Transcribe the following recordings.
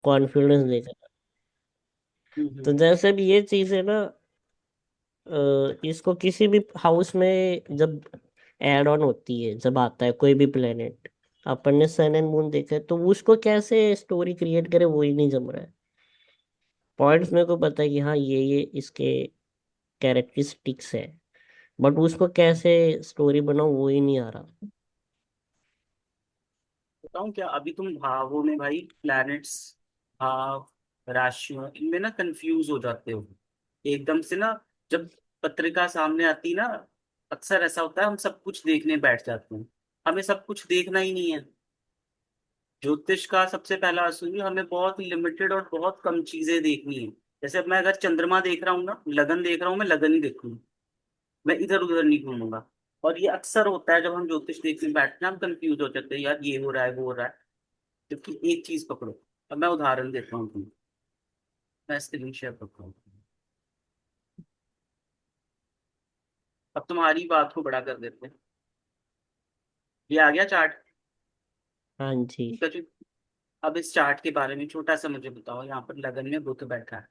Confidence देगा। तो हम्म। जैसे भी ये चीज है ना, इसको किसी भी हाउस में जब ऐड ऑन होती है, जब आता है कोई भी प्लेनेट, अपन ने सन एंड मून देखा है, तो उसको कैसे स्टोरी क्रिएट करे वो ही नहीं जम रहा है। पॉइंट्स मेरे को पता है कि हाँ ये इसके कैरेक्टरिस्टिक्स है, बट उसको कैसे स्टोरी बनाओ वो ही नहीं आ रहा। बताऊं क्या, अभी तुम भावों में भाई, प्लैनेट्स, भाव, राशियों, इनमें ना कंफ्यूज हो जाते हो एकदम से ना। जब पत्रिका सामने आती ना, अक्सर ऐसा होता है हम सब कुछ देखने बैठ जाते हैं। हमें सब कुछ देखना ही नहीं है। ज्योतिष का सबसे पहला असूल, हमें बहुत लिमिटेड और बहुत कम चीजें देखनी है। जैसे अब मैं अगर चंद्रमा देख रहा हूँ ना, लगन देख रहा हूँ, मैं लगन ही देखूंगा। मैं इधर उधर नहीं घूमूंगा। और ये अक्सर होता है जब हम ज्योतिष देखने बैठते हैं, हम कंफ्यूज हो जाते हैं, यार ये हो रहा है, वो हो रहा है। जबकि एक चीज पकड़ो। अब मैं उदाहरण देता हूँ तुम्हें। मैं स्क्रीन शेयर करता हूँ। अब तुम्हारी बात को बड़ा कर देते हैं। ये आ गया चार्ट। हाँ जी। ठीक है जी। अब इस चार्ट के बारे में छोटा सा मुझे बताओ। यहाँ पर लगन में बुध बैठा है,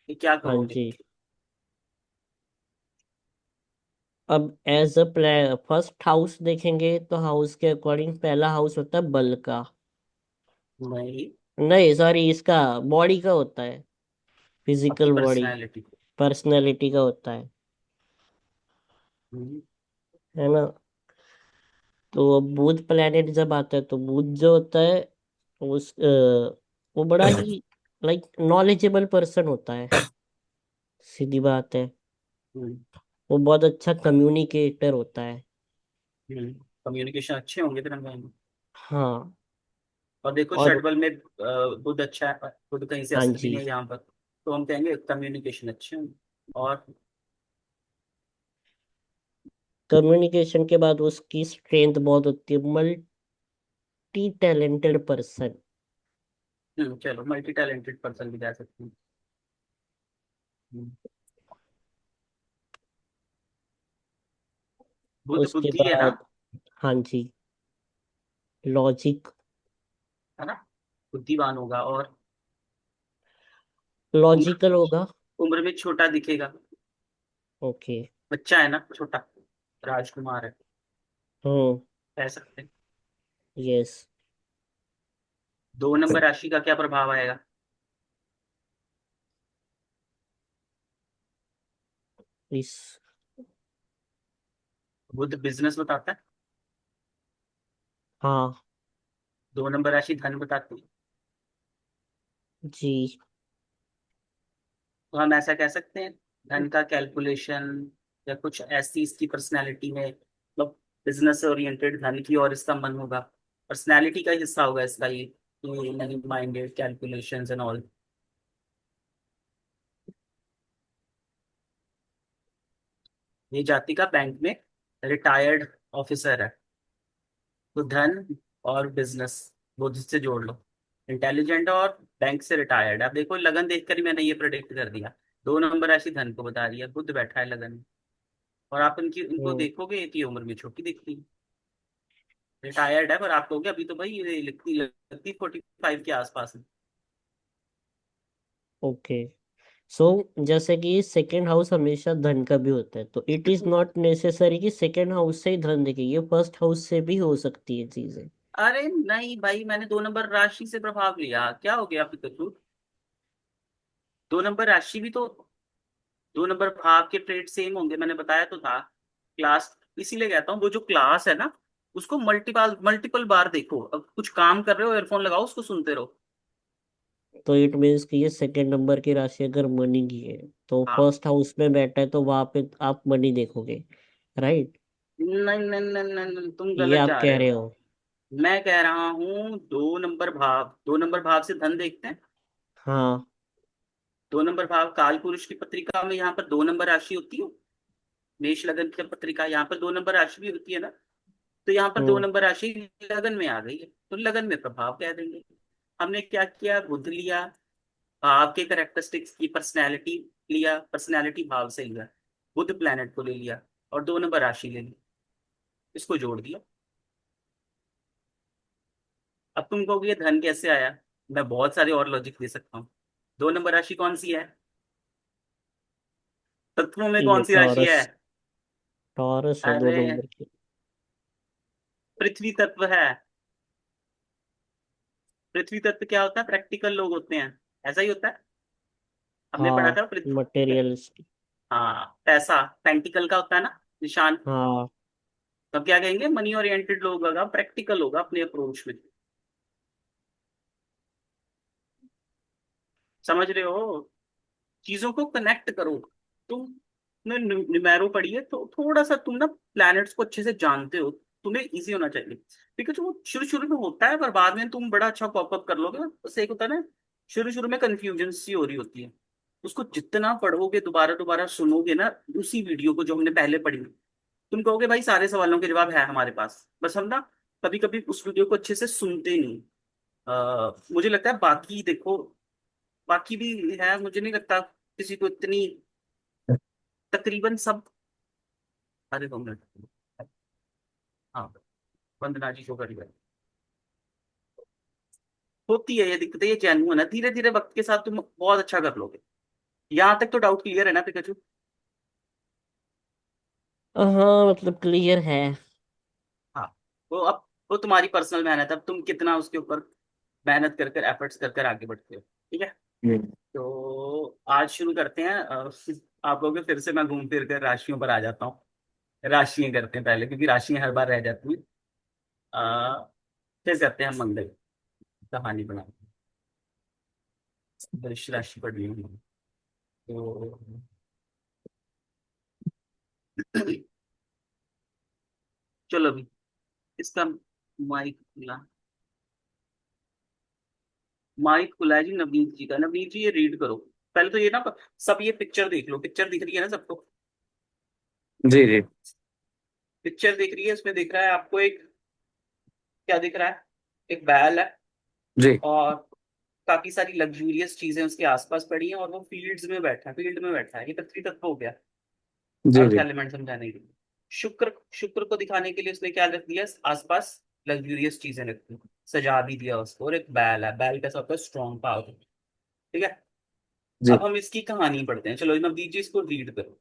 ये क्या हाँ कहोगे? जी। अब as a play first house देखेंगे तो हाउस के अकॉर्डिंग पहला हाउस होता है बल का। नहीं। नहीं सॉरी, इसका बॉडी का होता है, आपकी फिजिकल बॉडी, पर्सनैलिटी। पर्सनैलिटी का होता है ना। तो अब बुध प्लेनेट जब आता है तो बुध जो होता है वो बड़ा ही लाइक नॉलेजेबल पर्सन होता है, सीधी बात है। वो बहुत अच्छा कम्युनिकेटर होता है। कम्युनिकेशन अच्छे होंगे तिरंगा में। हाँ। और देखो और शटबल में बुध अच्छा है, बुध कहीं से हाँ असर भी जी, नहीं है यहाँ पर, तो हम कहेंगे कम्युनिकेशन अच्छे होंगे। और कम्युनिकेशन के बाद उसकी स्ट्रेंथ बहुत होती है, मल्टी टैलेंटेड पर्सन। चलो, मल्टी टैलेंटेड पर्सन भी कह सकते हैं। हम्म, बुध उसके बुद्धि है ना। बाद हाँ जी, लॉजिक, है ना। बुद्धिमान होगा और उम्र, लॉजिकल होगा। उम्र में छोटा दिखेगा। ओके। बच्चा है ना, छोटा, राजकुमार है, हम्म। कह सकते हैं। यस। 2 नंबर राशि का क्या प्रभाव आएगा? इस बुध बिजनेस बताता है। हाँ 2 नंबर राशि धन बताती है। जी। तो हम ऐसा कह सकते हैं, धन का कैलकुलेशन या कुछ ऐसी इसकी पर्सनैलिटी में, मतलब बिजनेस से ओरिएंटेड धन की और इसका मन होगा। पर्सनैलिटी का हिस्सा होगा इसका ये money minded calculations and all. ये जाति का बैंक में रिटायर्ड ऑफिसर है। तो धन और बिजनेस वो जिससे जोड़ लो, इंटेलिजेंट और बैंक से रिटायर्ड। अब देखो लगन देखकर ही मैंने ये प्रोडिक्ट कर दिया। 2 नंबर राशि धन को बता रही है, बुध बैठा है लगन में। और आप इनको हम्म। देखोगे कि उम्र में छोटी दिखती है, रिटायर्ड है, पर आप कहोगे अभी तो भाई ये लिखती लगती 45 के आसपास है। ओके। सो जैसे कि सेकेंड हाउस हमेशा धन का भी होता है, तो इट इज नॉट नेसेसरी कि सेकेंड हाउस से ही धन दिखे, ये फर्स्ट हाउस से भी हो सकती है चीजें। अरे नहीं भाई, मैंने 2 नंबर राशि से प्रभाव लिया, क्या हो गया आपकी तो? 2 नंबर राशि भी तो, 2 नंबर भाव के ट्रेड सेम होंगे, मैंने बताया तो था। क्लास, इसीलिए कहता हूँ वो जो क्लास है ना, उसको मल्टीपल मल्टीपल बार देखो। अब कुछ काम कर रहे हो, ईयरफोन लगाओ, उसको सुनते रहो। तो इट मीन्स कि ये सेकेंड नंबर की राशि अगर मनी की है तो हाँ। फर्स्ट हाउस में बैठा है तो वहां पे आप मनी देखोगे, राइट। नहीं नहीं नहीं नहीं नहीं, तुम ये गलत आप जा रहे कह हो। रहे हो। मैं कह रहा हूँ 2 नंबर भाव, 2 नंबर भाव से धन देखते हैं। हाँ। 2 नंबर भाव काल पुरुष की पत्रिका में यहाँ पर 2 नंबर राशि होती है। मेष लगन की पत्रिका, यहाँ पर 2 नंबर राशि भी होती है ना। तो यहाँ पर दो हम्म। नंबर राशि लगन में आ गई है, तो लगन में प्रभाव कह देंगे। हमने क्या किया, बुध लिया, भाव के करेक्टरिस्टिक्स की पर्सनैलिटी लिया, पर्सनैलिटी भाव से लिया, बुध प्लैनेट को ले लिया, और 2 नंबर राशि ले ली, इसको जोड़ दिया। अब तुम कहोगे ये धन कैसे आया? मैं बहुत सारे और लॉजिक दे सकता हूँ। 2 नंबर राशि कौन सी है? तत्वों में ये कौन सी राशि है? टॉरस। टॉरस है दो अरे, नंबर की। पृथ्वी तत्व है। पृथ्वी तत्व क्या होता है? प्रैक्टिकल लोग होते हैं। ऐसा ही होता है। हमने पढ़ा हाँ, था पृथ्वी। मटेरियलिस्ट। हाँ, पैसा पेंटिकल का होता है ना, निशान। हाँ। तब क्या कहेंगे? मनी ओरिएंटेड लोग होगा, प्रैक्टिकल होगा अपने अप्रोच में। समझ रहे हो? चीजों को कनेक्ट करो। तुमने न्यूमेरो पढ़ी है तो थोड़ा सा तुम ना प्लैनेट्स को अच्छे से जानते हो। तुम्हें इजी होना चाहिए, क्योंकि वो शुरू शुरू में होता है पर बाद में तुम बड़ा अच्छा कॉप अप कर लोगे। बस एक होता है ना, शुरू शुरू में कंफ्यूजन सी हो रही होती है। उसको जितना पढ़ोगे, दोबारा दोबारा सुनोगे ना उसी वीडियो को जो हमने पहले पढ़ी, तुम कहोगे भाई सारे सवालों के जवाब है हमारे पास, बस हम ना कभी कभी उस वीडियो को अच्छे से सुनते नहीं। मुझे लगता है बाकी देखो, बाकी भी है, मुझे नहीं लगता किसी को इतनी, तकरीबन सब। अरे 2 मिनट। हाँ, वंदना जी शो करी है। होती है ये दिक्कत, ये जेन्युइन है। धीरे धीरे वक्त के साथ तुम बहुत अच्छा कर लोगे। यहाँ तक तो डाउट क्लियर है ना पिकाचू? हाँ, मतलब क्लियर है। हाँ। वो अब, वो तुम्हारी पर्सनल मेहनत है, अब तुम कितना उसके ऊपर मेहनत कर कर एफर्ट्स कर कर आगे बढ़ते हो। ठीक है। तो आज शुरू करते हैं। आप लोग फिर से मैं घूम फिर कर राशियों पर आ जाता हूँ। राशियां करते हैं पहले, क्योंकि राशियां हर बार रह जाती हैं। अ, फिर करते हैं मंगल, कहानी बनाते हैं। वृष राशि पढ़ ली हमने। तो चलो अभी इसका माइक खुला। माइक खुला है जी नवनीत जी का। नवनीत जी ये रीड करो। पहले तो ये ना, सब ये पिक्चर देख लो। पिक्चर दिख रही है ना सबको? जी जी। पिक्चर दिख रही है, इसमें दिख रहा है आपको एक, क्या दिख रहा है? एक बैल है, जी और काफी सारी लग्जूरियस चीजें उसके आसपास पड़ी हैं, और वो फील्ड्स में बैठा है, फील्ड में बैठा है। ये पृथ्वी तत्व हो गया। जी अर्थ जी। एलिमेंट समझाने के लिए। शुक्र, शुक्र को दिखाने के लिए उसने क्या रख दिया आसपास? लग्जूरियस चीजें रख दी, सजा भी दिया उसको। और एक बैल है, बैल कैसा होता है? Strong power. ठीक है। जी अब हम इसकी कहानी पढ़ते हैं। चलो नवदीप जी इसको रीड करो।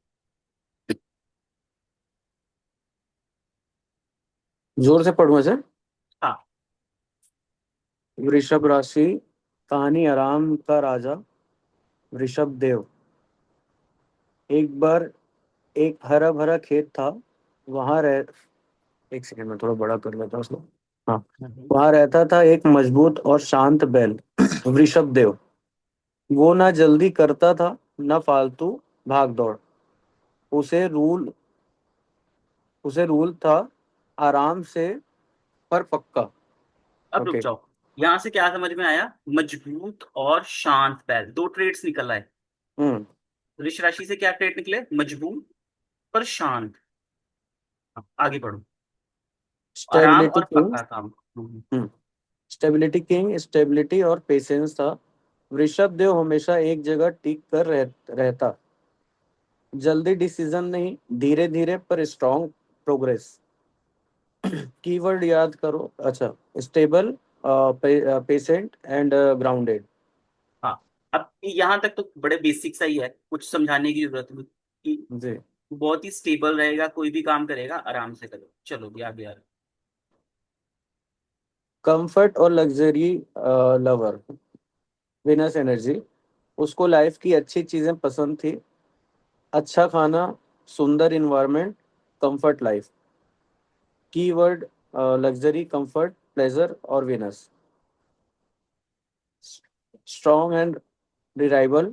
जोर से पढ़ूं सर। हाँ। वृषभ राशि। कहानी आराम का राजा वृषभ देव। एक बार एक हरा भरा खेत था। वहां रह एक सेकंड में थोड़ा बड़ा कर लेता हूं उसको। हाँ। हम्म। वहां रहता था एक मजबूत और शांत बैल वृषभ देव। वो ना जल्दी करता था, ना फालतू भाग दौड़। उसे रूल उसे रूल था आराम से पर पक्का। अब रुक ओके। जाओ। यहां से क्या समझ में आया? मजबूत और शांत बैल, दो ट्रेड्स निकल आए। हम्म। वृष राशि से क्या ट्रेड निकले? मजबूत पर शांत। आगे बढ़ो। आराम स्टेबिलिटी और किंग। पक्का काम। स्टेबिलिटी किंग, स्टेबिलिटी और पेशेंस था। वृषभ देव हमेशा एक जगह टिक कर रहता। जल्दी डिसीजन नहीं, धीरे धीरे पर स्ट्रॉन्ग प्रोग्रेस। कीवर्ड याद करो। अच्छा। Stable, patient and grounded. हाँ। अब यहाँ तक तो बड़े बेसिक सा ही है, कुछ समझाने की जरूरत नहीं कि जी। बहुत ही स्टेबल रहेगा, कोई भी काम करेगा आराम से करो। चलो भी आगे आ रहे। कंफर्ट और लग्जरी लवर विनस एनर्जी। उसको लाइफ की अच्छी चीजें पसंद थी। अच्छा खाना, सुंदर environment, comfort life. Keyword luxury, comfort, pleasure और Venus. Strong and reliable.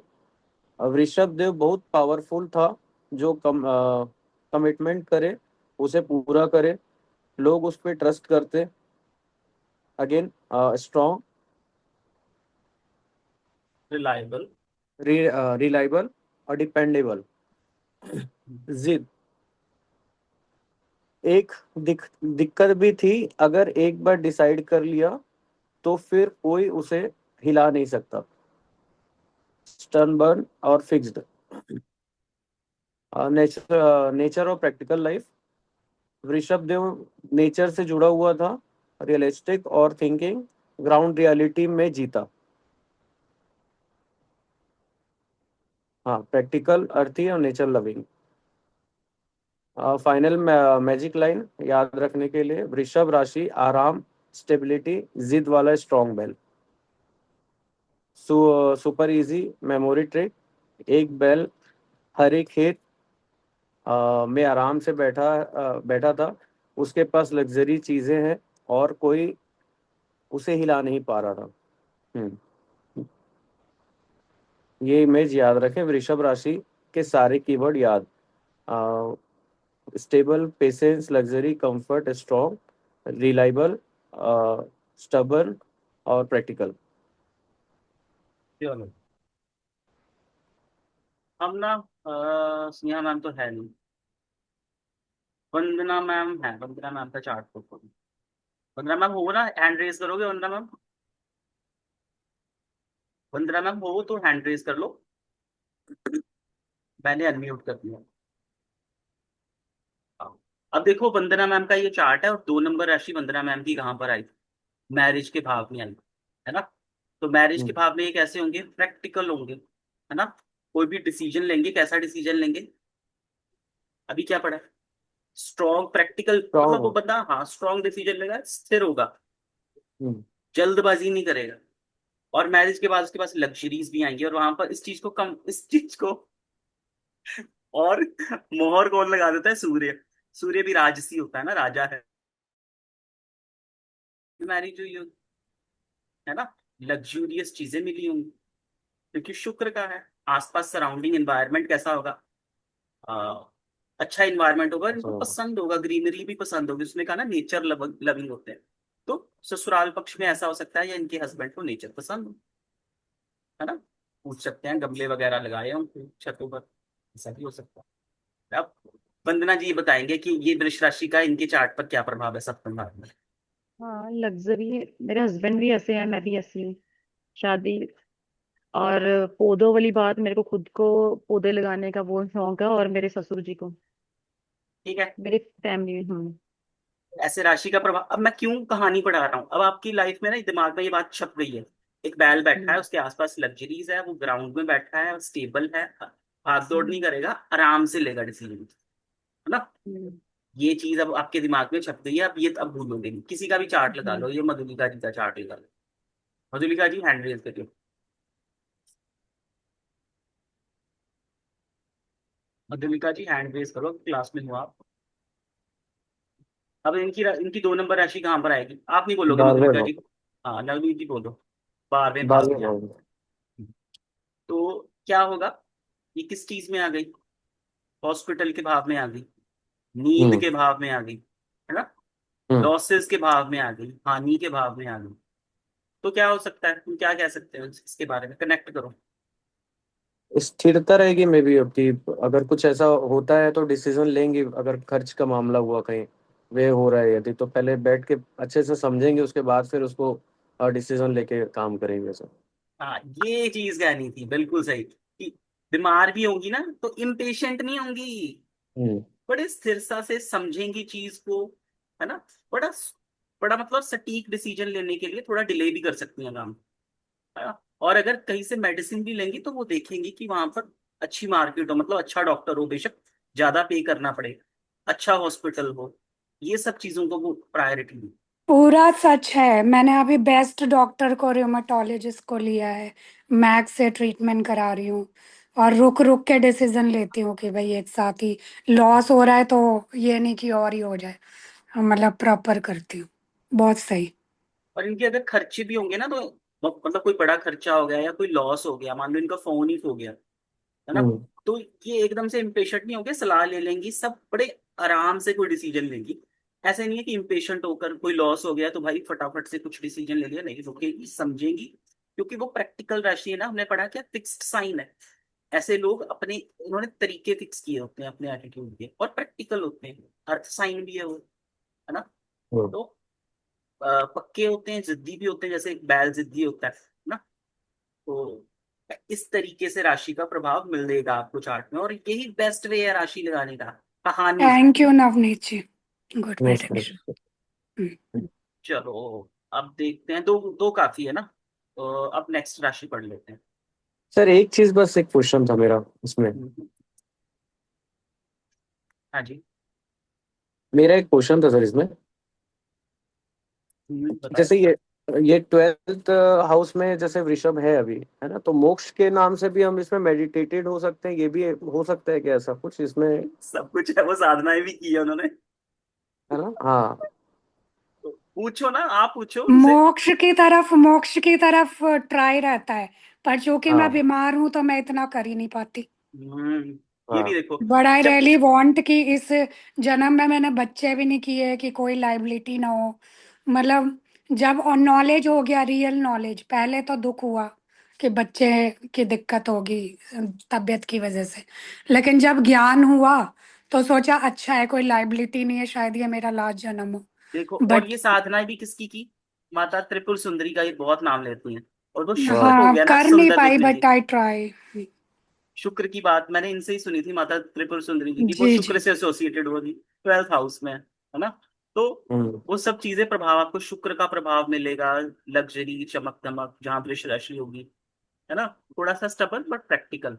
Rishabh Dev बहुत पावरफुल था। जो कमिटमेंट करे उसे पूरा करे। लोग उस पर ट्रस्ट करते। Again, strong, reliable. रिलायबल और डिपेंडेबल। जिद। एक दिक्कत भी थी। अगर एक बार डिसाइड कर लिया तो फिर कोई उसे हिला नहीं सकता। स्टर्नबर्न और फिक्स्ड। नेचर और practical life. Rishabh Dev nature से जुड़ा हुआ था। रियलिस्टिक और थिंकिंग ग्राउंड रियलिटी में जीता। हाँ, प्रैक्टिकल, अर्थी और nature loving. Final magic line याद रखने के लिए, वृषभ राशि आराम, स्टेबिलिटी, जिद वाला स्ट्रॉन्ग बैल। सुपर इजी मेमोरी ट्रिक, एक बैल हर एक खेत में आराम से बैठा था, उसके पास लग्जरी चीजें हैं और कोई उसे हिला नहीं पा रहा था। हम्म ये इमेज याद रखें, वृषभ राशि के सारे कीवर्ड याद, stable, patience, luxury, comfort, strong, reliable, stubborn और प्रैक्टिकल। चलो, हम ना स्नेहा मैम तो है नहीं, वंदना मैम है। वंदना मैम का चार्ट को, वंदना मैम हो ना, हैंड रेज करोगे वंदना मैम? वंदना मैम हो तो हैंड रेज कर लो, मैंने अनम्यूट कर दिया। हाँ। अब देखो वंदना मैम का ये चार्ट है, और 2 नंबर राशि वंदना मैम की कहाँ पर आई? मैरिज के भाव में आई, है ना? तो मैरिज के हम्म, भाव में ये कैसे होंगे? प्रैक्टिकल होंगे, है ना? कोई भी डिसीजन लेंगे, कैसा डिसीजन लेंगे? अभी क्या पढ़ा है? स्ट्रॉन्ग, प्रैक्टिकल, मतलब वो स्ट्रॉन्ग। बंदा, हाँ, स्ट्रॉन्ग डिसीजन लेगा, स्थिर होगा, हम्म, जल्दबाजी नहीं करेगा। और मैरिज के बाद उसके पास लग्जरीज भी आएंगी, और वहां पर इस चीज को और मोहर कौन लगा देता है? सूर्य। सूर्य भी राजसी होता है ना, राजा है। मैरिज हुई होगी, है ना? लग्जूरियस चीजें मिली होंगी, क्योंकि शुक्र का है। आसपास सराउंडिंग एनवायरनमेंट कैसा होगा? आ, अच्छा इन्वायरमेंट होगा, इनको तो पसंद होगा, ग्रीनरी भी पसंद होगी। उसने कहा ना नेचर लविंग होते हैं। तो ससुराल पक्ष में ऐसा हो सकता है, या इनके हस्बैंड को नेचर पसंद हो, है ना? पूछ सकते हैं, गमले वगैरह लगाए हैं उनके छतों पर, ऐसा भी हो सकता है। अब वंदना जी ये बताएंगे कि ये वृष राशि का इनके चार्ट पर क्या प्रभाव है सप्तम भाव में। हाँ, लग्जरी। मेरे हस्बैंड भी ऐसे हैं, मैं भी ऐसी हूँ। शादी और पौधों वाली बात, मेरे को खुद को पौधे लगाने का बहुत शौक है, और मेरे ससुर जी को, ठीक है। मेरी फैमिली में। हूँ। ऐसे राशि का प्रभाव, अब मैं क्यों कहानी पढ़ा रहा हूँ, अब आपकी लाइफ में ना दिमाग में ये बात छप गई है। एक बैल बैठा है, हम्म। उसके आसपास लग्जरीज है, वो ग्राउंड में बैठा है, स्टेबल है, भाग दौड़ नहीं हम्म। करेगा, आराम से लेगा डिसीजन, है ना? हम्म। ये चीज अब आपके दिमाग में छप गई है, अब ये अब भूलोगे नहीं। किसी का भी चार्ट लगा लो, ये मधुलिका जी का चार्ट लगा लो। मधुलिका जी हैंड रेज करियो। मधुलिका जी हैंड रेज करो, क्लास में हो आप। अब इनकी 2 नंबर राशि कहाँ पर आएगी? आप नहीं बोलोगे 12वें मधुलिका भाव। जी? हाँ, नवनीत जी बोलो। 12वें भाव 12वें में भाव आएगी। में। तो क्या होगा? ये किस चीज में आ गई? हॉस्पिटल के भाव में आ गई, नींद हम्म के भाव में आ गई, है ना? हम्म लॉसेस के भाव में आ गई, हानि के भाव में आ गई। तो क्या हो सकता है, तुम क्या कह सकते हो इसके बारे में? कनेक्ट करो। स्थिरता रहेगी मे बी आपकी। अगर कुछ ऐसा होता है तो डिसीजन लेंगे, अगर खर्च का मामला हुआ कहीं वे हो रहा है यदि, तो पहले बैठ के अच्छे से समझेंगे, उसके बाद फिर उसको डिसीजन लेके काम करेंगे सर। हाँ, ये चीज कहनी थी, बिल्कुल सही, कि बीमार भी होंगी ना तो इम्पेशेंट नहीं होंगी, हम्म बड़े स्थिरता से समझेंगी चीज को, है ना? बड़ा बड़ा मतलब सटीक डिसीजन लेने के लिए थोड़ा डिले भी कर सकती हैं काम, है ना? और अगर कहीं से मेडिसिन भी लेंगी तो वो देखेंगी कि वहां पर अच्छी मार्केट हो, मतलब अच्छा डॉक्टर हो, बेशक ज्यादा पे करना पड़े, अच्छा हॉस्पिटल हो, ये सब चीजों को वो प्रायोरिटी दी। पूरा सच है। मैंने अभी बेस्ट डॉक्टर को, रोमेटोलॉजिस्ट को लिया है। मैक्स से ट्रीटमेंट करा रही हूँ, और रुक रुक के डिसीजन लेती हूँ कि भाई एक साथ ही लॉस हो रहा है तो ये नहीं कि और ही हो जाए। मतलब प्रॉपर करती हूँ। बहुत सही। और इनके अगर खर्चे भी होंगे ना, तो मतलब कोई बड़ा खर्चा हो गया या कोई लॉस हो गया, मान लो इनका फोन ही खो गया, है ना? हम्म तो ये एकदम से इम्पेशेंट नहीं होंगे, सलाह ले लेंगी, सब बड़े आराम से कोई डिसीजन लेंगी। ऐसे नहीं है कि इम्पेशेंट होकर कोई लॉस हो गया तो भाई फटाफट से कुछ डिसीजन ले लिया, नहीं, रुकेगी, समझेंगी, क्योंकि वो प्रैक्टिकल राशि है ना, हमने पढ़ा क्या, फिक्स्ड साइन है। ऐसे लोग अपने, उन्होंने तरीके फिक्स किए होते हैं अपने एटीट्यूड के, और प्रैक्टिकल होते हैं, अर्थ साइन भी है वो, है ना? हम्म। तो पक्के होते हैं, जिद्दी भी होते हैं, जैसे एक बैल जिद्दी होता है ना? तो इस तरीके से राशि का प्रभाव मिलेगा आपको चार्ट में, और यही बेस्ट वे है राशि लगाने का। कहानी। Thank you Navneet ji. Good नमस्कार। प्रेडिक्शन। चलो, अब देखते हैं, दो दो काफी है ना? तो अब नेक्स्ट राशि पढ़ लेते हैं। सर एक चीज, बस एक क्वेश्चन था मेरा इसमें। हाँ जी। मेरा एक क्वेश्चन था सर इसमें। बताए। जैसे ये 12th हाउस में जैसे वृषभ है अभी, है ना, तो मोक्ष के नाम से भी हम इसमें मेडिटेटेड हो सकते हैं, ये भी हो सकता है क्या ऐसा कुछ इसमें? सब कुछ है, वो साधनाएं भी की है उन्होंने। है ना, हाँ। तो पूछो ना, आप पूछो उनसे। हाँ। मोक्ष की तरफ ट्राई रहता है, पर चूंकि मैं हाँ। बीमार हूं तो मैं इतना कर ही नहीं पाती। ये भी हाँ। देखो। बट आई जब रियली वांट कि इस जन्म में मैंने बच्चे भी नहीं किए कि कोई लाइबिलिटी ना हो। मतलब जब नॉलेज हो गया, रियल नॉलेज, पहले तो दुख हुआ कि बच्चे की दिक्कत होगी तबीयत की वजह से, लेकिन जब ज्ञान हुआ तो सोचा अच्छा है, कोई लाइबिलिटी नहीं है, शायद ये मेरा लास्ट जन्म हो। देखो, और बट ये साधनाएं भी किसकी की? माता त्रिपुर सुंदरी का ये बहुत नाम लेती हैं। और वो शुक्र वाह। हो हाँ, गया ना, कर नहीं सुविधा पाई, देने बट की। I try. शुक्र की बात मैंने इनसे ही सुनी थी, माता त्रिपुर सुंदरी जी की, वो जी शुक्र जी। से एसोसिएटेड होगी, 12th हाउस में, है ना। तो हम्म। वो सब चीजें प्रभाव, आपको शुक्र का प्रभाव मिलेगा। लग्जरी, चमक दमक, जहां वृष राशि होगी, है ना। थोड़ा सा स्टबन बट प्रैक्टिकल।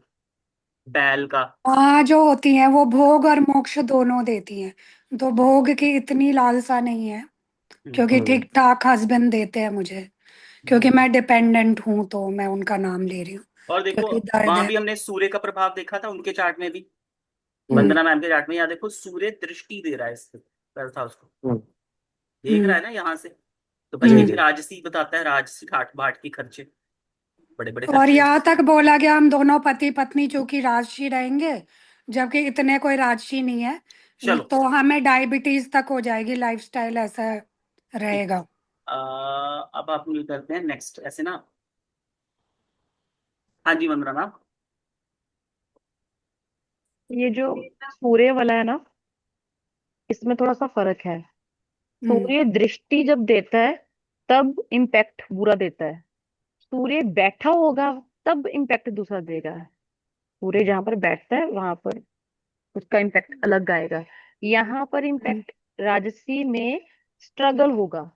बैल का। हाँ, जो होती हैं वो भोग और मोक्ष दोनों देती हैं, तो भोग की इतनी लालसा नहीं है, हम्म, क्योंकि हम्म। ठीक ठाक हस्बैंड देते हैं मुझे, क्योंकि हम्म। मैं डिपेंडेंट हूं तो मैं उनका नाम ले रही हूँ, और देखो, क्योंकि दर्द वहां है। भी हमने सूर्य का प्रभाव देखा था उनके चार्ट में भी। हम्म। हम्म वंदना मैम के चार्ट में, यहाँ देखो सूर्य दृष्टि दे रहा है इसको, 12th हाउस को। हम्म। देख रहा हम्म है ना यहाँ से। तो भाई जी हम्म। देखिए, जी। राजसी बताता है, राजसी ठाट बाट के खर्चे, बड़े बड़े और खर्चे। यहाँ तक बोला गया हम दोनों पति पत्नी चूंकि राजसी रहेंगे, जबकि इतने कोई राजसी नहीं है, चलो। तो हमें डायबिटीज तक हो जाएगी, लाइफस्टाइल ऐसा ठीक। रहेगा। अब आप ये करते हैं नेक्स्ट ऐसे ना। हाँ जी वंदना मैम। ये जो सूर्य वाला है ना, इसमें थोड़ा सा फर्क है। हम्म सूर्य दृष्टि जब देता है तब इम्पैक्ट बुरा देता है। सूर्य बैठा होगा तब इम्पैक्ट दूसरा देगा। सूर्य जहां पर बैठता है वहां पर उसका इम्पैक्ट अलग आएगा। यहाँ पर हम्म। इम्पैक्ट राजसी में स्ट्रगल होगा,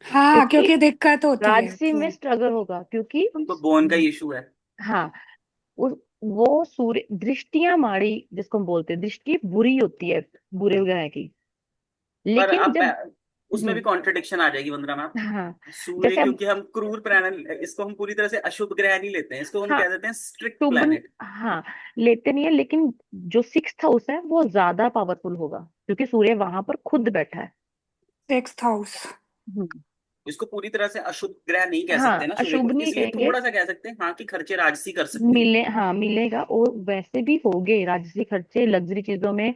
हाँ, क्योंकि क्योंकि दिक्कत होती है राजसी में स्ट्रगल होगा क्योंकि उनको बोन का इशू है। हाँ, वो सूर्य दृष्टियां माड़ी जिसको हम बोलते हैं, दृष्टि बुरी होती है बुरे ग्रह की। पर लेकिन अब मैं, जब उसमें भी कॉन्ट्रडिक्शन आ जाएगी वंदना मैम। हाँ, सूर्य, जैसे अब क्योंकि हम क्रूर प्लैनेट, इसको हम पूरी तरह से अशुभ ग्रह नहीं लेते हैं, इसको हम हाँ, कह देते हैं स्ट्रिक्ट शुभ प्लैनेट। हाँ लेते नहीं है, लेकिन जो सिक्स्थ हाउस है वो ज्यादा पावरफुल होगा क्योंकि सूर्य वहां पर खुद बैठा है। 6th house. हम्म। इसको पूरी तरह से अशुभ ग्रह नहीं कह हाँ, सकते ना सूर्य को, अशुभ नहीं इसलिए कहेंगे। थोड़ा सा कह सकते हैं हाँ कि खर्चे राजसी कर सकते हैं। हाँ मिलेगा, और वैसे भी होंगे राजसी खर्चे लग्जरी चीजों में।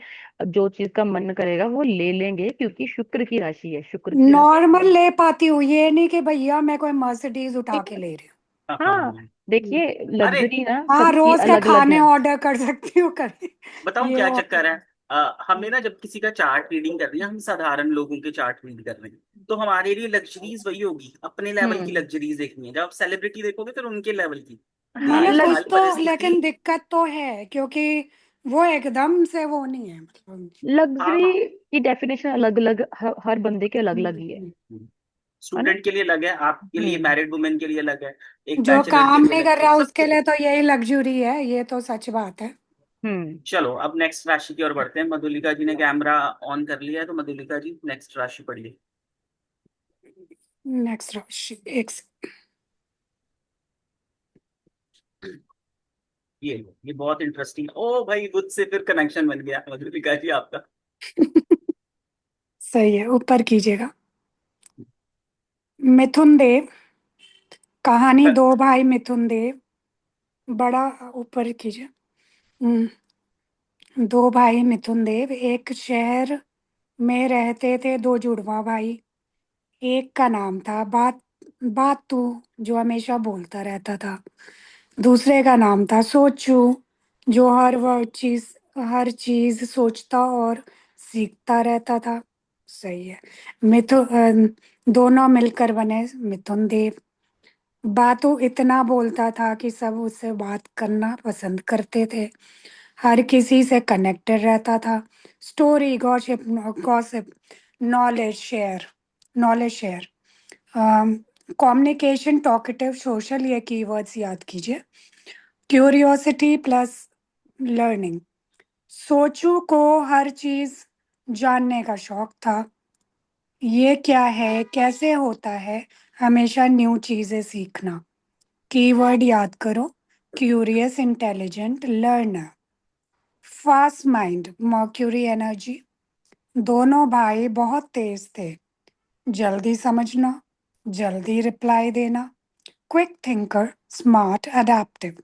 जो चीज का मन करेगा वो ले लेंगे क्योंकि शुक्र की राशि है, शुक्र की राशि। नॉर्मल ले पाती हूँ, ये नहीं कि भैया मैं कोई मर्सिडीज उठा के ले रही हाँ हाँ हाँ, हाँ। हूँ। देखिए अरे लग्जरी ना हाँ, सबकी रोज के अलग अलग खाने है। ऑर्डर कर सकती हूँ, कर बताऊं ये क्या ऑर्डर। चक्कर है? हमने ना जब किसी का चार्ट रीडिंग कर रही है, हम साधारण लोगों के चार्ट रीड कर रहे हैं, तो हमारे लिए लग्जरीज वही होगी, अपने लेवल की हम्म। लग्जरीज देखनी है। जब आप सेलिब्रिटी देखोगे फिर उनके लेवल की। हाँ मैंने देश कुछ काल तो, परिस्थिति। लेकिन दिक्कत तो है क्योंकि वो एकदम से वो नहीं है, मतलब। हाँ लग्जरी हाँ। की डेफिनेशन अलग अलग, हर बंदे के अलग अलग ही है। है ना। स्टूडेंट के लिए अलग है, आपके लिए, हम्म। मैरिड वुमेन के लिए अलग है, एक जो बैचलर के काम लिए नहीं अलग, कर तो रहा उसके सबके लिए लिए। तो यही लग्जरी है, ये तो सच बात है। हम्म। चलो अब नेक्स्ट राशि की ओर बढ़ते हैं। मधुलिका जी ने कैमरा ऑन कर लिया है, तो मधुलिका जी नेक्स्ट राशि पढ़िए। नेक्स्ट राशि एक ये बहुत इंटरेस्टिंग, ओ भाई बुध से फिर कनेक्शन बन गया मधुलिका जी आपका। सही है, ऊपर कीजिएगा। मिथुन देव। कहानी दो भाई मिथुन देव। बड़ा ऊपर कीजिए। दो भाई मिथुन देव एक शहर में रहते थे, दो जुड़वा भाई। एक का नाम था बातू, जो हमेशा बोलता रहता था। दूसरे का नाम था सोचू, जो हर चीज सोचता और सीखता रहता था। सही है। दोनों मिलकर बने मिथुन देव। बातू इतना बोलता था कि सब उससे बात करना पसंद करते थे, हर किसी से कनेक्टेड रहता था। Story, gossip, gossip, knowledge share, knowledge share, communication, talkative, social, ये कीवर्ड्स याद कीजिए। क्यूरियोसिटी प्लस लर्निंग, सोचू को हर चीज जानने का शौक था। ये क्या है, कैसे होता है, हमेशा न्यू चीजें सीखना। कीवर्ड याद करो, curious, intelligent, learner. Fast mind, mercury energy, दोनों भाई बहुत तेज थे। जल्दी समझना, जल्दी रिप्लाई देना। Quick thinker, smart, adaptive.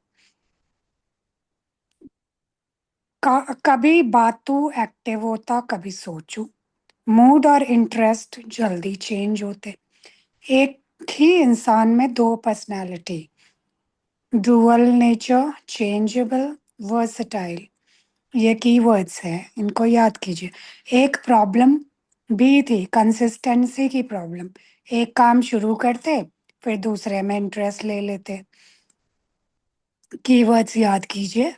कभी बातू एक्टिव होता, कभी सोचू। मूड और इंटरेस्ट जल्दी चेंज होते। एक ही इंसान में दो personality. Dual nature, changeable, versatile. ये कीवर्ड्स हैं, इनको याद कीजिए। एक प्रॉब्लम भी थी, कंसिस्टेंसी की प्रॉब्लम। एक काम शुरू करते, फिर दूसरे में इंटरेस्ट ले लेते। कीवर्ड्स याद कीजिए।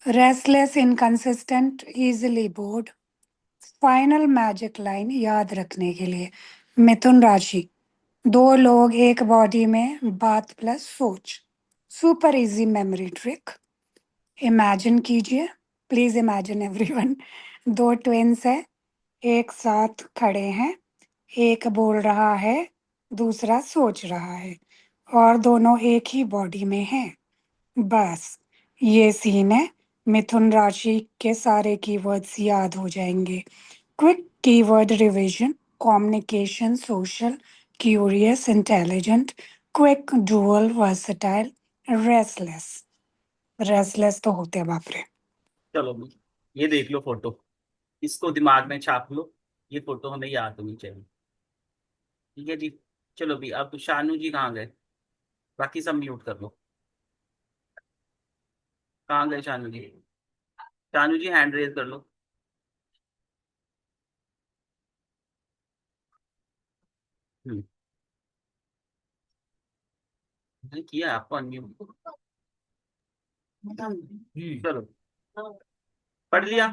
Restless, inconsistent, easily board. Final magic line याद रखने के लिए, मिथुन राशि, दो लोग एक बॉडी में, बात प्लस सोच। Super easy memory trick. Imagine कीजिए, प्लीज इमेजिन एवरीवन। दो ट्विन्स है, एक साथ खड़े हैं। एक बोल रहा है, दूसरा सोच रहा है, और दोनों एक ही बॉडी में हैं। बस ये सीन है। मिथुन राशि के सारे कीवर्ड्स याद हो जाएंगे। Quick keyword revision, communication, social, curious, intelligent, quick, dual, versatile, restless. Restless तो होते हैं, बाप रे। चलो भी, ये देख लो फोटो, इसको दिमाग में छाप लो, ये फोटो हमें याद होनी चाहिए। ठीक है जी। चलो भी, अब शानू जी कहाँ गए? बाकी सब म्यूट कर लो। कहाँ गए शानू जी? शानू जी हैंड रेज कर लो। हम्म, नहीं किया आपको अनम्यूट। जी। चलो, पढ़ लिया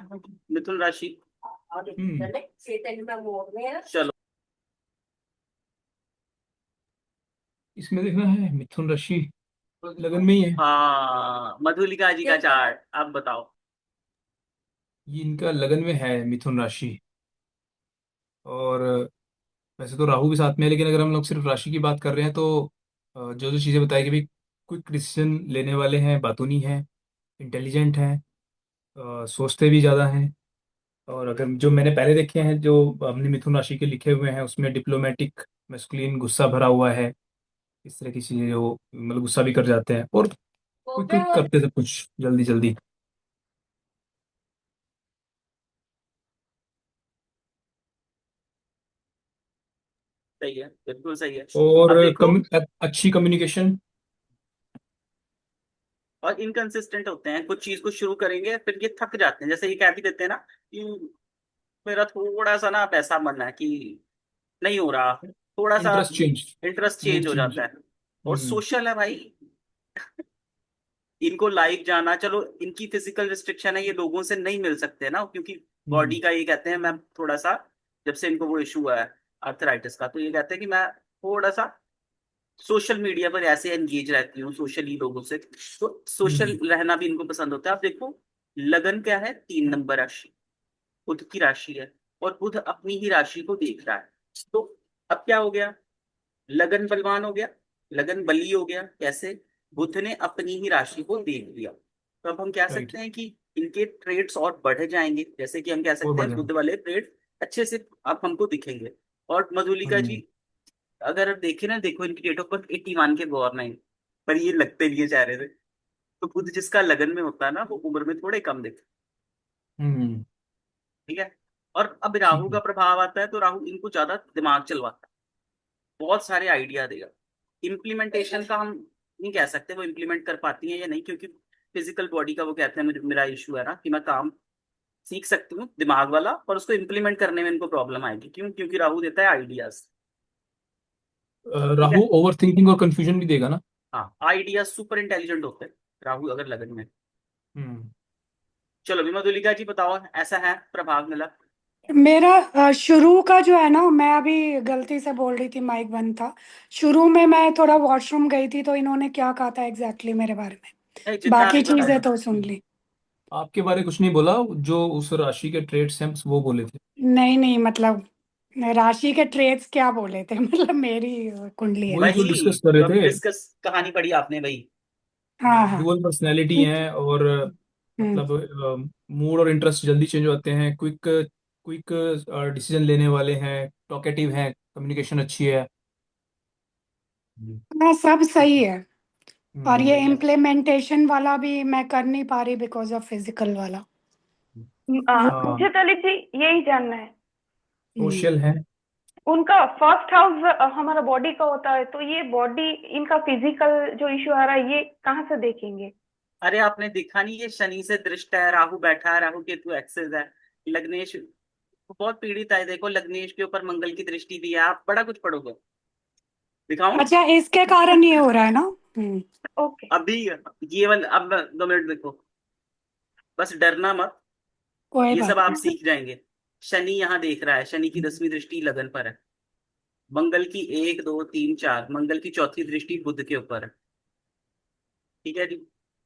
मिथुन राशि। हम्म चलो, इसमें देखना है मिथुन राशि लगन में ही है। हाँ, मधुलिका जी का चार्ट, आप बताओ। ये इनका लगन में है मिथुन राशि। और वैसे तो राहु भी साथ में है, लेकिन अगर हम लोग सिर्फ राशि की बात कर रहे हैं तो जो जो चीज़ें बताई कि भाई क्विक डिसीजन लेने वाले हैं, बातूनी हैं, इंटेलिजेंट हैं, सोचते भी ज़्यादा हैं। और अगर जो मैंने पहले देखे हैं जो अपनी मिथुन राशि के लिखे हुए हैं, उसमें डिप्लोमेटिक, मैस्कुलिन, गुस्सा भरा हुआ है। इस तरह की चीज़ें जो मतलब गुस्सा भी कर जाते हैं और क्विक क्विक करते सब कुछ जल्दी जल्दी। सही है, बिल्कुल सही है। और अब देखो, अच्छी कम्युनिकेशन। और इनकंसिस्टेंट होते हैं, कुछ चीज को शुरू करेंगे फिर ये थक जाते हैं, जैसे ये कह भी देते हैं ना कि मेरा थोड़ा सा ना पैसा मन है कि नहीं हो रहा, थोड़ा सा interest change, interest mood change हो चेंज। जाता है। और सोशल है भाई, इनको लाइव जाना, चलो इनकी फिजिकल रिस्ट्रिक्शन है, ये लोगों से नहीं मिल सकते ना, क्योंकि बॉडी हम्म। का ये कहते हैं मैं थोड़ा सा, जब से इनको वो इशू है आर्थराइटिस का, तो ये कहते हैं कि मैं थोड़ा सा सोशल मीडिया पर ऐसे एंगेज रहती हूँ सोशली लोगों से, तो सोशल हम्म। रहना भी इनको पसंद होता है। आप देखो, लगन क्या है? 3 नंबर राशि, बुध की राशि है, और बुध अपनी ही राशि को देख रहा है। तो अब क्या हो गया? लगन बलवान हो गया, लगन बली हो गया। कैसे? बुध ने अपनी ही राशि को देख लिया। तो अब हम कह राइट। सकते हैं कि इनके ट्रेड्स और बढ़ जाएंगे, जैसे कि हम कह और सकते बढ़ हैं बुध जाएगा। वाले ट्रेड अच्छे से अब हमको दिखेंगे। और मधुलिका हम्म। जी, अगर आप देखें ना, देखो इनकी डेट ऑफ बर्थ 81 के गवर्न, पर ये लगते नहीं है चेहरे से। तो बुध जिसका लगन में होता है ना, वो उम्र में थोड़े कम दिखते। हम्म। ठीक है। और अब राहु ठीक का है। प्रभाव आता है, तो राहु इनको ज्यादा दिमाग चलवाता है, बहुत सारे आइडिया देगा। इम्प्लीमेंटेशन का हम नहीं कह सकते वो इम्प्लीमेंट कर पाती है या नहीं, क्योंकि फिजिकल बॉडी का वो कहते हैं मेरा इशू है ना, कि मैं काम सीख सकती हूँ दिमाग वाला, पर उसको इम्प्लीमेंट करने में इनको प्रॉब्लम आएगी। क्यों? क्योंकि राहु देता है आइडियाज। ठीक राहु है। ओवर थिंकिंग और कंफ्यूजन भी देगा ना। हाँ, आइडियाज, सुपर इंटेलिजेंट होते हैं राहु अगर लगन में। हम्म। चलो भी, मधुलिका जी बताओ, ऐसा है प्रभाव मिला? मेरा शुरू का जो है ना, मैं अभी गलती से बोल रही थी, माइक बंद था। शुरू में मैं थोड़ा वॉशरूम गई थी, तो इन्होंने क्या कहा था एग्जैक्टली मेरे बारे में, जितना बाकी अभी बताया चीजें था। तो सुन ली। आपके बारे में कुछ नहीं बोला, जो उस राशि के ट्रेड्स हैं बस वो बोले थे। नहीं नहीं, मतलब राशि के ट्रेड्स क्या बोले थे मतलब मेरी कुंडली है वही ना। जो वही डिस्कस कर जो रहे अभी थे। डिस्कस कहानी पढ़ी आपने, वही। हाँ हाँ। डुअल पर्सनैलिटी हैं, और हम्म। मतलब मूड और इंटरेस्ट जल्दी चेंज होते हैं, क्विक क्विक डिसीजन लेने वाले हैं, टॉकेटिव हैं, कम्युनिकेशन अच्छी है। हाँ, सब ठीक सही है। है। और ये सही है। इम्प्लीमेंटेशन वाला भी मैं कर नहीं पा रही बिकॉज ऑफ फिजिकल वाला। हाँ, मुझे तो ललित जी यही जानना है, हम्म। सोशल है। उनका फर्स्ट हाउस हमारा बॉडी का होता है, तो ये बॉडी, इनका फिजिकल जो इश्यू आ रहा है, ये कहाँ से देखेंगे? अरे आपने देखा नहीं, ये शनि से दृष्ट है, राहु बैठा है, राहु केतु एक्सेस है। लग्नेश बहुत पीड़ित है, देखो लग्नेश के ऊपर मंगल की दृष्टि भी है। आप बड़ा कुछ पढ़ोगे, दिखाऊं? अच्छा, इसके कारण ये हो रहा है ना। ओके। अभी ये वाला, अब 2 मिनट देखो, बस डरना मत। कोई ये सब बात आप नहीं। सीख जाएंगे। शनि यहाँ देख रहा है, शनि की 10वीं दृष्टि लगन पर है। मंगल की 1 2 3 4, मंगल की चौथी दृष्टि बुध के ऊपर है। ठीक है जी।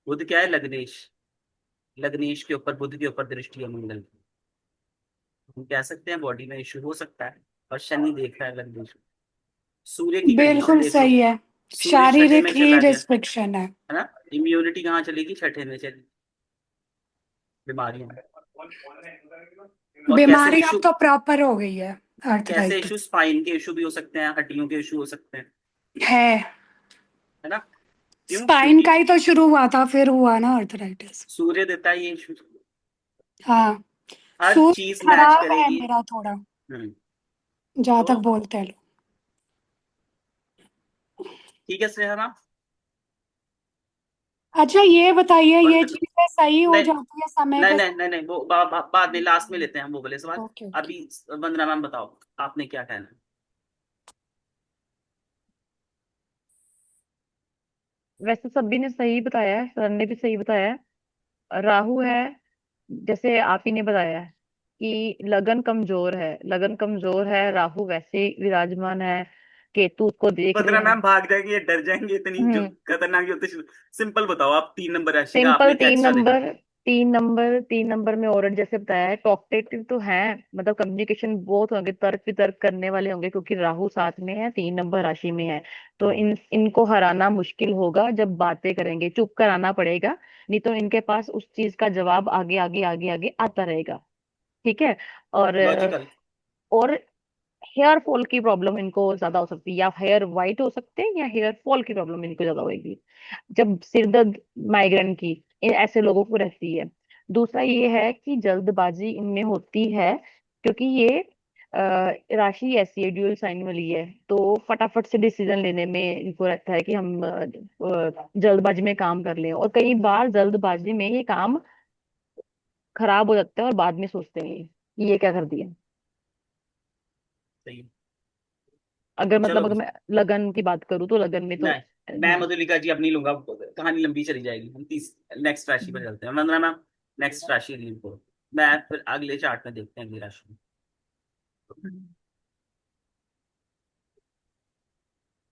बुध क्या है? लग्नेश। लग्नेश के ऊपर, बुध के ऊपर दृष्टि है मंगल की। हम कह सकते हैं बॉडी में इश्यू हो सकता है। और शनि देख रहा है लग्नेश में। सूर्य की कंडीशन बिल्कुल देख लो। सही है। सूर्य छठे शारीरिक में ही चला गया, रिस्ट्रिक्शन है। है ना? इम्यूनिटी कहाँ चलेगी? छठे में चली, बीमारियों में। और कैसे बीमारी अब इशू, तो प्रॉपर हो गई है, कैसे अर्थराइटिस इशू? स्पाइन के इशू भी हो सकते हैं, हड्डियों के इशू हो सकते हैं, है। है ना? क्यों? स्पाइन क्योंकि का ही तो शुरू हुआ था, फिर हुआ ना अर्थराइटिस। सूर्य देता है ये इशू। हाँ। हर सूर्य चीज मैच खराब है करेगी। मेरा थोड़ा, हम्म। जहाँ तो तक बोलते हैं लोग। ठीक है श्रेया। अच्छा, ये बताइए, ये बंद। चीजें सही हो नहीं जाती है समय नहीं के नहीं साथ? नहीं नहीं, वो बाद में लास्ट में लेते हैं हम वो वाले सवाल। Okay okay. अभी वंदना मैम बताओ, आपने क्या कहना है? वैसे सभी ने सही बताया है, सर ने भी सही बताया है। राहु है, जैसे आप ही ने बताया है कि लगन कमजोर है, लगन कमजोर है, राहु वैसे ही विराजमान है, केतु उसको देख रहे वंदना हैं। मैम भाग जाएंगे, ये डर जाएंगे, इतनी जो हम्म। खतरनाक होते। सिंपल बताओ, आप 3 नंबर राशि का, सिंपल आपने क्या तीन एक्स्ट्रा देखा? नंबर, तीन नंबर में औरत जैसे बताया है, टॉकटेटिव तो है, मतलब कम्युनिकेशन बहुत होंगे, तर्क वितर्क करने वाले होंगे, क्योंकि राहु साथ में है, 3 नंबर राशि में है। तो इनको हराना मुश्किल होगा जब बातें करेंगे, चुप कराना पड़ेगा, नहीं तो इनके पास उस चीज का जवाब आगे आगे आगे आगे आता रहेगा। ठीक है। और लॉजिकल। और हेयर फॉल की प्रॉब्लम इनको ज्यादा हो सकती है, या हेयर वाइट हो सकते हैं, या हेयर फॉल की प्रॉब्लम इनको ज्यादा होगी, जब सिर दर्द, माइग्रेन की, ऐसे लोगों को रहती है। दूसरा ये है कि जल्दबाजी इनमें होती है, क्योंकि ये राशि ऐसी है, ड्यूल साइन वाली है, तो फटाफट से डिसीजन लेने में इनको रहता है कि हम जल्दबाजी में काम कर लें, और कई बार जल्दबाजी में ये काम खराब हो जाता है, और बाद में सोचते हैं कि ये क्या कर दिया। सही है। अगर मतलब चलो। अगर मैं लगन की बात करूँ, तो लगन में तो नहीं, मैं हाँ। मधुलिका जी अब नहीं लूंगा, कहानी लंबी चली जाएगी। हम नेक्स्ट राशि पर चलते हैं। वंदना मैम, नेक्स्ट राशि रील को मैं फिर अगले चार्ट में देखते हैं अगली राशि।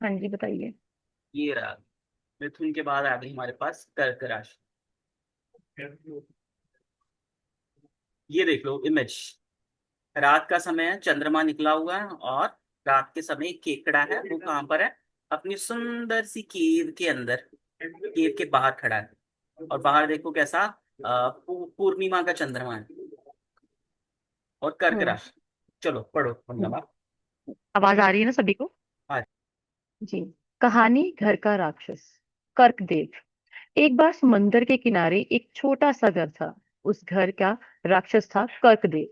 हाँ जी, बताइए। ये रहा, मिथुन के बाद आ गई हमारे पास कर्क राशि। ये देख लो इमेज, रात का समय है, चंद्रमा निकला हुआ है, और रात के समय एक केकड़ा है, वो कहाँ पर है? अपनी सुंदर सी केव के अंदर, केव के बाहर खड़ा है। और बाहर देखो कैसा, पूर्णिमा का चंद्रमा है। और कर्क हम्म। राशि। चलो पढ़ो हम्म। वंदना। आवाज आ रही है ना सभी को? हाँ। जी। कहानी घर का राक्षस। कर्कदेव। एक बार समंदर के किनारे एक छोटा सा घर था। उस घर का राक्षस था कर्कदेव।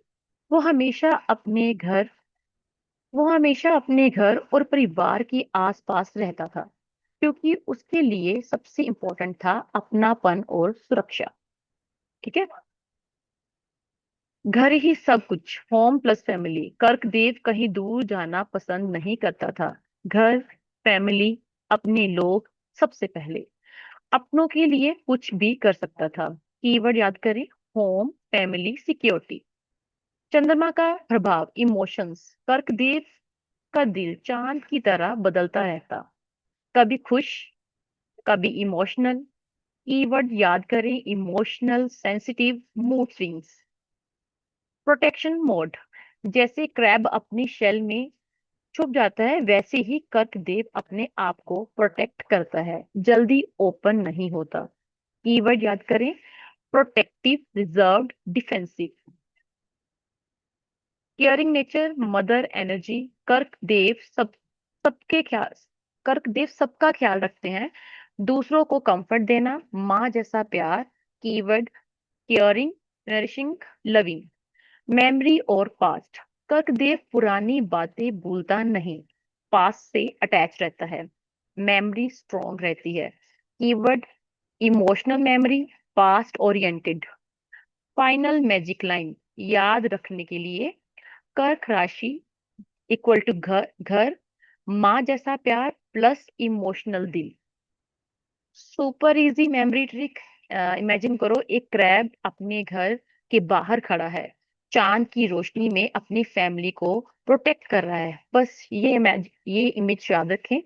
वो हमेशा अपने घर वो हमेशा अपने घर और परिवार के आसपास रहता था, क्योंकि उसके लिए सबसे इम्पोर्टेंट था अपनापन और सुरक्षा। ठीक है। घर ही सब कुछ, होम प्लस फैमिली। कर्कदेव कहीं दूर जाना पसंद नहीं करता था। घर, फैमिली, अपने लोग, सबसे पहले। अपनों के लिए कुछ भी कर सकता था। कीवर्ड याद करें, होम, फैमिली, सिक्योरिटी। चंद्रमा का प्रभाव इमोशंस। कर्कदेव का दिल चांद की तरह बदलता रहता, कभी खुश, कभी इमोशनल। कीवर्ड याद करें, emotional, sensitive, mood swings. Protection mode. जैसे क्रैब अपनी शेल में छुप जाता है, वैसे ही कर्कदेव अपने आप को प्रोटेक्ट करता है, जल्दी ओपन नहीं होता। कीवर्ड याद करें, protective, reserved, defensive. Caring nature, mother energy. कर्कदेव सब सबके ख्याल कर्कदेव सबका ख्याल रखते हैं, दूसरों को कंफर्ट देना, माँ जैसा प्यार। Keyword caring, nourishing, loving. Memory और पास्ट। कर्कदेव पुरानी बातें भूलता नहीं, पास्ट से अटैच रहता है, मेमोरी स्ट्रॉन्ग रहती है। Keyword emotional memory, past oriented. Final magic line याद रखने के लिए, कर्क राशि इक्वल टू घर घर, माँ जैसा प्यार प्लस इमोशनल दिल। Super easy memory trick. Imagine करो, एक क्रैब अपने घर के बाहर खड़ा है, चांद की रोशनी में अपनी फैमिली को प्रोटेक्ट कर रहा है। बस ये इमेज याद रखें।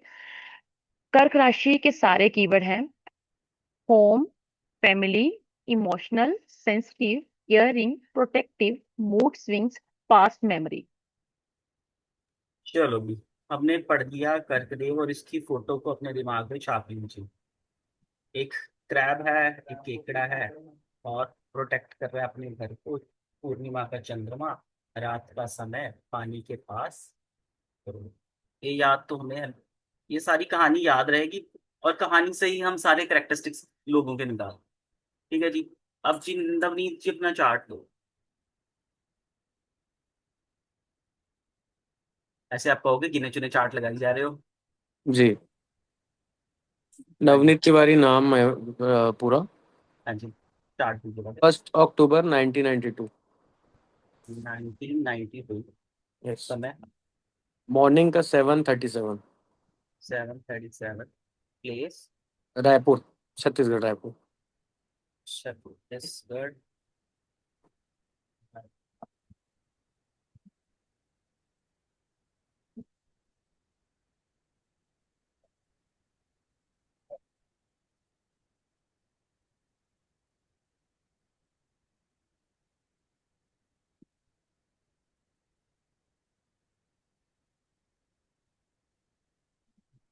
कर्क राशि के सारे कीवर्ड हैं: home, family, emotional, sensitive, caring, protective, mood swings, past memory. चलो भी, हमने पढ़ लिया कर्कदेव और इसकी फोटो को अपने दिमाग में छाप लीजिए। एक क्रैब है, एक केकड़ा है, और प्रोटेक्ट कर रहा है अपने घर को। पूर्णिमा का चंद्रमा, रात का समय, पानी के पास। तो ये याद तो हमें, ये सारी कहानी याद रहेगी, और कहानी से ही हम सारे करेक्टरिस्टिक्स लोगों के निकाल। ठीक है जी। अब जी नवनीत जी अपना चार्ट लो। ऐसे आप कहोगे गिने चुने चार्ट लगाई जा रहे हो। जी। हाँ जी। नवनीत तिवारी नाम है पूरा। हाँ जी, चार्ट दीजिए। 1 अक्टूबर 1992। 1992। यस। समय मॉर्निंग का 7:37। 7:37। प्लेस रायपुर, छत्तीसगढ़, रायपुर। छत्तीसगढ़।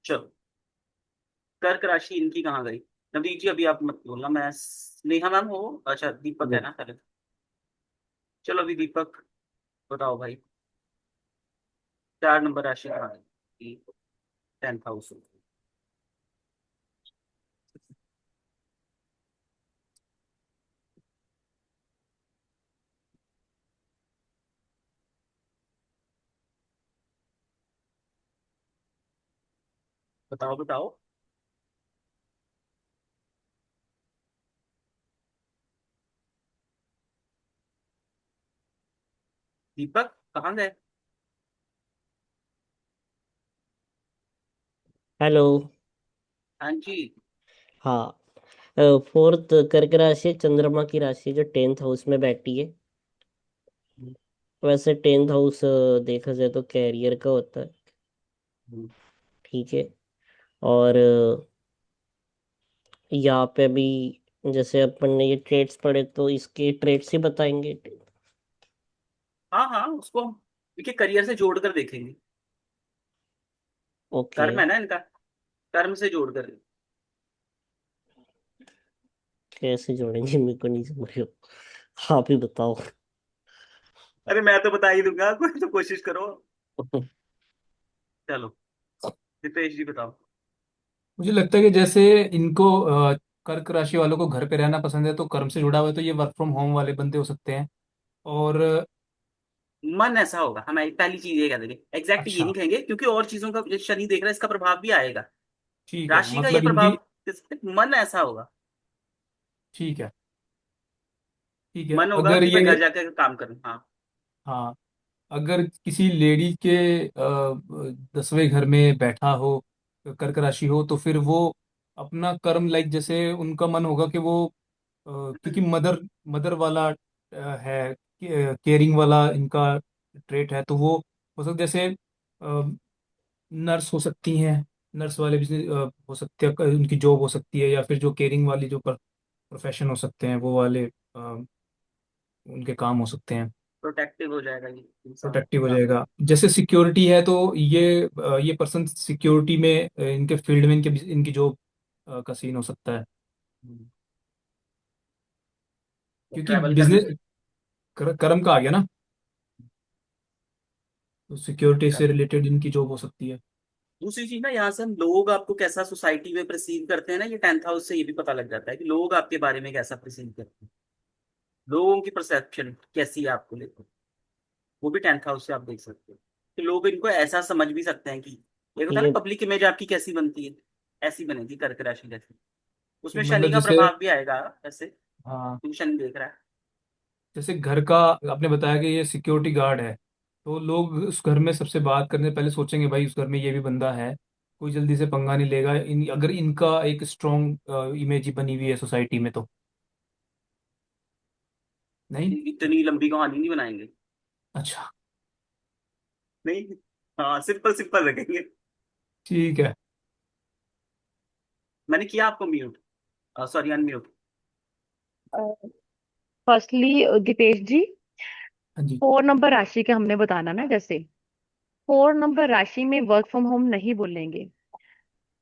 चलो, कर्क राशि इनकी कहाँ गई? नवदीप जी अभी आप मत बोलना, मैं स्नेहा मैम हो, अच्छा दीपक है जी। ना पहले। चलो अभी दीपक बताओ भाई, 4 नंबर राशि कहाँ गई? 10th house. बताओ बताओ। दीपक कहाँ गए? हेलो। हाँ जी। हाँ, फोर्थ कर्क राशि है, चंद्रमा की राशि जो 10th हाउस में बैठी है। वैसे 10th हाउस देखा जाए तो कैरियर का होता है। ठीक है। और यहाँ पे भी जैसे अपन ने ये ट्रेड्स पढ़े तो इसके ट्रेड्स ही बताएंगे। हाँ हाँ, उसको हम देखिए करियर से जोड़कर देखेंगे। ओके। कर्म है ना इनका, कर्म से जोड़कर। कैसे जोड़ेंगे, मेरे को नहीं समझ रहे हो, आप ही बताओ। अरे मैं तो बता ही दूंगा, कोई तो कोशिश करो। चलो दीपेश जी बताओ। मुझे लगता है कि जैसे इनको कर्क राशि वालों को घर पे रहना पसंद है, तो कर्म से जुड़ा हुआ है, तो ये वर्क फ्रॉम होम वाले बंदे हो सकते हैं। और मन ऐसा होगा, हम पहली चीज ये कह देंगे, एग्जैक्ट ये अच्छा, नहीं कहेंगे क्योंकि और चीजों का शनि देख रहा है, इसका प्रभाव भी आएगा। ठीक है, राशि का ये मतलब प्रभाव इनकी, मन ऐसा होगा। ठीक है, ठीक है, मन होगा अगर कि मैं ये, घर जाकर काम करूँ। हाँ। हाँ, अगर किसी लेडी के 10वें घर में बैठा हो, कर्क राशि हो, तो फिर वो अपना कर्म, लाइक जैसे उनका मन होगा कि वो क्योंकि मदर मदर वाला है केयरिंग वाला इनका ट्रेट है, तो वो हो सकता है जैसे नर्स हो सकती हैं, नर्स वाले बिजनेस हो सकते हैं, उनकी जॉब हो सकती है, या फिर जो केयरिंग वाली जो प्रोफेशन हो सकते हैं वो वाले उनके काम हो सकते हैं। प्रोटेक्टिव हो जाएगा ये इंसान प्रोटेक्टिव हो काम। जाएगा। जैसे सिक्योरिटी है तो ये पर्सन सिक्योरिटी में इनके फील्ड में इनकी जॉब का सीन हो सकता है, क्योंकि ट्रैवल करने। बिजनेस कर्म का आ गया ना, तो सिक्योरिटी से रिलेटेड इनकी जॉब हो सकती है। दूसरी चीज ना, यहाँ से हम लोग आपको कैसा सोसाइटी में परसीव करते हैं ना, ये 10th हाउस से ये भी पता लग जाता है कि लोग आपके बारे में कैसा परसीव करते हैं, लोगों की परसेप्शन कैसी है आपको लेकर। वो भी 10th हाउस से आप देख सकते हो कि लोग इनको ऐसा समझ भी सकते हैं कि एक होता है ये ना पब्लिक इमेज आपकी कैसी बनती है, ऐसी बनेगी कर्क राशि जैसी। कि उसमें शनि मतलब का जैसे, प्रभाव भी आएगा ऐसे, हाँ, क्योंकि शनि देख रहा है। जैसे घर का आपने बताया कि ये सिक्योरिटी गार्ड है, तो लोग उस घर में सबसे बात करने से पहले सोचेंगे भाई उस घर में ये भी बंदा है, कोई जल्दी से पंगा नहीं लेगा अगर इनका एक स्ट्रॉन्ग इमेज बनी हुई है सोसाइटी में तो। नहीं। इतनी लंबी कहानी नहीं बनाएंगे। अच्छा। नहीं, हाँ सिंपल सिंपल रखेंगे। ठीक है। मैंने किया आपको mute, sorry unmute. Firstly Deepesh ji, हाँ जी। 4 नंबर राशि के हमने बताना ना, जैसे 4 नंबर राशि में वर्क फ्रॉम होम नहीं बोलेंगे।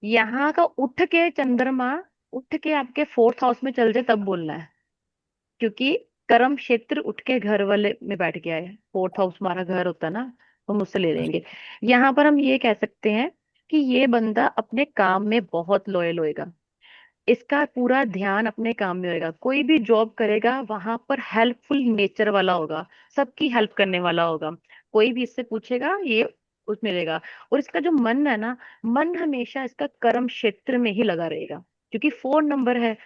यहाँ का उठ के चंद्रमा उठ के आपके 4th हाउस में चल जाए तब बोलना है, क्योंकि कर्म क्षेत्र उठ के घर वाले में बैठ गया है। 4th हाउस हमारा घर होता है ना, तो हम उससे ले लेंगे। यहाँ पर हम ये कह सकते हैं कि ये बंदा अपने काम में बहुत लॉयल होएगा, इसका पूरा ध्यान अपने काम में होएगा। कोई भी जॉब करेगा वहां पर हेल्पफुल नेचर वाला होगा, सबकी हेल्प करने वाला होगा। कोई भी इससे पूछेगा ये उसमें रहेगा। और इसका जो मन है ना, मन हमेशा इसका कर्म क्षेत्र में ही लगा रहेगा, क्योंकि 4 नंबर है।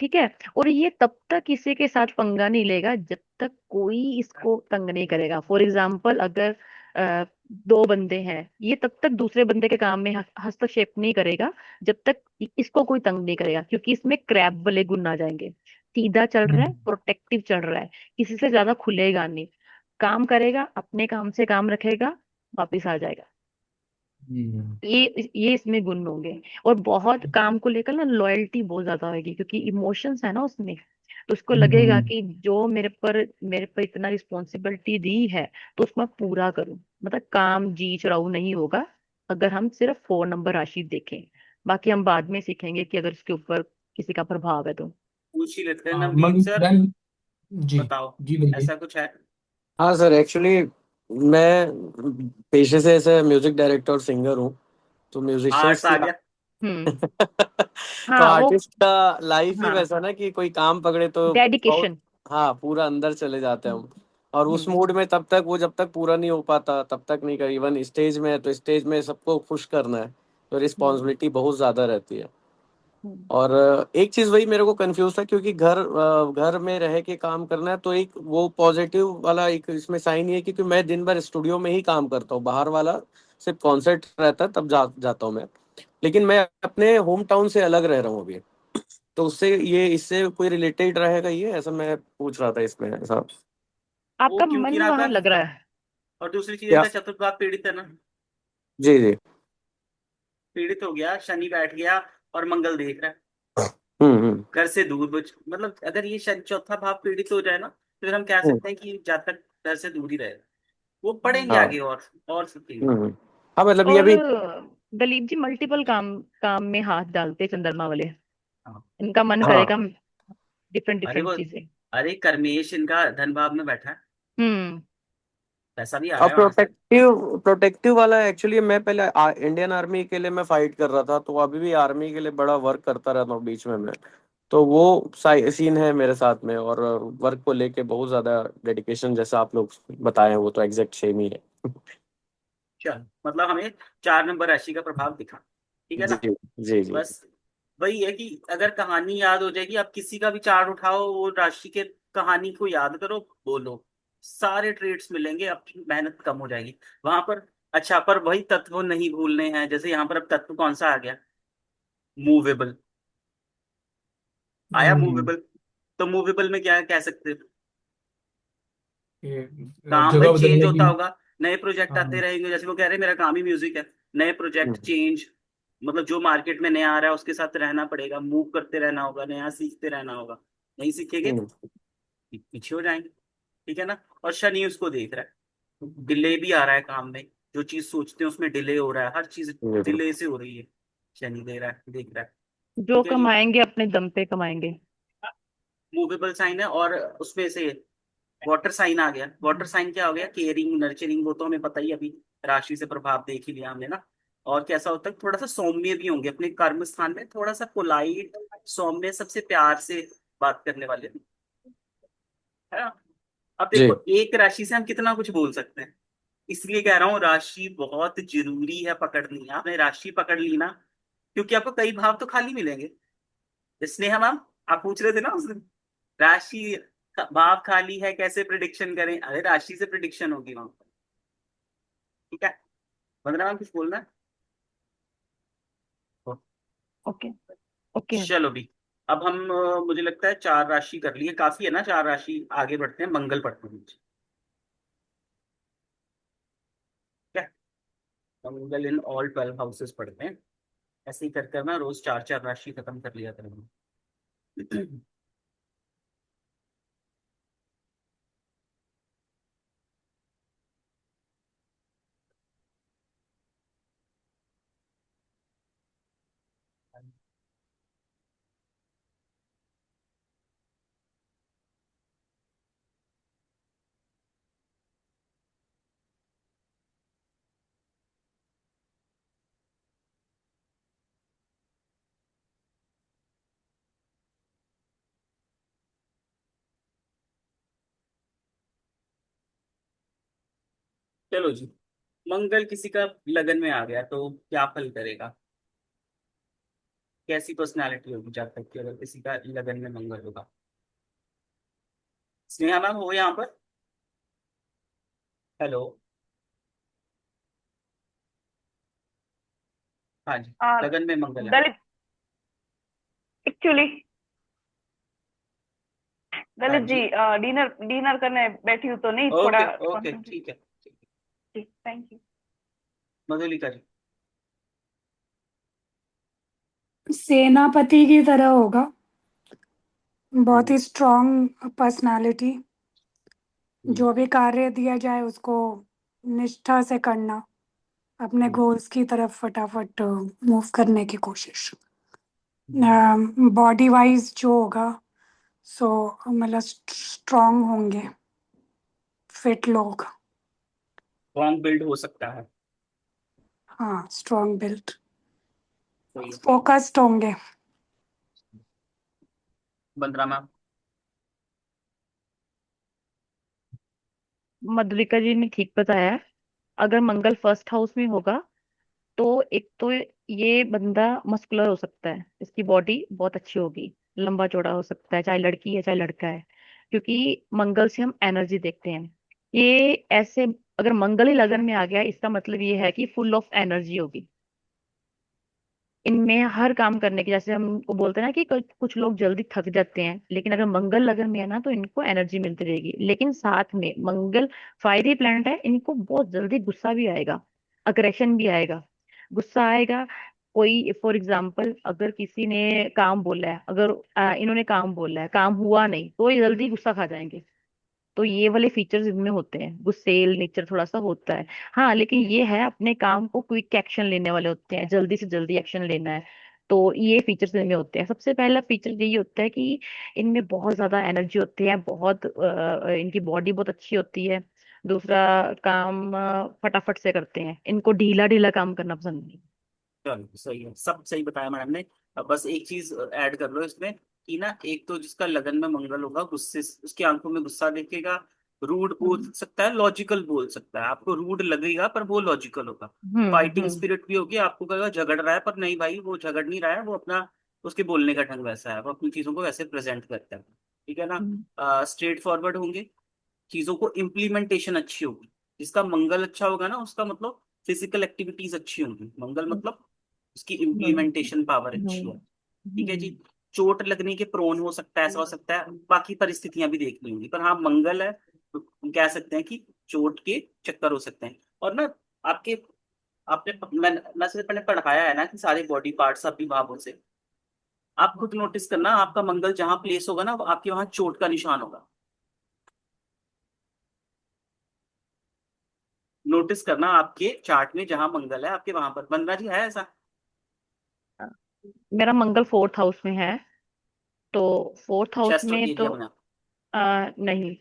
ठीक है। और ये तब तक किसी के साथ पंगा नहीं लेगा जब तक कोई इसको तंग नहीं करेगा। फॉर एग्जाम्पल, अगर 2 बंदे हैं, ये तब तक दूसरे बंदे के काम में हस्तक्षेप नहीं करेगा जब तक इसको कोई तंग नहीं करेगा, क्योंकि इसमें क्रैब वाले गुण आ जाएंगे। सीधा चल रहा है, हम्म। प्रोटेक्टिव चल रहा है, किसी से ज्यादा खुलेगा नहीं, काम करेगा, अपने काम से काम रखेगा, वापिस आ जाएगा। हम्म। ये इसमें गुण होंगे। और बहुत काम को लेकर ना लॉयल्टी बहुत ज्यादा होगी, क्योंकि इमोशंस है ना उसमें। तो उसको लगेगा हम्म। कि जो मेरे पर इतना रिस्पॉन्सिबिलिटी दी है, तो उसमें पूरा करूं। मतलब काम जी चढ़ाऊ नहीं होगा, अगर हम सिर्फ 4 नंबर राशि देखें। बाकी हम बाद में सीखेंगे कि अगर इसके ऊपर किसी का प्रभाव है तो। पूछ ही लेते हैं हाँ, नवदीप सर। मैम। जी। बताओ, जी बोलिए। ऐसा कुछ है? हाँ सर, एक्चुअली मैं पेशे से ऐसे म्यूजिक डायरेक्टर और सिंगर हूँ। तो म्यूजिशियंस आर्ट्स आ की गया। हम्म। तो हाँ वो। आर्टिस्ट का लाइफ ही हाँ, वैसा ना कि कोई काम पकड़े तो बहुत, डेडिकेशन। हाँ, पूरा अंदर चले जाते हैं हम। और उस हम्म। मूड में तब तक वो जब तक पूरा नहीं हो पाता तब तक नहीं कर। इवन स्टेज में है तो स्टेज में सबको खुश करना है, तो हम्म। रिस्पॉन्सिबिलिटी बहुत ज्यादा रहती है। हम्म। और एक चीज वही मेरे को कंफ्यूज था, क्योंकि घर में रह के काम करना है, तो एक वो पॉजिटिव वाला एक इसमें साइन ये है, क्योंकि मैं दिन भर स्टूडियो में ही काम करता हूँ, बाहर वाला सिर्फ कॉन्सर्ट रहता है तब जाता हूँ मैं। लेकिन मैं अपने होम टाउन से अलग रह रहा हूँ अभी। तो उससे ये इससे कोई रिलेटेड रहेगा ये, ऐसा मैं पूछ रहा था इसमें ऐसा। आपका वो क्योंकि मन ना वहां कर, लग रहा है। और दूसरी चीज क्या? इनका चतुर्थ भाव पीड़ित है ना, जी जी। पीड़ित हो गया, शनि बैठ गया और मंगल देख रहा है। हम्म। घर से दूर मतलब अगर ये शनि चौथा भाव पीड़ित हो जाए ना, तो फिर हम कह हम्म, सकते हैं कि जातक घर से दूर ही रहे। वो पढ़ेंगे हाँ। आगे और सब चीजें। हाँ मतलब ये और भी। दलीप जी मल्टीपल काम काम में हाथ डालते हैं चंद्रमा वाले। हाँ। इनका मन हाँ। करेगा डिफरेंट अरे डिफरेंट वो, चीजें। अरे कर्मेश इनका धन भाव में बैठा है, हम्म। पैसा भी आ और रहा है वहां से। प्रोटेक्टिव प्रोटेक्टिव वाला एक्चुअली मैं पहले इंडियन आर्मी के लिए मैं फाइट कर रहा था, तो अभी भी आर्मी के लिए बड़ा वर्क करता रहता हूँ बीच में मैं। तो वो सीन है मेरे साथ में, और वर्क को लेके बहुत ज्यादा डेडिकेशन, जैसा आप लोग बताए हैं वो तो एग्जैक्ट सेम ही है। चल मतलब हमें 4 नंबर राशि का प्रभाव दिखा, ठीक है जी ना। जी जी। बस वही है कि अगर कहानी याद हो जाएगी, आप किसी का भी चार्ट उठाओ, वो राशि के कहानी को याद करो, बोलो, सारे ट्रेड्स मिलेंगे, आपकी मेहनत कम हो जाएगी वहां पर। अच्छा, पर वही तत्व नहीं भूलने हैं। जैसे यहाँ पर अब तत्व कौन सा आ गया? मूवेबल आया, हम्म। मूवेबल। तो मूवेबल में क्या कह सकते हो? कि काम भाई जगह चेंज बदलने होता की। होगा, नए प्रोजेक्ट हाँ। आते रहेंगे, जैसे वो कह रहे हैं मेरा काम ही म्यूजिक है, नए प्रोजेक्ट हम्म, चेंज, मतलब जो मार्केट में नया आ रहा है उसके साथ रहना पड़ेगा, मूव करते रहना होगा, नया सीखते रहना होगा। नहीं सीखेंगे हम्म, पीछे हो जाएंगे। ठीक है ना। और शनि उसको देख रहा है, डिले भी आ रहा है काम में, जो चीज सोचते हैं उसमें डिले हो रहा है, हर चीज हम्म, डिले से हो रही है। शनि दे रहा है, देख रहा है। जो ठीक है जी। कमाएंगे अपने दम पे कमाएंगे। मूवेबल साइन है, और उसमें से वाटर साइन आ गया। वाटर साइन क्या हो गया, केयरिंग नर्चरिंग, वो तो हमें पता ही, अभी राशि से प्रभाव देख ही लिया हमने ना। और कैसा होता है, थोड़ा सा सौम्य भी होंगे अपने कर्म स्थान में, थोड़ा सा पोलाइट, सौम्य, सबसे प्यार से बात करने वाले, है ना। अब देखो जी। एक राशि से हम कितना कुछ बोल सकते हैं, इसलिए कह रहा हूँ राशि बहुत जरूरी है पकड़नी। आपने राशि पकड़ ली ना, क्योंकि आपको कई भाव तो खाली मिलेंगे। स्नेहा मैम, आप पूछ रहे थे ना उस दिन, राशि भाव खाली है कैसे प्रिडिक्शन करें, अरे राशि से प्रिडिक्शन होगी वहां पर। ठीक है। वंदना मैम कुछ बोलना है? ओके। ओके। चलो भी। अब हम मुझे लगता है चार राशि कर लिए, काफी है ना चार राशि, आगे बढ़ते हैं, मंगल पढ़ते हैं। ठीक है। मंगल इन ऑल 12 हाउसेस पढ़ते हैं। ऐसे ही कर कर ना रोज चार चार राशि खत्म कर लिया करेंगे। चलो जी। मंगल किसी का लगन में आ गया तो क्या फल करेगा, कैसी पर्सनालिटी होगी जातक की अगर किसी का लगन में मंगल होगा। स्नेहा मैम हो यहाँ पर? हेलो। हाँ जी। लगन में मंगल है। दलित, एक्चुअली हाँ ललित जी, जी। डिनर डिनर करने बैठी हूँ तो नहीं, थोड़ा ओके ओके कंसंट्रेट। ठीक है ठीक है। जी, थैंक यू। मधुलिका जी। सेनापति की तरह होगा, बहुत हम्म, ही स्ट्रांग पर्सनालिटी। हम्म, जो भी कार्य दिया जाए उसको निष्ठा से करना, अपने हम्म, गोल्स की तरफ फटाफट मूव करने की कोशिश। हम्म। बॉडी वाइज जो होगा, सो मतलब स्ट्रांग होंगे, फिट लोग। स्ट्रॉन्ग बिल्ड हो सकता है। हाँ, स्ट्रांग बिल्ड, सही है। फोकस्ड होंगे। बंदरा मैम। मधुलिका जी ने ठीक बताया। अगर मंगल फर्स्ट हाउस में होगा तो एक तो ये बंदा मस्कुलर हो सकता है, इसकी बॉडी बहुत अच्छी होगी, लंबा चौड़ा हो सकता है, चाहे लड़की है चाहे लड़का है, क्योंकि मंगल से हम एनर्जी देखते हैं। ये ऐसे, अगर मंगल ही लगन में आ गया इसका मतलब ये है कि फुल ऑफ एनर्जी होगी इनमें हर काम करने की। जैसे हम को बोलते हैं ना कि कुछ लोग जल्दी थक जाते हैं, लेकिन अगर मंगल लगन में है ना तो इनको एनर्जी मिलती रहेगी। लेकिन साथ में मंगल फायरी प्लैनेट है, इनको बहुत जल्दी गुस्सा भी आएगा, अग्रेशन भी आएगा, गुस्सा आएगा। कोई फॉर एग्जाम्पल अगर किसी ने काम बोला है, अगर इन्होंने काम बोला है, काम हुआ नहीं, तो ये जल्दी गुस्सा खा जाएंगे। तो ये वाले फीचर्स इनमें होते हैं, गुस्सेल नेचर थोड़ा सा होता है। हाँ, लेकिन ये है अपने काम को क्विक एक्शन लेने वाले होते हैं, जल्दी से जल्दी एक्शन लेना है। तो ये फीचर्स इनमें होते हैं। सबसे पहला फीचर यही होता है कि इनमें बहुत ज्यादा एनर्जी होती है, बहुत इनकी बॉडी बहुत अच्छी होती है। दूसरा, काम फटाफट से करते हैं, इनको ढीला ढीला काम करना पसंद नहीं। चलो सही है, सब सही बताया मैडम ने। अब बस एक चीज ऐड कर लो इसमें, कि ना एक तो जिसका लगन में मंगल होगा, गुस्से उसकी आंखों में गुस्सा दिखेगा, रूड बोल हम्म सकता है, लॉजिकल बोल सकता है, आपको रूड लगेगा पर वो लॉजिकल होगा। फाइटिंग हम्म स्पिरिट भी होगी, आपको कहेगा झगड़ रहा है, पर नहीं भाई वो झगड़ नहीं रहा है, वो अपना, उसके बोलने का ढंग वैसा है, वो अपनी चीजों को वैसे प्रेजेंट करता है। ठीक है ना। हम्म स्ट्रेट फॉरवर्ड होंगे, चीजों को इम्प्लीमेंटेशन अच्छी होगी। जिसका मंगल अच्छा होगा ना, उसका मतलब फिजिकल एक्टिविटीज अच्छी होंगी, मंगल हम्म मतलब उसकी हम्म इम्प्लीमेंटेशन पावर अच्छी है। हम्म ठीक है हम्म जी। चोट लगने के प्रोन हो सकता है, ऐसा हो सकता है, बाकी परिस्थितियां भी देखनी होंगी, पर हाँ मंगल है तो हम कह सकते हैं कि चोट के चक्कर हो सकते हैं। और ना आपके आपने मैं से पहले पढ़ाया है ना कि सारे बॉडी पार्ट्स अभिभावों से, आप खुद नोटिस करना, आपका मंगल जहां प्लेस होगा ना, वो आपके वहां चोट का निशान होगा। नोटिस करना आपके चार्ट में जहां मंगल है आपके वहां पर। बंदना जी है ऐसा? मेरा मंगल 4th हाउस में है, तो 4th हाउस चेस्ट में तो एरिया में? नहीं,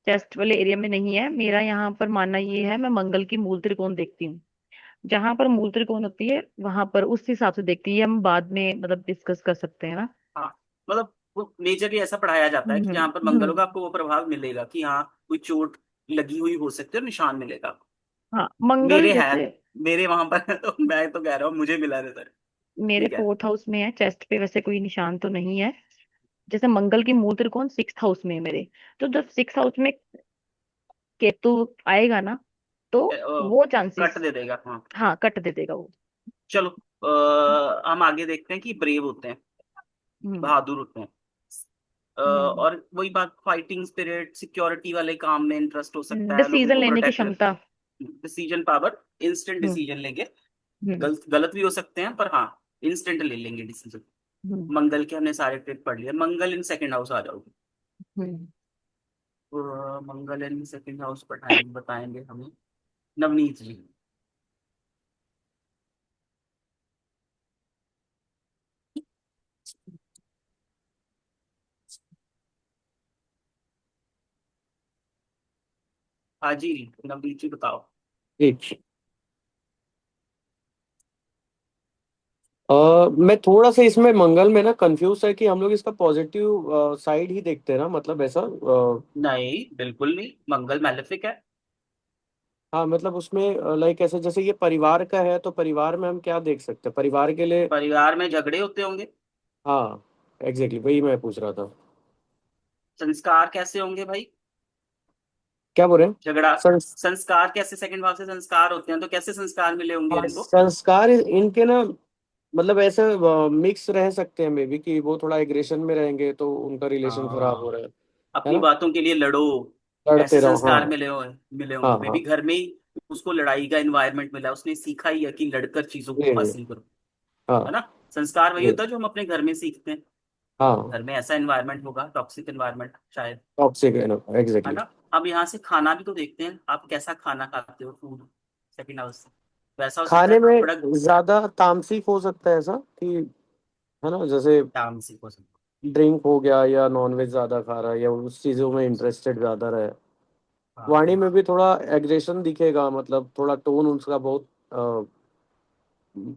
चेस्ट वाले एरिया में नहीं है। मेरा यहाँ पर मानना ये है, मैं मंगल की मूल त्रिकोण देखती हूँ। जहां पर मूल त्रिकोण होती है वहां पर उस हिसाब से देखती है, हम बाद में मतलब डिस्कस कर सकते हैं ना। हाँ, मतलब वो मेजरली ऐसा पढ़ाया जाता है कि जहां पर मंगल होगा आपको वो प्रभाव मिलेगा कि हाँ कोई चोट लगी हुई हो सकती है और निशान मिलेगा। हाँ, मंगल मेरे है, जैसे मेरे वहां पर है, तो मैं तो कह रहा हूँ मुझे मिला रहता है। मेरे ठीक है। 4th हाउस में है, चेस्ट पे वैसे कोई निशान तो नहीं है। जैसे मंगल की मूल त्रिकोण 6th हाउस में है मेरे, तो जब 6th हाउस में केतु आएगा ना, तो वो कट चांसेस, दे देगा, हाँ। हाँ, कट दे देगा वो। चलो, हम आगे देखते हैं कि ब्रेव होते हैं, हम्म बहादुर होते हैं। हम्म और वही बात, फाइटिंग स्पिरिट, सिक्योरिटी वाले काम में इंटरेस्ट हो सकता है, लोगों डिसीजन को लेने की प्रोटेक्ट, क्षमता। डिसीजन पावर, इंस्टेंट हम्म डिसीजन लेंगे। हम्म गलत गलत भी हो सकते हैं पर हाँ, इंस्टेंट ले लेंगे डिसीजन। हम्म मंगल के हमने सारे ट्रिक पढ़ लिए। मंगल इन सेकंड हाउस आ जाओगे। हम्म मंगल इन सेकंड हाउस पढ़ाएंगे, बताएंगे हमें नवनीत जी। हाँ जी, नवनीत जी बताओ। ठीक। मैं थोड़ा सा इसमें मंगल में ना कंफ्यूज है कि हम लोग इसका पॉजिटिव साइड ही देखते हैं ना, मतलब ऐसा नहीं, बिल्कुल नहीं, मंगल मैलेफिक है। हाँ मतलब उसमें लाइक ऐसे जैसे ये परिवार का है, तो परिवार में हम क्या देख सकते हैं परिवार के लिए। परिवार में झगड़े होते होंगे। हाँ एग्जैक्टली वही मैं पूछ रहा था। संस्कार कैसे होंगे भाई? क्या बोल रहे हैं? झगड़ा, संस, संस्कार कैसे, सेकंड भाव से संस्कार होते हैं तो कैसे संस्कार मिले होंगे हाँ, इनको? संस्कार इनके ना मतलब ऐसे मिक्स रह सकते हैं मे बी, कि वो थोड़ा एग्रेशन में रहेंगे तो उनका रिलेशन खराब हो हाँ, रहा है अपनी ना। बातों के लिए लड़ो, लड़ते ऐसे रहो, हाँ। संस्कार मिले हाँ होंगे मे हाँ। बी। घर में ही उसको लड़ाई का एनवायरनमेंट मिला, उसने सीखा ही है कि लड़कर चीजों को जी जी। हासिल करो। है हाँ ना? संस्कार वही जी। होता है जो हम अपने घर में सीखते हैं। तो हाँ घर में ऐसा एनवायरनमेंट होगा, टॉक्सिक एनवायरनमेंट शायद। टॉक्सिक है ना, है एग्जैक्टली। ना? अब यहाँ से खाना भी तो देखते हैं, आप कैसा खाना खाते हो, फूड सेकंड हाउस से। वैसा हो सकता खाने है में थोड़ा ज्यादा तामसिक हो सकता है ऐसा कि, है ना, जैसे तामसिक हो सकता ड्रिंक हो गया या नॉनवेज ज्यादा खा रहा है या उस चीजों में इंटरेस्टेड ज्यादा रहे। है। वाणी हाँ, में भी थोड़ा एग्रेशन दिखेगा, मतलब थोड़ा टोन उसका बहुत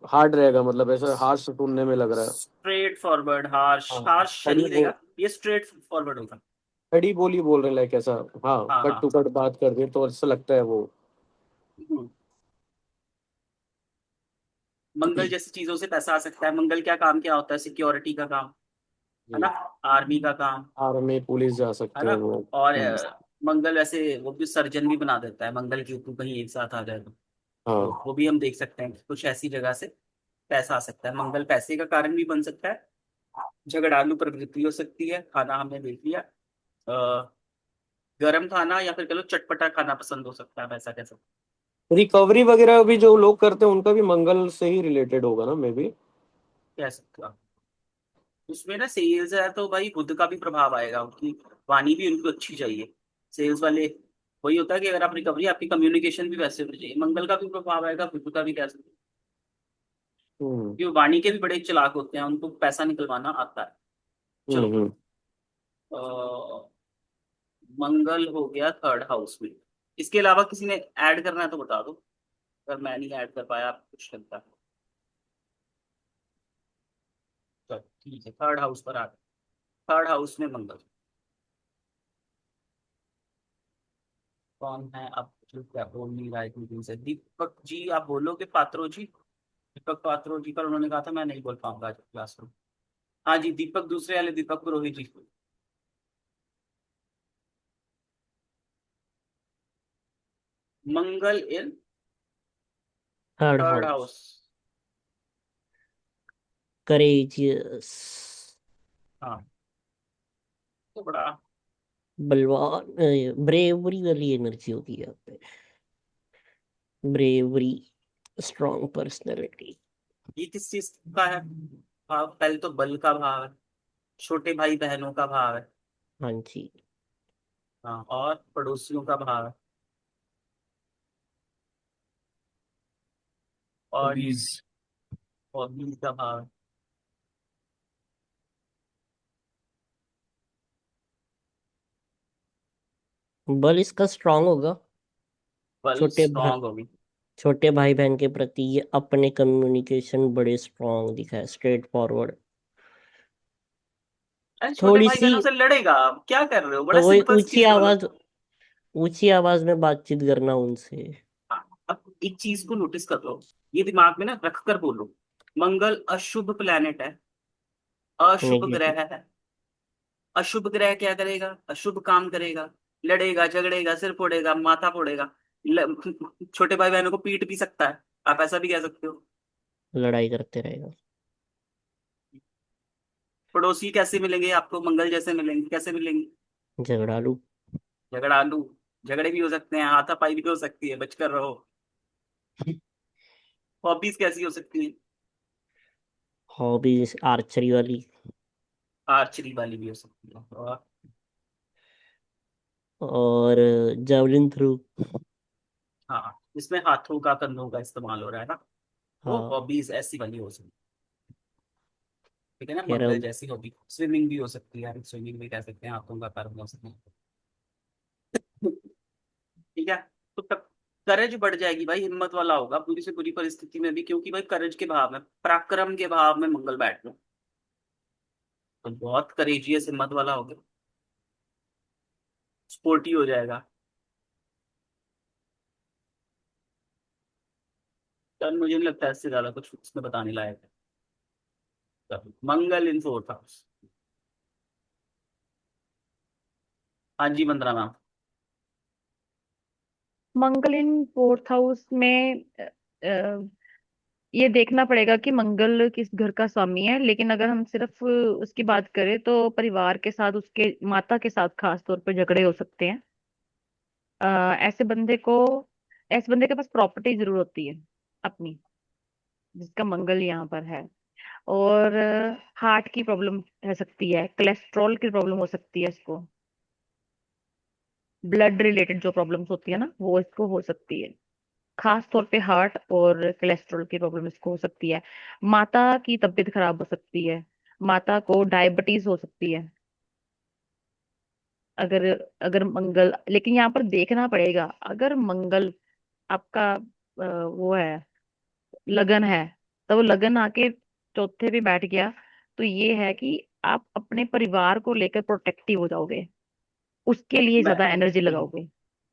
हार्ड रहेगा, मतलब ऐसा हार्श सुनने में लग रहा है। स्ट्रेट फॉरवर्ड, हार्श, हाँ हार्श खड़ी शनि वो देगा, ये स्ट्रेट फॉरवर्ड होगा। खड़ी बोली बोल रहे लाइक ऐसा। हाँ हाँ कट हाँ। टू कट बात कर दे तो ऐसा लगता है वो। हम्म। मंगल जैसी चीजों से पैसा आ सकता है। मंगल क्या काम क्या होता है? सिक्योरिटी का काम, है ना? जी। आर्मी का काम, आर्मी पुलिस जा है सकते ना? हैं वो। और हम्म, मंगल वैसे वो भी सर्जन भी बना देता है, मंगल की ऊपर कहीं एक साथ आ जाए तो हाँ। वो भी हम देख सकते हैं कि कुछ ऐसी जगह से पैसा आ सकता है। मंगल पैसे का कारण भी बन सकता है। झगड़ालू प्रवृत्ति हो सकती है। खाना हमने देख लिया। गर्म खाना या फिर कह लो चटपटा खाना पसंद हो सकता है, वैसा कह सकते रिकवरी वगैरह भी जो लोग करते हैं उनका भी मंगल से ही रिलेटेड होगा ना मे बी। कह सकते हो आप। उसमें ना सेल्स है तो भाई बुध का भी प्रभाव आएगा, उनकी वाणी भी उनको अच्छी चाहिए। सेल्स वाले, वही होता है कि अगर आप रिकवरी, आपकी कम्युनिकेशन भी वैसे होनी चाहिए। मंगल का भी प्रभाव आएगा, बुध का भी कह सकते हैं। हम्म क्योंकि वाणी के भी बड़े चालाक होते हैं, उनको पैसा निकलवाना आता है। चलो, हम्म। अ, मंगल हो गया थर्ड हाउस में। इसके अलावा किसी ने ऐड करना है तो बता दो, अगर मैं नहीं ऐड कर पाया आप कुछ लगता है। चलो ठीक है, थर्ड हाउस पर आ गए। थर्ड हाउस में मंगल कौन है? अब जो क्या बोल नहीं रहा है इतनी दिन से, दीपक जी आप बोलोगे? पात्रो जी, दीपक पात्रो जी, पर उन्होंने कहा था मैं नहीं बोल पाऊंगा आज क्लास में। हाँ जी, दीपक, दूसरे वाले Deepak Purohit ji. Mangal in third third house, house. Courageous. हाँ, तो बड़ा बलवान, ब्रेवरी वाली एनर्जी होगी यहाँ पे। Bravery, strong personality. ये किस चीज का है भाव? पहले तो बल का भाव है, छोटे भाई बहनों का भाव है, हाँ जी। हाँ, और पड़ोसियों का भाव है, और हॉबीज। हॉबीज का भाव है। बल इसका स्ट्रॉन्ग होगा। बल छोटे भाई स्ट्रांग होगी। छोटे भाई बहन के प्रति ये अपने कम्युनिकेशन बड़े स्ट्रॉन्ग दिखा है, स्ट्रेट फॉरवर्ड। अरे छोटे थोड़ी भाई सी, बहनों से लड़ेगा, आप क्या कर रहे हो? बड़ा तो वही सिंपल सी चीज बोलो। ऊंची आवाज में बातचीत करना उनसे। अब एक चीज को नोटिस कर लो, ये दिमाग में ना रख कर बोलो। मंगल अशुभ प्लेनेट है, अशुभ नेगेटिव। ग्रह है। अशुभ ग्रह क्या करेगा? अशुभ काम करेगा, लड़ेगा झगड़ेगा, सिर फोड़ेगा, माथा फोड़ेगा, छोटे भाई बहनों को पीट भी सकता है, आप ऐसा भी कह सकते हो। लड़ाई करते रहेगा। पड़ोसी कैसे मिलेंगे आपको? मंगल जैसे मिलेंगे, कैसे मिलेंगे? झगड़ालू। झगड़ालू, झगड़े भी हो सकते हैं, हाथापाई भी हो सकती है, बचकर रहो। हॉबीज कैसी हो सकती है? हॉबीज आर्चरी वाली। आर्चरी वाली भी हो सकती है, और जेवलिन थ्रू। हाँ, इसमें हाथों का कंधों का इस्तेमाल हो रहा है ना, वो हाँ। हॉबीज ऐसी वाली हो सकती है। ठीक है ना, मंगल कैरम। जैसी हॉबी। स्विमिंग भी हो सकती है, स्विमिंग भी कह सकते हैं, हाथों का पैरों का हो सकता है। ठीक है, तो करेज बढ़ जाएगी भाई, हिम्मत वाला होगा पूरी से पूरी परिस्थिति में भी, क्योंकि भाई करेज के भाव में, पराक्रम के भाव में मंगल बैठ लो, तो बहुत करेजियस हिम्मत वाला होगा, स्पोर्टी हो जाएगा। तो मुझे नहीं लगता इससे ज्यादा कुछ इसमें बताने लायक है। तो मंगल इन फोर्थ हाउस। हाँ जी Vandana ma'am. Mangal in fourth house में ये देखना पड़ेगा कि मंगल किस घर का स्वामी है, लेकिन अगर हम सिर्फ उसकी बात करें तो परिवार के साथ, उसके माता के साथ खास तौर पर झगड़े हो सकते हैं। अ, ऐसे बंदे को ऐसे बंदे के पास प्रॉपर्टी जरूर होती है अपनी, जिसका मंगल यहाँ पर है। और हार्ट की प्रॉब्लम रह सकती है, कोलेस्ट्रॉल की प्रॉब्लम हो सकती है इसको, ब्लड रिलेटेड जो प्रॉब्लम्स होती है ना वो इसको हो सकती है। खास तौर पे हार्ट और कोलेस्ट्रॉल की प्रॉब्लम इसको हो सकती है। माता की तबीयत खराब हो सकती है, माता को डायबिटीज हो सकती है। अगर अगर मंगल, लेकिन यहाँ पर देखना पड़ेगा, अगर मंगल आपका वो है, लगन है, तो वो लगन आके चौथे पे बैठ गया, तो ये है कि आप अपने परिवार को लेकर प्रोटेक्टिव हो जाओगे, उसके लिए मैं ज्यादा एनर्जी लगाओगे।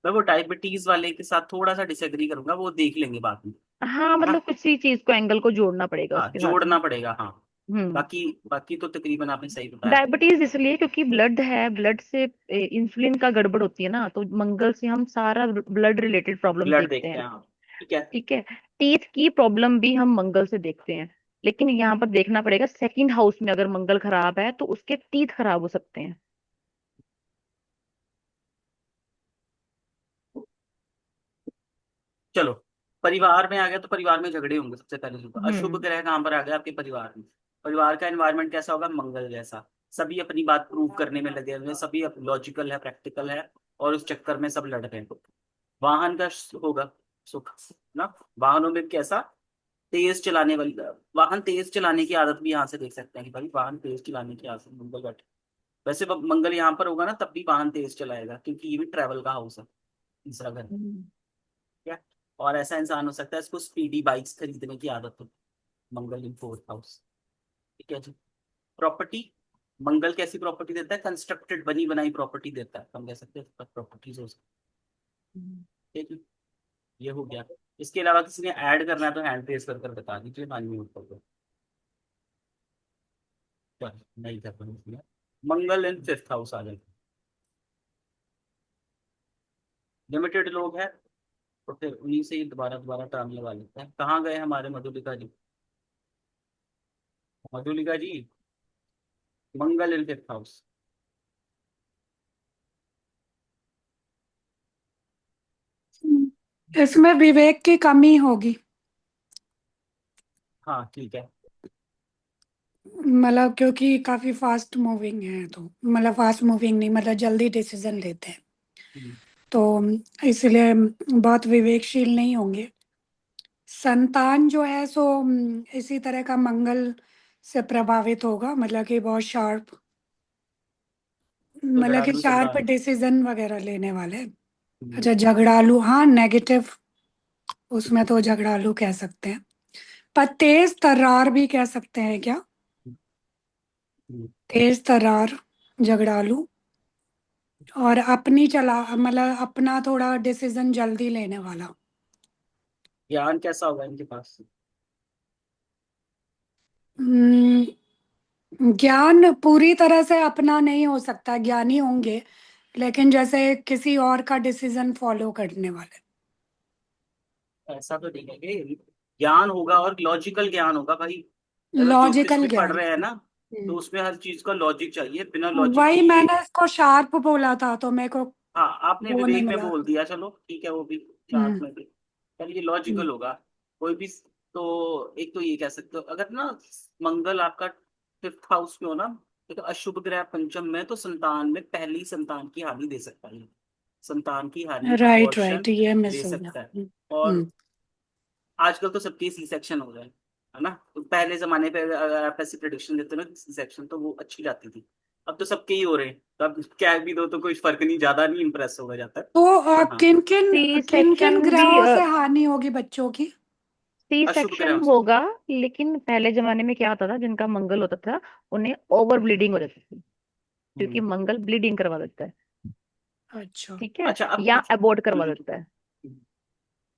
मैं वो डायबिटीज वाले के साथ थोड़ा सा डिसएग्री करूंगा, वो देख लेंगे बाद में। हाँ, हाँ, मतलब किसी चीज को, एंगल को जोड़ना पड़ेगा हाँ उसके साथ में। जोड़ना पड़ेगा, हाँ। हम्म। बाकी बाकी तो तकरीबन आपने सही बताया। डायबिटीज इसलिए क्योंकि ब्लड है, ब्लड से इंसुलिन का गड़बड़ होती है ना, तो मंगल से हम सारा ब्लड रिलेटेड प्रॉब्लम ब्लड देखते देखते हैं। हैं, हाँ। ठीक है। ठीक है। टीथ की प्रॉब्लम भी हम मंगल से देखते हैं, लेकिन यहाँ पर देखना पड़ेगा सेकंड हाउस में अगर मंगल खराब है तो उसके टीथ खराब हो सकते हैं। चलो, परिवार में आ गया तो परिवार में झगड़े होंगे सबसे पहले तो। अशुभ हम्म। ग्रह कहाँ पर आ गया? आपके परिवार में। परिवार का एनवायरनमेंट कैसा होगा? मंगल जैसा। सभी अपनी बात प्रूव करने में लगे हुए हैं, सभी लॉजिकल है, प्रैक्टिकल है, और उस चक्कर में सब लड़ रहे हैं। वाहन का होगा सुख ना। वाहनों में कैसा? तेज चलाने वाली, वाहन तेज चलाने की आदत भी यहाँ से देख सकते हैं कि भाई वाहन तेज चलाने की आदत मंगल बैठे। वैसे मंगल यहाँ पर होगा ना तब भी वाहन तेज चलाएगा, क्योंकि ये भी ट्रैवल का हाउस है, तीसरा घर। हम्म। क्या? और ऐसा इंसान हो सकता है इसको स्पीडी बाइक्स खरीदने की आदत हो, मंगल इन फोर्थ हाउस। ठीक है जी। प्रॉपर्टी, मंगल कैसी प्रॉपर्टी देता है? कंस्ट्रक्टेड, बनी बनाई प्रॉपर्टी देता है, हम कह सकते हैं प्रॉपर्टीज हो सकती हम्म। है। ठीक है, ये हो गया। इसके अलावा किसी ने ऐड करना है तो हैंड रेज कर कर बता दीजिए, माननीय ऊपर को। चलो, नहीं कर पाऊंगी। मंगल इन फिफ्थ हाउस आ जाए, लिमिटेड लोग हैं, तो फिर उन्हीं से ही दोबारा दोबारा टर्म लगा लेते हैं। कहाँ गए हमारे मधुलिका जी? मधुलिका जी, मंगल इन फिफ्थ हाउस। इसमें विवेक की कमी होगी, हाँ ठीक है। मतलब क्योंकि काफी फास्ट मूविंग है, तो मतलब फास्ट मूविंग नहीं, मतलब जल्दी डिसीजन लेते हैं, हम्म, तो इसलिए बहुत विवेकशील नहीं होंगे। संतान जो है सो इसी तरह का मंगल से प्रभावित होगा, मतलब कि बहुत शार्प, तो मतलब कि लड़ालू शार्प संतान। डिसीजन वगैरह लेने वाले। हम्म, अच्छा, झगड़ालू, हाँ नेगेटिव, उसमें तो झगड़ालू कह सकते हैं, पर तेज तर्रार भी कह सकते हैं क्या? हम्म। तेज तर्रार, झगड़ालू, और अपनी चला, मतलब अपना थोड़ा डिसीजन जल्दी लेने वाला। ज्ञान कैसा होगा इनके पास? हम्म, ज्ञान पूरी तरह से अपना नहीं हो सकता, ज्ञानी होंगे लेकिन जैसे किसी और का डिसीजन फॉलो करने वाले। ऐसा तो नहीं है कि ज्ञान होगा और लॉजिकल ज्ञान होगा भाई। अगर ज्योतिष लॉजिकल भी पढ़ ज्ञान। रहे हैं ना, तो उसमें हर चीज का लॉजिक चाहिए, बिना लॉजिक वही के ये। मैंने इसको शार्प बोला था, तो मेरे को हाँ आपने वो नहीं विवेक में मिला। बोल दिया, चलो ठीक है, वो भी चार्ट हम्म में भी। चलिए ये हम्म। लॉजिकल होगा। कोई भी। तो एक तो ये कह सकते हो, अगर ना मंगल आपका फिफ्थ हाउस में हो ना, तो अशुभ ग्रह पंचम में, तो संतान में पहली संतान की हानि दे सकता है। संतान की हानि, राइट अबॉर्शन राइट, ये दे मिस हो गया। सकता है। और हम्म। आजकल तो सबके सी सेक्शन हो गए, है ना। तो पहले जमाने पे अगर आप ऐसी प्रिडिक्शन देते ना सी सेक्शन, तो वो अच्छी जाती थी। अब तो सबके ही हो रहे हैं, तो अब क्या भी दो तो कोई फर्क नहीं, ज्यादा नहीं इंप्रेस होगा जाता है। तो पर हाँ, किन किन सी किन किन सेक्शन भी ग्रहों से हानि होगी बच्चों की? सी अशुभ सेक्शन ग्रह से। होगा, लेकिन पहले जमाने में क्या होता था, जिनका मंगल होता था उन्हें ओवर ब्लीडिंग हो जाती थी, क्योंकि हम्म। मंगल ब्लीडिंग करवा देता है। अच्छा, ठीक है, अच्छा अब या कुछ अबॉर्ट करवा देता है।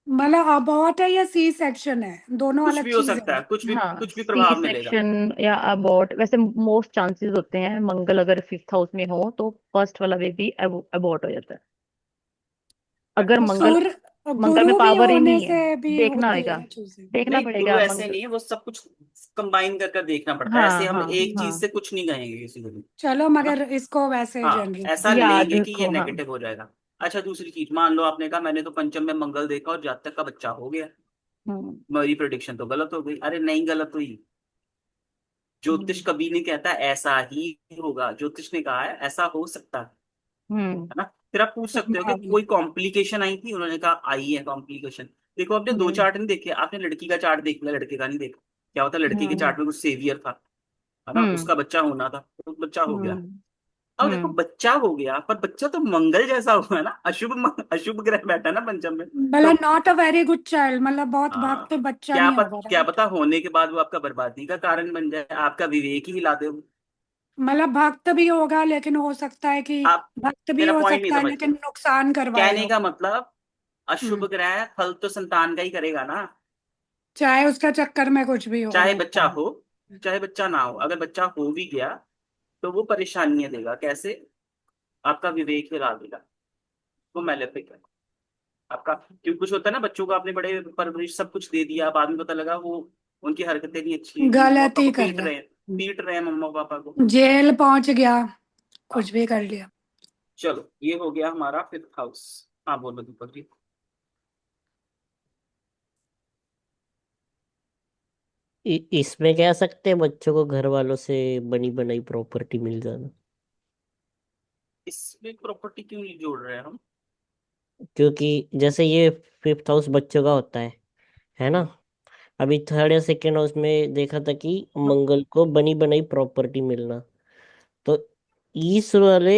मतलब अबॉर्ट है या सी सेक्शन है, दोनों कुछ अलग भी हो चीजें सकता है, हैं? हाँ, कुछ भी सी प्रभाव मिलेगा। सेक्शन या अबॉर्ट, वैसे मोस्ट चांसेस होते हैं मंगल अगर फिफ्थ हाउस में हो तो फर्स्ट वाला बेबी अबॉर्ट हो जाता है, अगर अच्छा, मंगल, सुर मंगल में गुरु भी पावर ही होने नहीं है। से भी देखना होती होगा, है चीजें? देखना नहीं गुरु पड़ेगा ऐसे मंगल। नहीं है, वो सब कुछ कंबाइन कर कर देखना पड़ता है, ऐसे हाँ हम हाँ एक चीज हाँ, से कुछ नहीं कहेंगे किसी को भी, चलो, है ना। मगर इसको वैसे हाँ जनरल। ऐसा याद लेंगे कि ये रखो हाँ। नेगेटिव हो जाएगा। अच्छा दूसरी चीज, मान लो आपने कहा मैंने तो पंचम में मंगल देखा और जातक का बच्चा हो गया, हम्म मेरी प्रिडिक्शन तो गलत हो गई। अरे नहीं गलत हुई, ज्योतिष हम्म कभी नहीं कहता ऐसा ही होगा, ज्योतिष ने कहा है ऐसा हो सकता हम्म है ना। फिर आप पूछ सकते हो कि संभावना। कोई कॉम्प्लिकेशन आई थी, उन्होंने कहा आई है कॉम्प्लिकेशन। देखो आपने दो हम्म चार्ट नहीं देखे, आपने लड़की का चार्ट देख लिया, लड़के का नहीं देखा। क्या होता है, लड़के के हम्म चार्ट में कुछ सेवियर था, है ना, हम्म उसका बच्चा होना था, तो बच्चा हो गया। हम्म अब देखो हम्म। बच्चा हो गया, पर बच्चा तो मंगल जैसा हुआ है ना, अशुभ ग्रह बैठा है ना पंचम में। तो मतलब not a very good child, मतलब बहुत भक्त हाँ, बच्चा नहीं होगा, क्या राइट? पता होने के बाद वो आपका बर्बादी का कारण बन जाए, आपका विवेक ही हिला दे वो। मतलब भक्त भी होगा, लेकिन हो सकता है कि आप भक्त भी मेरा हो पॉइंट नहीं सकता है समझ लेकिन रहे। नुकसान करवाएगा कहने का वो। मतलब, हम्म। अशुभ ग्रह फल तो संतान का ही करेगा ना। चाहे उसका चक्कर में कुछ भी हो चाहे होता बच्चा है। हो, चाहे बच्चा ना हो, अगर बच्चा हो भी गया तो वो परेशानियां देगा। कैसे? आपका विवेक हिला देगा, वो मैलेफिक है आपका। क्योंकि कुछ होता है ना, बच्चों को आपने बड़े परवरिश सब कुछ दे दिया, बाद में पता लगा वो उनकी हरकतें नहीं अच्छी है, मम्मा पापा गलती को कर रहा है। पीट रहे हैं मम्मा पापा को। जेल पहुंच गया, हाँ कुछ भी कर लिया। चलो ये हो गया हमारा फिफ्थ हाउस। हाँ बोलो दीपक जी। इसमें कह सकते हैं बच्चों को घर वालों से बनी बनाई प्रॉपर्टी मिल जाना, इसमें प्रॉपर्टी क्यों नहीं जोड़ रहे हैं हम? क्योंकि जैसे ये फिफ्थ हाउस बच्चों का होता है ना। हम्म, अभी थर्ड या सेकेंड हाउस में देखा था कि मंगल को बनी बनाई प्रॉपर्टी मिलना, तो इस वाले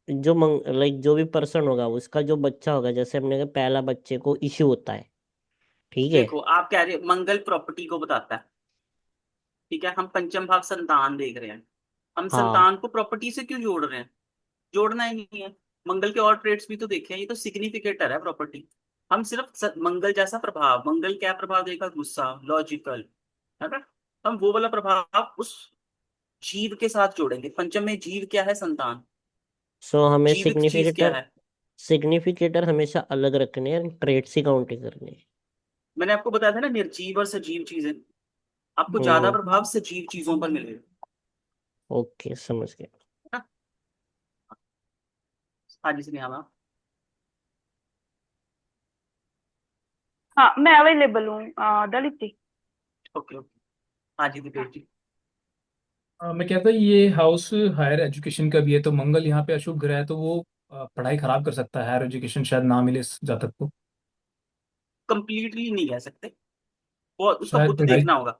जो लाइक जो भी पर्सन होगा उसका जो बच्चा होगा, जैसे हमने कहा पहला बच्चे को इश्यू होता है, ठीक है। देखो आप कह रहे हो मंगल प्रॉपर्टी को बताता है, ठीक है, हम पंचम भाव संतान देख रहे हैं, हम हाँ, संतान को प्रॉपर्टी से क्यों जोड़ रहे हैं? जोड़ना ही नहीं है। मंगल के और ट्रेड्स भी तो देखे हैं, ये तो सिग्निफिकेटर है प्रॉपर्टी। हम सिर्फ मंगल जैसा प्रभाव, मंगल क्या प्रभाव देगा, गुस्सा, लॉजिकल, है ना। हम वो वाला प्रभाव उस जीव के साथ जोड़ेंगे। पंचम में जीव क्या है, संतान। सो हमें जीवित चीज क्या सिग्निफिकेटर है? सिग्निफिकेटर हमेशा अलग रखने हैं, ट्रेड्स ही काउंट करने हैं। मैंने आपको बताया था ना, निर्जीव और सजीव चीजें, आपको ज्यादा हम्म। प्रभाव सजीव चीजों पर मिलेगा, ओके, समझ गया। है ना। हाँ जी, सुनिए। हाँ, मैं अवेलेबल हूँ दलित जी। Okay okay. हाँ जी दीपेश जी। मैं कहता ये हाउस हायर एजुकेशन का भी है, तो मंगल यहाँ पे अशुभ ग्रह है, तो वो पढ़ाई खराब कर सकता है, हायर एजुकेशन शायद ना मिले इस जातक को। कंप्लीटली नहीं कह सकते। वो उसका शायद बुद्ध पढ़ाई। देखना होगा।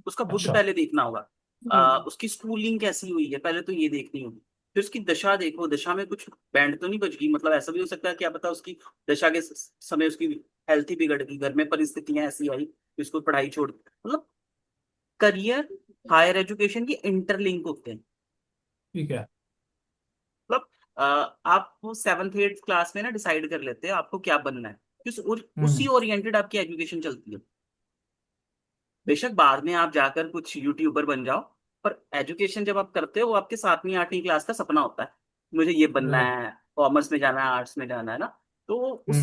उसका बुद्ध अच्छा। पहले देखना होगा। उसकी स्कूलिंग कैसी हुई है पहले तो ये देखनी होगी। फिर उसकी दशा देखो, दशा में कुछ बैंड तो नहीं बज गई, मतलब ऐसा भी हो सकता है, क्या पता उसकी दशा के समय उसकी हेल्थ ही बिगड़ गई, घर में परिस्थितियां ऐसी आई कि उसको पढ़ाई छोड़, मतलब करियर हायर एजुकेशन की इंटरलिंक होते हैं। ठीक है। मतलब आप वो 7th 8th क्लास में ना डिसाइड कर लेते हैं आपको क्या बनना है, उसी हम्म। ओरिएंटेड आपकी एजुकेशन चलती है। बेशक बाद में आप जाकर कुछ यूट्यूबर बन जाओ, पर एजुकेशन जब आप करते हो वो आपके 7वीं 8वीं क्लास का सपना होता है, मुझे ये बनना राइट। है, कॉमर्स में जाना है, आर्ट्स में जाना है ना। तो हम्म।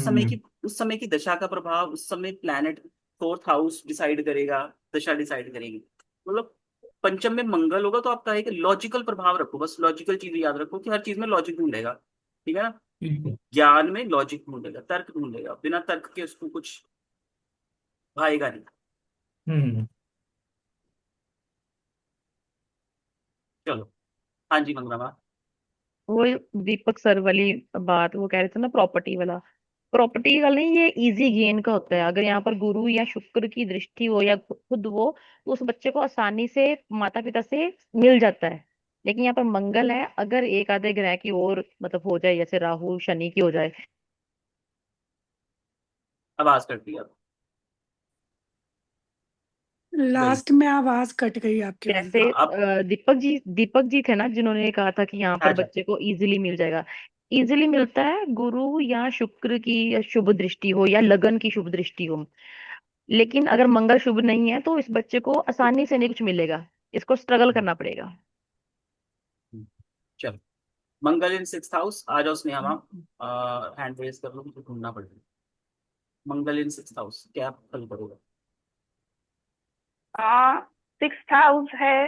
उस समय की दशा का प्रभाव, उस समय प्लैनेट 4th हाउस डिसाइड करेगा, दशा डिसाइड करेगी। मतलब पंचम में मंगल होगा तो आपका एक लॉजिकल प्रभाव रखो, बस लॉजिकल चीज याद रखो कि हर चीज में लॉजिक ढूंढेगा। ठीक है ना। ठीक है। ज्ञान में लॉजिक ढूंढेगा, तर्क ढूंढेगा, बिना तर्क के उसको कुछ भाएगा नहीं। हम्म। चलो। हाँ जी मंगला। वो दीपक सर वाली बात वो कह रहे थे ना, प्रॉपर्टी वाला। प्रॉपर्टी का नहीं, ये इजी गेन का होता है। अगर यहाँ पर गुरु या शुक्र की दृष्टि हो या खुद वो, तो उस बच्चे को आसानी से माता पिता से मिल जाता है। लेकिन यहाँ पर मंगल है, अगर एक आधे ग्रह की और मतलब हो जाए, जैसे राहु शनि की हो जाए। आवाज कर दी अब। वही। लास्ट में आवाज कट गई आपकी वजह जैसे से। अब। दीपक जी थे ना, जिन्होंने कहा था कि यहाँ पर अच्छा। बच्चे को इजीली मिल जाएगा। इजीली मिलता है गुरु या शुक्र की शुभ दृष्टि हो या लगन की शुभ दृष्टि हो। लेकिन अगर मंगल शुभ नहीं है तो इस बच्चे को आसानी से नहीं कुछ मिलेगा, इसको स्ट्रगल करना पड़ेगा। चलो। मंगल इन 6th हाउस, आ जाओ स्नेहा मैम। हैंड रेस कर लो, मुझे ढूंढना पड़ेगा। मंगल इन 6th हाउस क्या फल करोगे? 6th हाउस है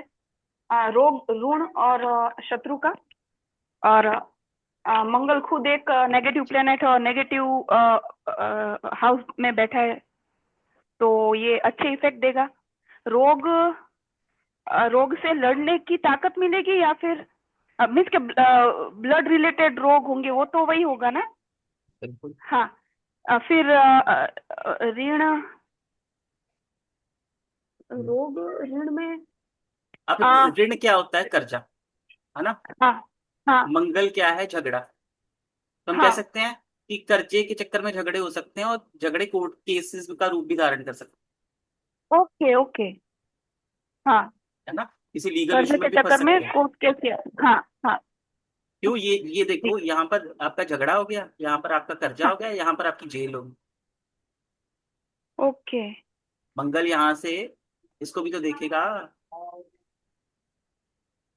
रोग ऋण और शत्रु का। और मंगल खुद एक नेगेटिव प्लेनेट और नेगेटिव हाउस में बैठा है, तो ये अच्छे इफेक्ट देगा। रोग रोग से लड़ने की ताकत मिलेगी, या फिर मीन्स के ब्लड रिलेटेड रोग होंगे, वो तो वही होगा ना। बिल्कुल। हाँ। फिर ऋण, रोग ऋण में। अब आ, ऋण क्या होता है? कर्जा, है ना। हाँ हाँ मंगल क्या है? झगड़ा। तो हम कह हाँ। सकते हैं कि कर्जे के चक्कर में झगड़े हो सकते हैं, और झगड़े कोर्ट केसेस का रूप भी धारण कर सकते ओके ओके। हाँ, हैं, है ना। किसी लीगल कर्ज इशू में के भी फंस चक्कर में सकते हैं। Court case. हाँ हाँ। क्यों? ये देखो, ठीक। यहाँ पर आपका झगड़ा हो गया, यहाँ पर आपका कर्जा हाँ। हो गया, यहाँ पर आपकी जेल होगी। ओके। मंगल यहाँ से इसको भी तो देखेगा,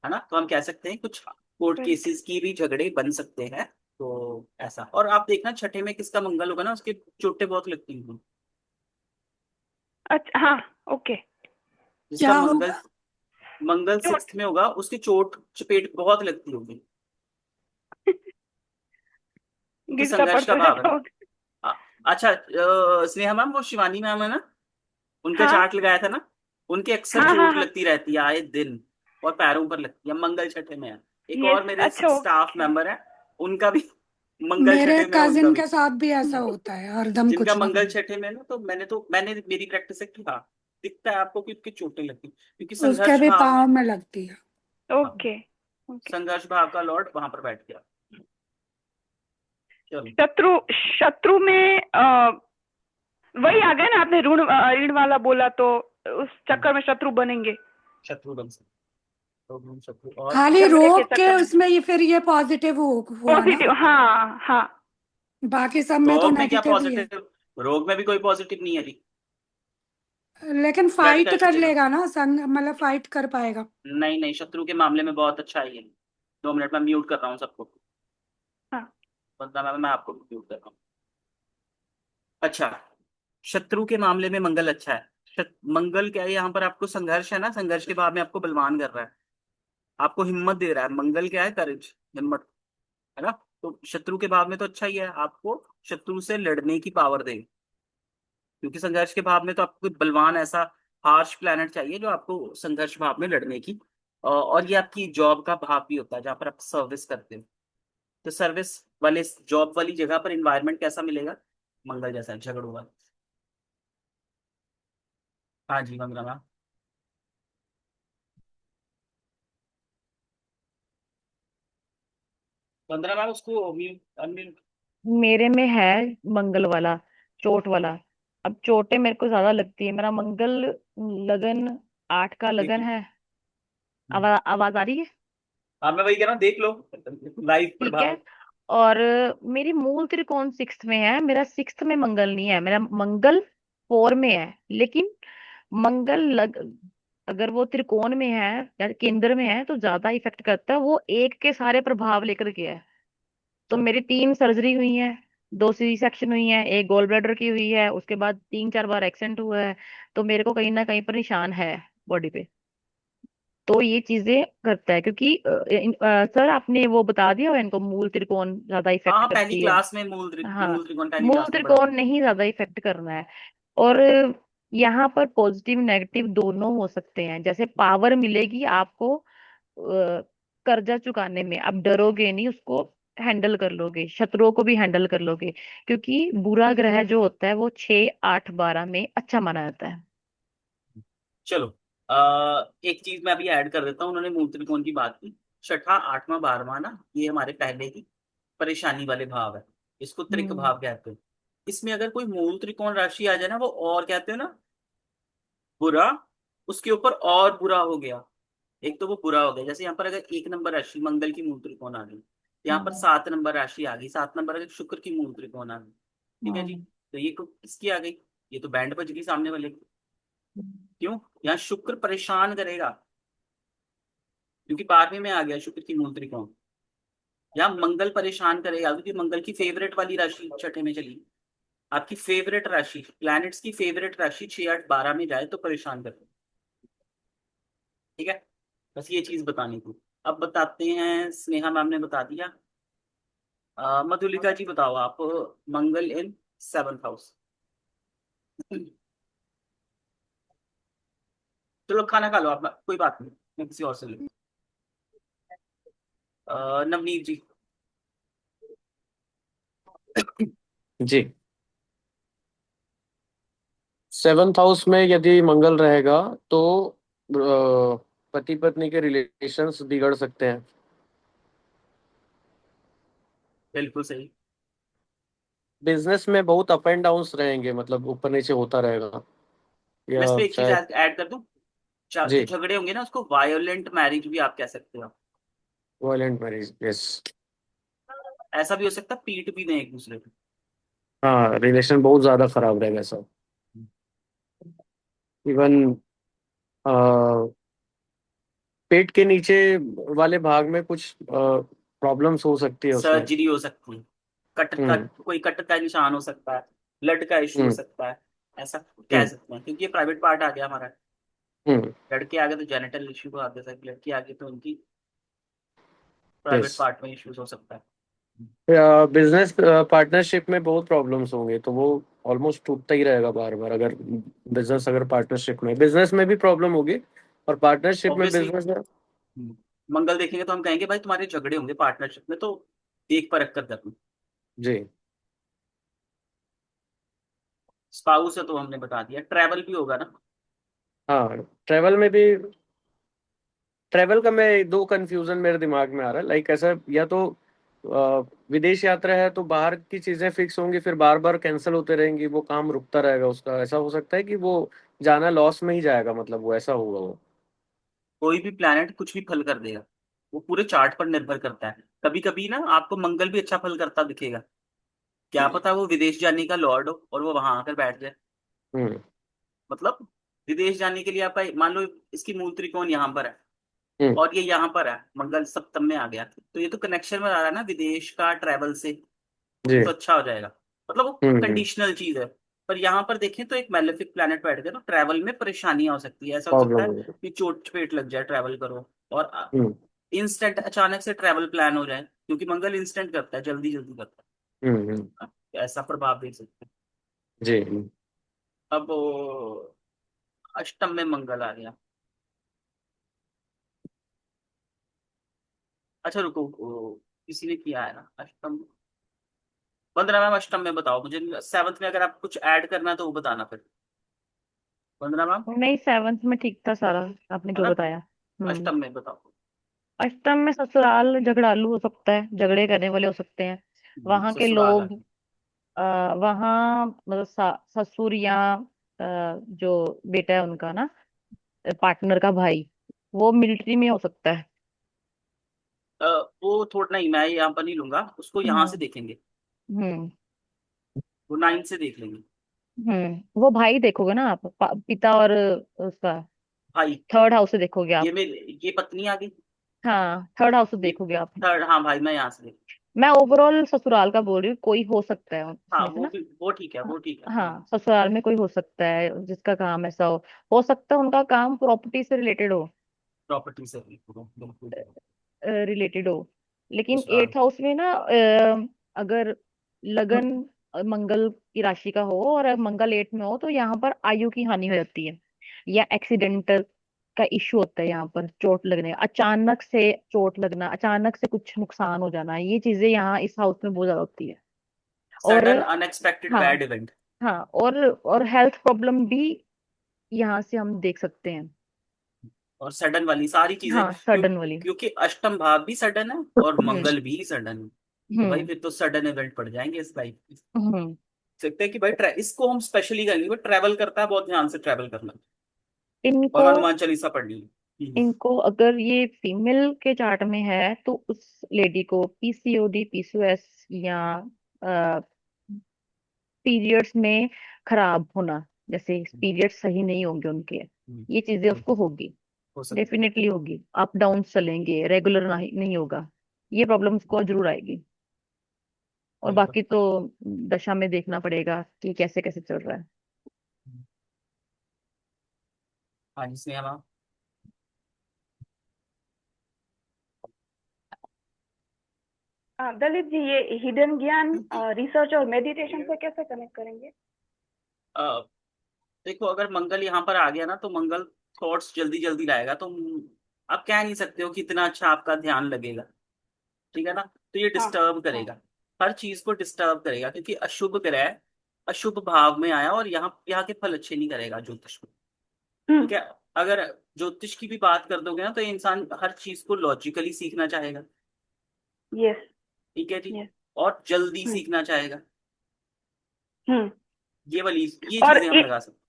है ना। तो हम कह सकते हैं कुछ कोर्ट केसेस की भी झगड़े बन सकते हैं। तो ऐसा, और आप देखना छठे में किसका मंगल होगा ना, उसके चोटें बहुत लगती हैं। अच्छा हाँ। ओके। जिसका क्या मंगल होगा? मंगल चोट। 6th में होगा उसकी चोट चपेट बहुत लगती होगी, क्योंकि गिरता संघर्ष का पड़ता भाव है रहता ना। होगा। अच्छा, स्नेहा मैम, वो शिवानी मैम है ना, उनका हाँ चार्ट लगाया था ना, उनके अक्सर हाँ हाँ चोट हाँ। लगती रहती है आए दिन, और पैरों पर लगती है, मंगल छठे में है। एक और यस, मेरे अच्छा स्टाफ ओके। मेंबर है, उनका भी मंगल मेरे छठे में है, उनका कजिन भी। के साथ भी ऐसा होता है, हरदम जिनका कुछ ना मंगल कुछ। छठे में ना, तो मैंने मेरी प्रैक्टिस है कि हाँ, दिखता है आपको कि उसकी चोटें लगती, क्योंकि उसके संघर्ष भी भाव में। पाँव में लगती है। हाँ, ओके ओके। संघर्ष भाव का लॉर्ड वहां पर बैठ गया। चलो। शत्रु, शत्रु में वही आ गया ना, आपने ऋण ऋण वाला बोला, तो उस हम्म, चक्कर में शत्रु बनेंगे। शत्रु बन सकते, तो हम शत्रु और खाली झगड़े के रोग के चक्कर में। उसमें ये फिर ये पॉजिटिव हुआ ना। पॉजिटिव, हाँ हाँ। बाकी सब में तो रोग में क्या नेगेटिव ही है। पॉजिटिव? रोग में भी कोई पॉजिटिव नहीं है जी। लेकिन ब्लड फाइट टेस्ट कर ले लो। लेगा ना संग, मतलब फाइट कर पाएगा। नहीं नहीं, शत्रु के मामले में बहुत अच्छा है ये। 2 मिनट में म्यूट कर रहा हूँ सबको, हाँ। बंदा मैं आपको म्यूट कर रहा हूँ। अच्छा, शत्रु के मामले में मंगल अच्छा है। मंगल क्या है यहाँ पर? आपको संघर्ष है ना, संघर्ष के बाद में आपको बलवान कर रहा है, आपको हिम्मत दे रहा है। मंगल क्या है? करेज, हिम्मत, है ना। तो शत्रु के भाव में तो अच्छा ही है, आपको शत्रु से लड़ने की पावर देगा। क्योंकि संघर्ष के भाव में तो आपको कोई बलवान ऐसा हार्श प्लैनेट चाहिए जो आपको संघर्ष भाव में लड़ने की, और ये आपकी जॉब का भाव भी होता है जहाँ पर आप सर्विस करते हो। तो सर्विस वाले जॉब वाली जगह पर इन्वायरमेंट कैसा मिलेगा? मंगल जैसा, झगड़ू वाला। हाँ जी मंगला। पंद्रह मैम उसको म्यूट। मेरे में है मंगल वाला, चोट वाला। अब चोटें मेरे को ज्यादा लगती है। मेरा मंगल लगन 8 का देख लगन लो। है। आवाज आ रही है? हाँ मैं वही कह रहा हूँ, देख लो लाइव ठीक है। प्रभाव। और मेरी मूल त्रिकोण 6th में है, मेरा 6th में मंगल नहीं है, मेरा मंगल 4 में है। लेकिन मंगल अगर वो त्रिकोण में है या केंद्र में है तो ज्यादा इफेक्ट करता है। वो एक के सारे प्रभाव लेकर के है। तो मेरी 3 सर्जरी हुई है, 2 सी सेक्शन हुई है, एक गॉल ब्लैडर की हुई है, उसके बाद 3-4 बार एक्सीडेंट हुआ है। तो मेरे को कहीं ना कहीं पर निशान है बॉडी पे। तो ये चीजें करता है, क्योंकि सर आपने वो बता दिया हुआ है इनको, मूल त्रिकोण ज्यादा हाँ इफेक्ट हाँ, पहली करती है। क्लास में हाँ, मूल त्रिकोण पहली मूल क्लास में पढ़ा। त्रिकोण नहीं ज्यादा इफेक्ट करना है। और यहाँ पर पॉजिटिव नेगेटिव दोनों हो सकते हैं। जैसे पावर मिलेगी आपको कर्जा चुकाने में, आप डरोगे नहीं, उसको हैंडल कर लोगे, शत्रुओं को भी हैंडल कर लोगे। क्योंकि बुरा ग्रह जो होता है वो 6, 8, 12 में अच्छा माना जाता है। चलो, एक चीज मैं अभी ऐड कर देता हूँ। उन्होंने मूल त्रिकोण की बात की, छठा आठवां बारहवां ना, ये हमारे पहले की परेशानी वाले भाव है। इसको त्रिक हम्म। भाव कहते हैं। इसमें अगर कोई मूल त्रिकोण राशि आ जाए ना, वो और कहते हैं ना बुरा, उसके ऊपर और बुरा हो गया। एक तो वो बुरा हो गया, जैसे यहाँ पर अगर 1 नंबर राशि मंगल की मूल त्रिकोण आ गई, यहाँ पर हम्म। 7 नंबर राशि आ गई, 7 नंबर अगर शुक्र की मूल त्रिकोण आ गई, ठीक है जी। हम्म। तो ये किसकी आ गई? ये तो बैंड बज गई सामने वाले की। क्यों? यहाँ शुक्र परेशान करेगा, क्योंकि 12वें में आ गया शुक्र की मूल त्रिकोण। यहाँ मंगल परेशान करेगा, क्योंकि मंगल की फेवरेट वाली राशि छठे में चली। आपकी फेवरेट राशि, प्लैनेट्स की फेवरेट राशि 6, 8, 12 में जाए तो परेशान करे। ठीक है, बस ये चीज बतानी थी। अब बताते हैं, स्नेहा मैम ने बता दिया। मधुलिका जी बताओ आप, मंगल इन 7th हाउस। चलो खाना खा लो आप, कोई बात नहीं, मैं किसी और से ले। नवनीत जी। जी, 7th हाउस में यदि मंगल रहेगा तो पति पत्नी के रिलेशंस बिगड़ सकते हैं। बिल्कुल सही। बिजनेस में बहुत अप एंड डाउन्स रहेंगे, मतलब ऊपर नीचे होता रहेगा, मैं या इस पे एक चीज शायद। ऐड कर दूं। जो जी, झगड़े होंगे ना, उसको वायोलेंट मैरिज भी आप कह सकते हो। Violent marriage, yes. ऐसा भी हो सकता है, पीट भी दें एक दूसरे को। हाँ, रिलेशन बहुत ज्यादा खराब रहेगा सब। इवन पेट के नीचे वाले भाग में कुछ प्रॉब्लम्स हो सकती है उसमें। सर्जरी हो सकती है, कट का हम्म। कोई कट का निशान हो सकता है, ब्लड का इशू हो हम्म। सकता है। ऐसा कह हम्म। सकते हैं, क्योंकि ये प्राइवेट पार्ट आ गया हमारा। हम्म। लड़के आगे तो जेनिटल इशू को आगे तक, लड़की आगे तो उनकी यस। प्राइवेट पार्ट में इश्यूज हो सकता है। बिजनेस पार्टनरशिप में बहुत प्रॉब्लम्स होंगे, तो वो ऑलमोस्ट टूटता ही रहेगा बार बार। अगर बिजनेस, अगर पार्टनरशिप में, बिजनेस में भी प्रॉब्लम होगी, और पार्टनरशिप में, ऑब्वियसली बिजनेस में। मंगल देखेंगे तो हम कहेंगे भाई तुम्हारे झगड़े होंगे पार्टनरशिप में, तो देख परख कर करना। जी। स्पाउस है तो हमने बता दिया, ट्रैवल भी होगा ना। हाँ, ट्रेवल में भी। ट्रेवल का मैं दो कंफ्यूजन मेरे दिमाग में आ रहा है, लाइक ऐसा, या तो विदेश यात्रा है तो बाहर की चीजें फिक्स होंगी, फिर बार बार कैंसिल होते रहेंगी, वो काम रुकता रहेगा उसका। ऐसा हो सकता है कि वो जाना लॉस में ही जाएगा, मतलब वो ऐसा होगा वो। कोई भी प्लैनेट कुछ भी फल कर देगा, वो पूरे चार्ट पर निर्भर करता है। कभी कभी ना आपको मंगल भी अच्छा फल करता दिखेगा, क्या पता वो विदेश जाने का लॉर्ड हो और वो वहां आकर बैठ जाए। हम्म। मतलब विदेश जाने के लिए आपका, मान लो इसकी मूल त्रिकोण यहाँ पर है हम्म। और ये यहाँ पर है, मंगल सप्तम में आ गया, तो ये तो कनेक्शन में आ रहा है ना विदेश का, ट्रैवल से। जी। तो अच्छा हो जाएगा, मतलब वो हम्म। कंडीशनल चीज है। पर यहाँ पर देखें तो एक मेलेफिक प्लैनेट बैठ गया, तो ट्रैवल में परेशानियां हो सकती है। ऐसा हो सकता प्रॉब्लम है होगी। कि चोट चपेट लग जाए, ट्रैवल करो और हम्म। इंस्टेंट अचानक से ट्रैवल प्लान हो जाए, क्योंकि मंगल इंस्टेंट करता है, जल्दी जल्दी करता हम्म। है। तो ऐसा प्रभाव देख सकते हैं। जी। अब अष्टम में मंगल आ गया। अच्छा रुको, किसी ने किया है ना अष्टम। 15 मैम अष्टम में बताओ मुझे, 7th में अगर आप कुछ ऐड करना है तो वो बताना फिर। 15 मैम, नहीं, सेवन्थ में ठीक था सारा, आपने है जो ना, बताया। हम्म। अष्टम में बताओ। अष्टम में ससुराल झगड़ालू हो सकता है, झगड़े करने वाले हो सकते हैं वहां के ससुराल आ लोग। गया। वहाँ मतलब ससुर या जो बेटा है उनका ना, पार्टनर का भाई, वो मिलिट्री में हो सकता है। वो थोड़ा नहीं, मैं यहाँ पर नहीं लूंगा उसको, यहाँ से हम्म। देखेंगे। हम्म। वो 9 से देख लेंगे। वो भाई देखोगे ना आप, पिता और उसका भाई, थर्ड हाउस से देखोगे ये आप। मेरे, ये पत्नी आ गई। हाँ, थर्ड हाउस से ये देखोगे आप। थर्ड, हाँ भाई मैं यहाँ से देख। मैं ओवरऑल ससुराल का बोल रही हूँ, कोई हो सकता है हाँ उसमें से वो ना। भी, वो ठीक है, वो ठीक है, हाँ। हाँ, ससुराल में कोई हो सकता है जिसका काम ऐसा हो सकता है उनका काम प्रॉपर्टी से रिलेटेड हो, प्रॉपर्टी से बिल्कुल बिल्कुल। रिलेटेड हो। लेकिन ससुराल। एट्थ हाउस में ना, अगर लगन मंगल की राशि का हो और मंगल एट में हो, तो यहाँ पर आयु की हानि हो जाती है, या एक्सीडेंटल का इश्यू होता है। यहाँ पर चोट लगने, अचानक से चोट लगना, अचानक से कुछ नुकसान हो जाना, ये चीजें यहाँ इस हाउस में बहुत ज्यादा होती है। और सडन अनएक्सपेक्टेड हाँ, बैड इवेंट। हाँ, और हेल्थ प्रॉब्लम भी यहाँ से हम देख सकते हैं। और सडन वाली सारी चीजें, हाँ, सडन वाली। क्योंकि अष्टम भाव भी सडन है और हम्म। मंगल भी सडन है। तो भाई हम्म। फिर तो सडन इवेंट पड़ जाएंगे इस लाइफ में। हम्म। सकते हैं कि भाई इसको हम स्पेशली करेंगे, बट ट्रैवल करता है बहुत ध्यान से ट्रैवल करना। और इनको हनुमान चालीसा पढ़नी है। इनको अगर ये फीमेल के चार्ट में है तो उस लेडी को पीसीओडी, पीसीओएस या पीरियड्स में खराब होना, जैसे पीरियड्स सही नहीं होंगे उनके, ये चीजें हम्म, उसको होगी, हो सकता है। डेफिनेटली होगी। अप डाउन चलेंगे, रेगुलर नहीं होगा, ये प्रॉब्लम उसको जरूर आएगी। और बिल्कुल। बाकी तो दशा में देखना पड़ेगा कि कैसे कैसे चल रहा है। हाँ जी स्नेहा मैम। दलित जी, ये हिडन ज्ञान रिसर्च और मेडिटेशन से कैसे कनेक्ट करेंगे? अ, देखो अगर मंगल यहाँ पर आ गया ना, तो मंगल थॉट्स जल्दी जल्दी लाएगा, तो आप कह नहीं सकते हो कि इतना अच्छा आपका ध्यान लगेगा। ठीक है ना, तो ये हाँ, डिस्टर्ब हाँ। करेगा, हर चीज को डिस्टर्ब करेगा, क्योंकि अशुभ ग्रह अशुभ भाव में आया और यहाँ के फल अच्छे नहीं करेगा ज्योतिष में। हम्म। ठीक है, अगर ज्योतिष की भी बात कर दोगे ना, तो ये इंसान हर चीज को लॉजिकली सीखना चाहेगा। यस। ठीक है जी, यस। और जल्दी हम्म। सीखना चाहेगा। हम्म। ये और चीजें हम लगा सकते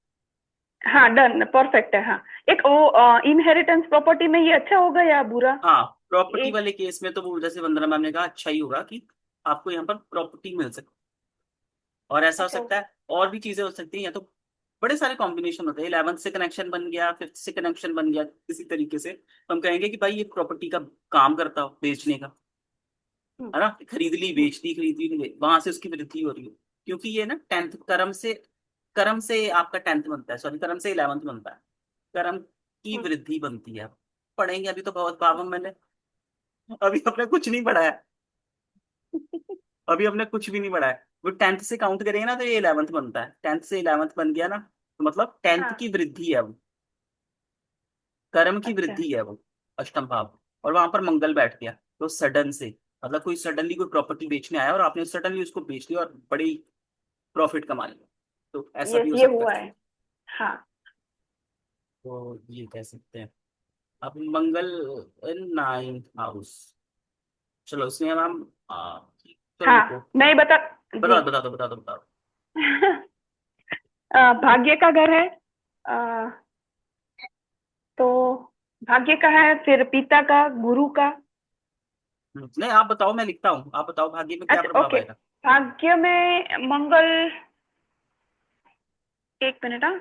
हाँ, डन, परफेक्ट है। हाँ, एक वो इनहेरिटेंस प्रॉपर्टी में ये अच्छा होगा या बुरा? हैं। हाँ, प्रॉपर्टी एक। वाले केस में तो वो जैसे वंदना मैम ने कहा, अच्छा ही होगा कि आपको यहाँ पर प्रॉपर्टी मिल सकती है। और ऐसा हो अच्छा। सकता है, और भी चीजें हो सकती हैं, या तो बड़े सारे कॉम्बिनेशन होते हैं, 11th से कनेक्शन बन गया, 5th से कनेक्शन बन गया किसी तरीके से, तो हम कहेंगे कि भाई ये प्रॉपर्टी का काम करता हो, बेचने का। हम्म। है ना, खरीद ली बेच दी, खरीद ली वहां से उसकी वृद्धि हो रही है। क्योंकि ये ना 10th कर्म से आपका 10th बनता है, सॉरी कर्म से 11th बनता है। कर्म की हम्म। वृद्धि बनती है। पढ़ेंगे, अभी तो बहुत पावम मैंने, अभी हमने कुछ नहीं पढ़ा है। अभी हमने कुछ भी नहीं पढ़ा है। वो 10th से काउंट करेंगे ना, तो ये 11th बनता है, 10th से 11th बन गया ना, तो मतलब 10th हाँ। की वृद्धि है वो, कर्म की अच्छा। वृद्धि है वो, अष्टम भाव। और वहां पर मंगल बैठ गया, तो सडन से, मतलब कोई सडनली कोई प्रॉपर्टी बेचने आया और आपने सडनली उसको बेच लिया और बड़ी प्रॉफिट कमा लिया, तो ऐसा भी यस, हो ये सकता हुआ है। है। हाँ। तो ये कह सकते हैं। अब मंगल इन 9th हाउस। चलो उसमें हम चलो हाँ, रुको, मैं बता। जी। बता दो। भाग्य का घर है। अ, तो भाग्य का है, फिर पिता का, गुरु का। नहीं आप बताओ, मैं लिखता हूँ, आप बताओ भाग्य में क्या अच्छा, प्रभाव ओके। आएगा। भाग्य में मंगल, एक मिनट। हाँ,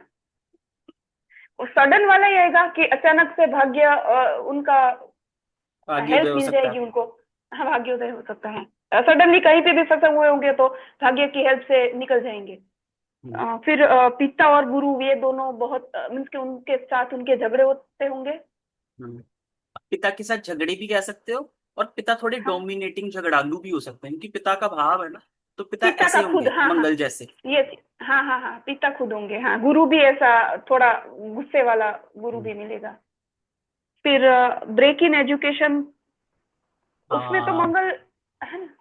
वो सडन वाला ही आएगा कि अचानक से भाग्य उनका भाग्योदय हेल्प हो मिल सकता जाएगी है। उनको। हाँ, भाग्योदय हो सकता है। सडनली कहीं पे भी सफल हुए होंगे तो भाग्य की हेल्प से निकल जाएंगे। हम्म, फिर पिता और गुरु, ये दोनों बहुत मीन्स के उनके साथ उनके झगड़े होते होंगे। हम्म। पिता के साथ झगड़े भी कह सकते हो, और पिता थोड़े हाँ। डोमिनेटिंग झगड़ालू भी हो सकते हैं, क्योंकि पिता का भाव है ना, तो पिता पिता ऐसे का खुद, होंगे हाँ हाँ, मंगल जैसे। ये हाँ हाँ हाँ, पिता खुद होंगे। हाँ, गुरु भी ऐसा थोड़ा गुस्से वाला गुरु भी मिलेगा। फिर ब्रेक इन एजुकेशन, उसमें तो हाँ। मंगल है ना,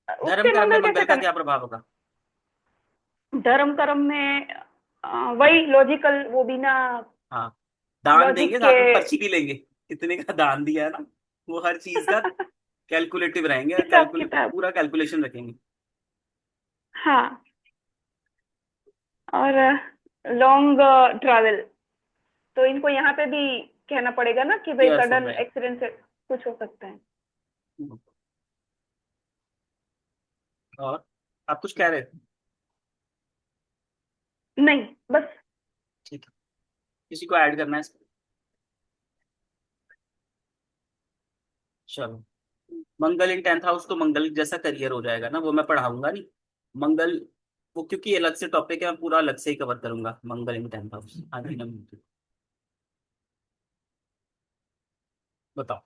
धर्म उससे कर्म में मंगल कैसे मंगल का कनेक्ट? क्या प्रभाव होगा? धर्म कर्म में वही लॉजिकल, वो बिना हाँ, दान लॉजिक देंगे, के। साथ में पर्ची भी लेंगे, कितने का दान दिया है ना, वो हर चीज का कैलकुलेटिव रहेंगे, हिसाब किताब, पूरा कैलकुलेशन रखेंगे। हाँ। और लॉन्ग ट्रैवल, तो इनको यहाँ पे भी कहना पड़ेगा ना कि भाई केयरफुल सडन रहे। एक्सीडेंट से कुछ हो सकता है। और आप कुछ कह रहे थे? नहीं, बस। ठीक है, किसी को ऐड करना है इसमें? चलो, मंगल इन 10th हाउस, तो मंगल जैसा करियर हो जाएगा ना, वो मैं पढ़ाऊंगा नहीं। मंगल, वो क्योंकि अलग से टॉपिक है, मैं पूरा अलग से ही कवर करूंगा मंगल इन 10th हाउस। हाँ जी, बताओ।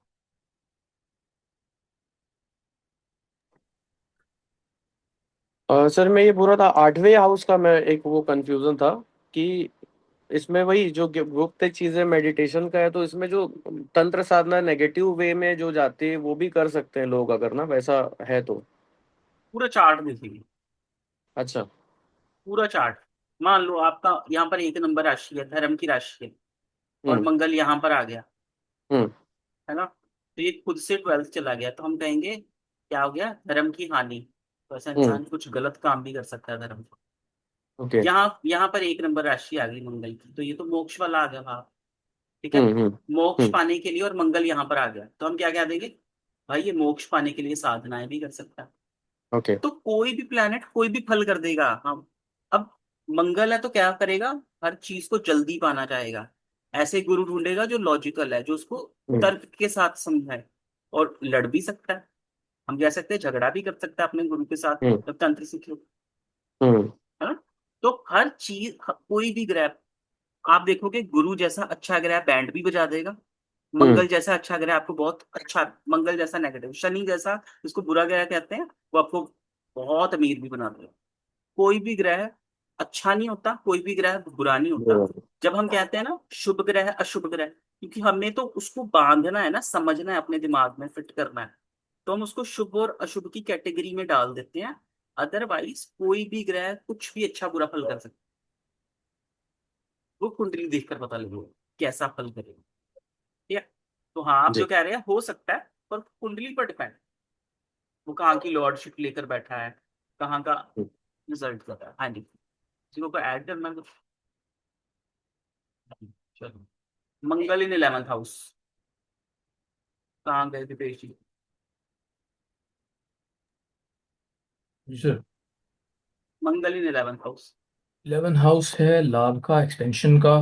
सर मैं ये पूरा था 8वें हाउस का, मैं एक वो कंफ्यूजन था कि इसमें वही जो गुप्त चीजें मेडिटेशन का है, तो इसमें जो तंत्र साधना नेगेटिव वे में जो जाती है वो भी कर सकते हैं लोग, अगर ना वैसा है तो। पूरा चार्ट देखेंगे, अच्छा। पूरा चार्ट। मान लो आपका यहाँ पर 1 नंबर राशि है, धर्म की राशि है, और हम्म। मंगल यहाँ पर आ गया, हम्म। है ना, तो ये खुद से 12th चला गया, तो हम कहेंगे क्या हो गया, धर्म की हानि। तो ऐसा हम्म। इंसान कुछ गलत काम भी कर सकता है धर्म को। ओके। यहाँ यहाँ पर 1 नंबर राशि आ गई मंगल की, तो ये तो मोक्ष वाला आ गया भाव। ठीक है, हम्म। हम्म। मोक्ष हम्म। पाने के लिए, और मंगल यहाँ पर आ गया, तो हम क्या क्या देंगे, भाई ये मोक्ष पाने के लिए साधनाएं भी कर सकता है। ओके। तो कोई भी प्लेनेट कोई भी फल कर देगा हम। अब मंगल है तो क्या करेगा, हर चीज को जल्दी पाना चाहेगा, ऐसे गुरु ढूंढेगा जो लॉजिकल है, जो उसको हम्म। तर्क के साथ समझाए। और लड़ भी सकता है, हम कह सकते हैं झगड़ा भी कर सकता है अपने गुरु के साथ, हम्म। जब तंत्र सीखे, हम्म। है ना। तो हर चीज, कोई भी ग्रह, आप देखोगे गुरु जैसा अच्छा ग्रह बैंड भी बजा देगा, हम्म। मंगल जैसा अच्छा ग्रह आपको बहुत अच्छा, मंगल जैसा नेगेटिव, शनि जैसा जिसको बुरा ग्रह कहते हैं, वो आपको बहुत अमीर भी बना देगा। कोई भी ग्रह अच्छा नहीं होता, कोई भी ग्रह बुरा नहीं होता। हम्म। जब हम कहते हैं ना शुभ ग्रह अशुभ ग्रह, क्योंकि हमें तो उसको बांधना है ना, समझना है, अपने दिमाग में फिट करना है, तो हम उसको शुभ और अशुभ की कैटेगरी में डाल देते हैं। अदरवाइज कोई भी ग्रह कुछ भी अच्छा बुरा फल कर सकता है, वो कुंडली देखकर पता लगेगा कैसा फल करेगा। ठीक है, तो हाँ आप जो जी। कह रहे हैं हो सकता है, पर कुंडली पर डिपेंड, वो कहाँ की लॉर्डशिप लेकर बैठा है, कहाँ का हम्म। रिजल्ट कर रहा है। हाँ जी, किसी को ऐड करना है कुछ? चलो, मंगल इन 11th हाउस, कहाँ गए थे पेश जी? जी सर। मंगल इन 11th हाउस। 11 हाउस है लाभ का, एक्सपेंशन का।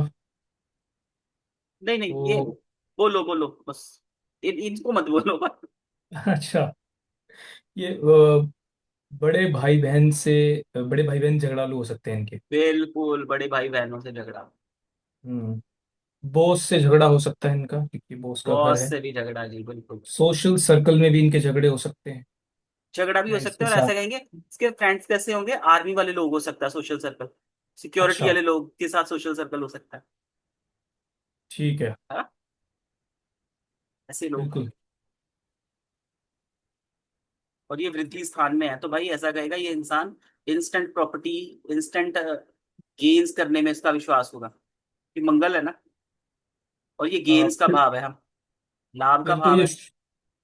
नहीं नहीं, ये तो बोलो बोलो बस, इनको मत बोलो बस। अच्छा, ये बड़े भाई बहन से, बड़े भाई बहन झगड़ालू हो सकते हैं इनके। बिल्कुल, बड़े भाई बहनों से झगड़ा, हम्म। बॉस से झगड़ा हो सकता है इनका, क्योंकि बॉस का घर बॉस है। से भी झगड़ा जी, बिल्कुल। सोशल सर्कल में भी इनके झगड़े हो सकते हैं, झगड़ा भी हो फ्रेंड्स सकता के है, और साथ। ऐसा कहेंगे इसके फ्रेंड्स कैसे होंगे, आर्मी वाले लोग हो सकता है सोशल सर्कल, सिक्योरिटी अच्छा, वाले लोग के साथ सोशल सर्कल हो सकता ठीक है। है ना? ऐसे लोग। बिल्कुल। और ये वृद्धि स्थान में है, तो भाई ऐसा कहेगा ये इंसान इंस्टेंट प्रॉपर्टी, इंस्टेंट गेन्स करने में इसका विश्वास होगा, कि मंगल है ना, और ये गेन्स का फिर भाव है, हम लाभ का फिर तो भाव ये, है।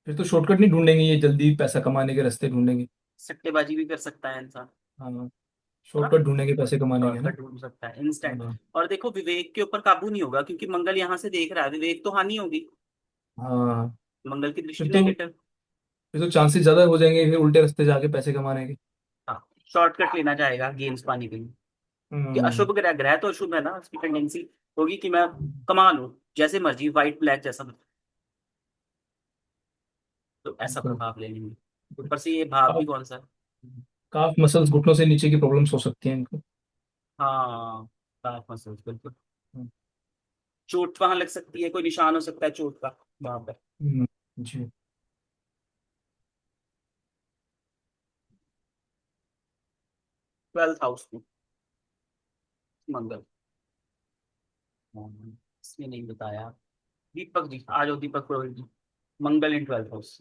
फिर तो शॉर्टकट नहीं ढूंढेंगे, ये जल्दी पैसा कमाने के रास्ते ढूंढेंगे। सट्टेबाजी भी कर सकता है इंसान, हाँ, है ना, शॉर्टकट ढूंढेंगे पैसे कमाने के ना। शॉर्टकट ढूंढ सकता है इंस्टेंट। हाँ। और देखो विवेक के ऊपर काबू नहीं होगा, क्योंकि मंगल यहाँ से देख रहा है, विवेक तो हानि होगी, हाँ, मंगल की फिर दृष्टि तो नेगेटिव। फिर तो चांसेस ज्यादा हो जाएंगे फिर उल्टे रास्ते जाके पैसे कमाने के। हाँ, शॉर्टकट लेना चाहेगा गेम्स पाने के लिए, कि हम्म। अशुभ ग्रह, ग्रह तो अशुभ है ना, उसकी टेंडेंसी होगी कि मैं कमा लूं जैसे मर्जी, व्हाइट ब्लैक जैसा मर्जी। तो ऐसा बिल्कुल। प्रभाव ले लेंगे। ऊपर से ये भाव भी काफ कौन सा है? काफ मसल्स, घुटनों से नीचे की प्रॉब्लम्स हो सकती हैं इनको। हाँ, calf muscles, बिल्कुल। हम्म। चोट वहां लग सकती है, कोई निशान हो सकता है चोट का वहां पर। हम्म। जी। 12th हाउस में मंगल। इसने नहीं बताया। दीपक जी आ जाओ, दीपक पुरोहित जी। मंगल इन 12th हाउस।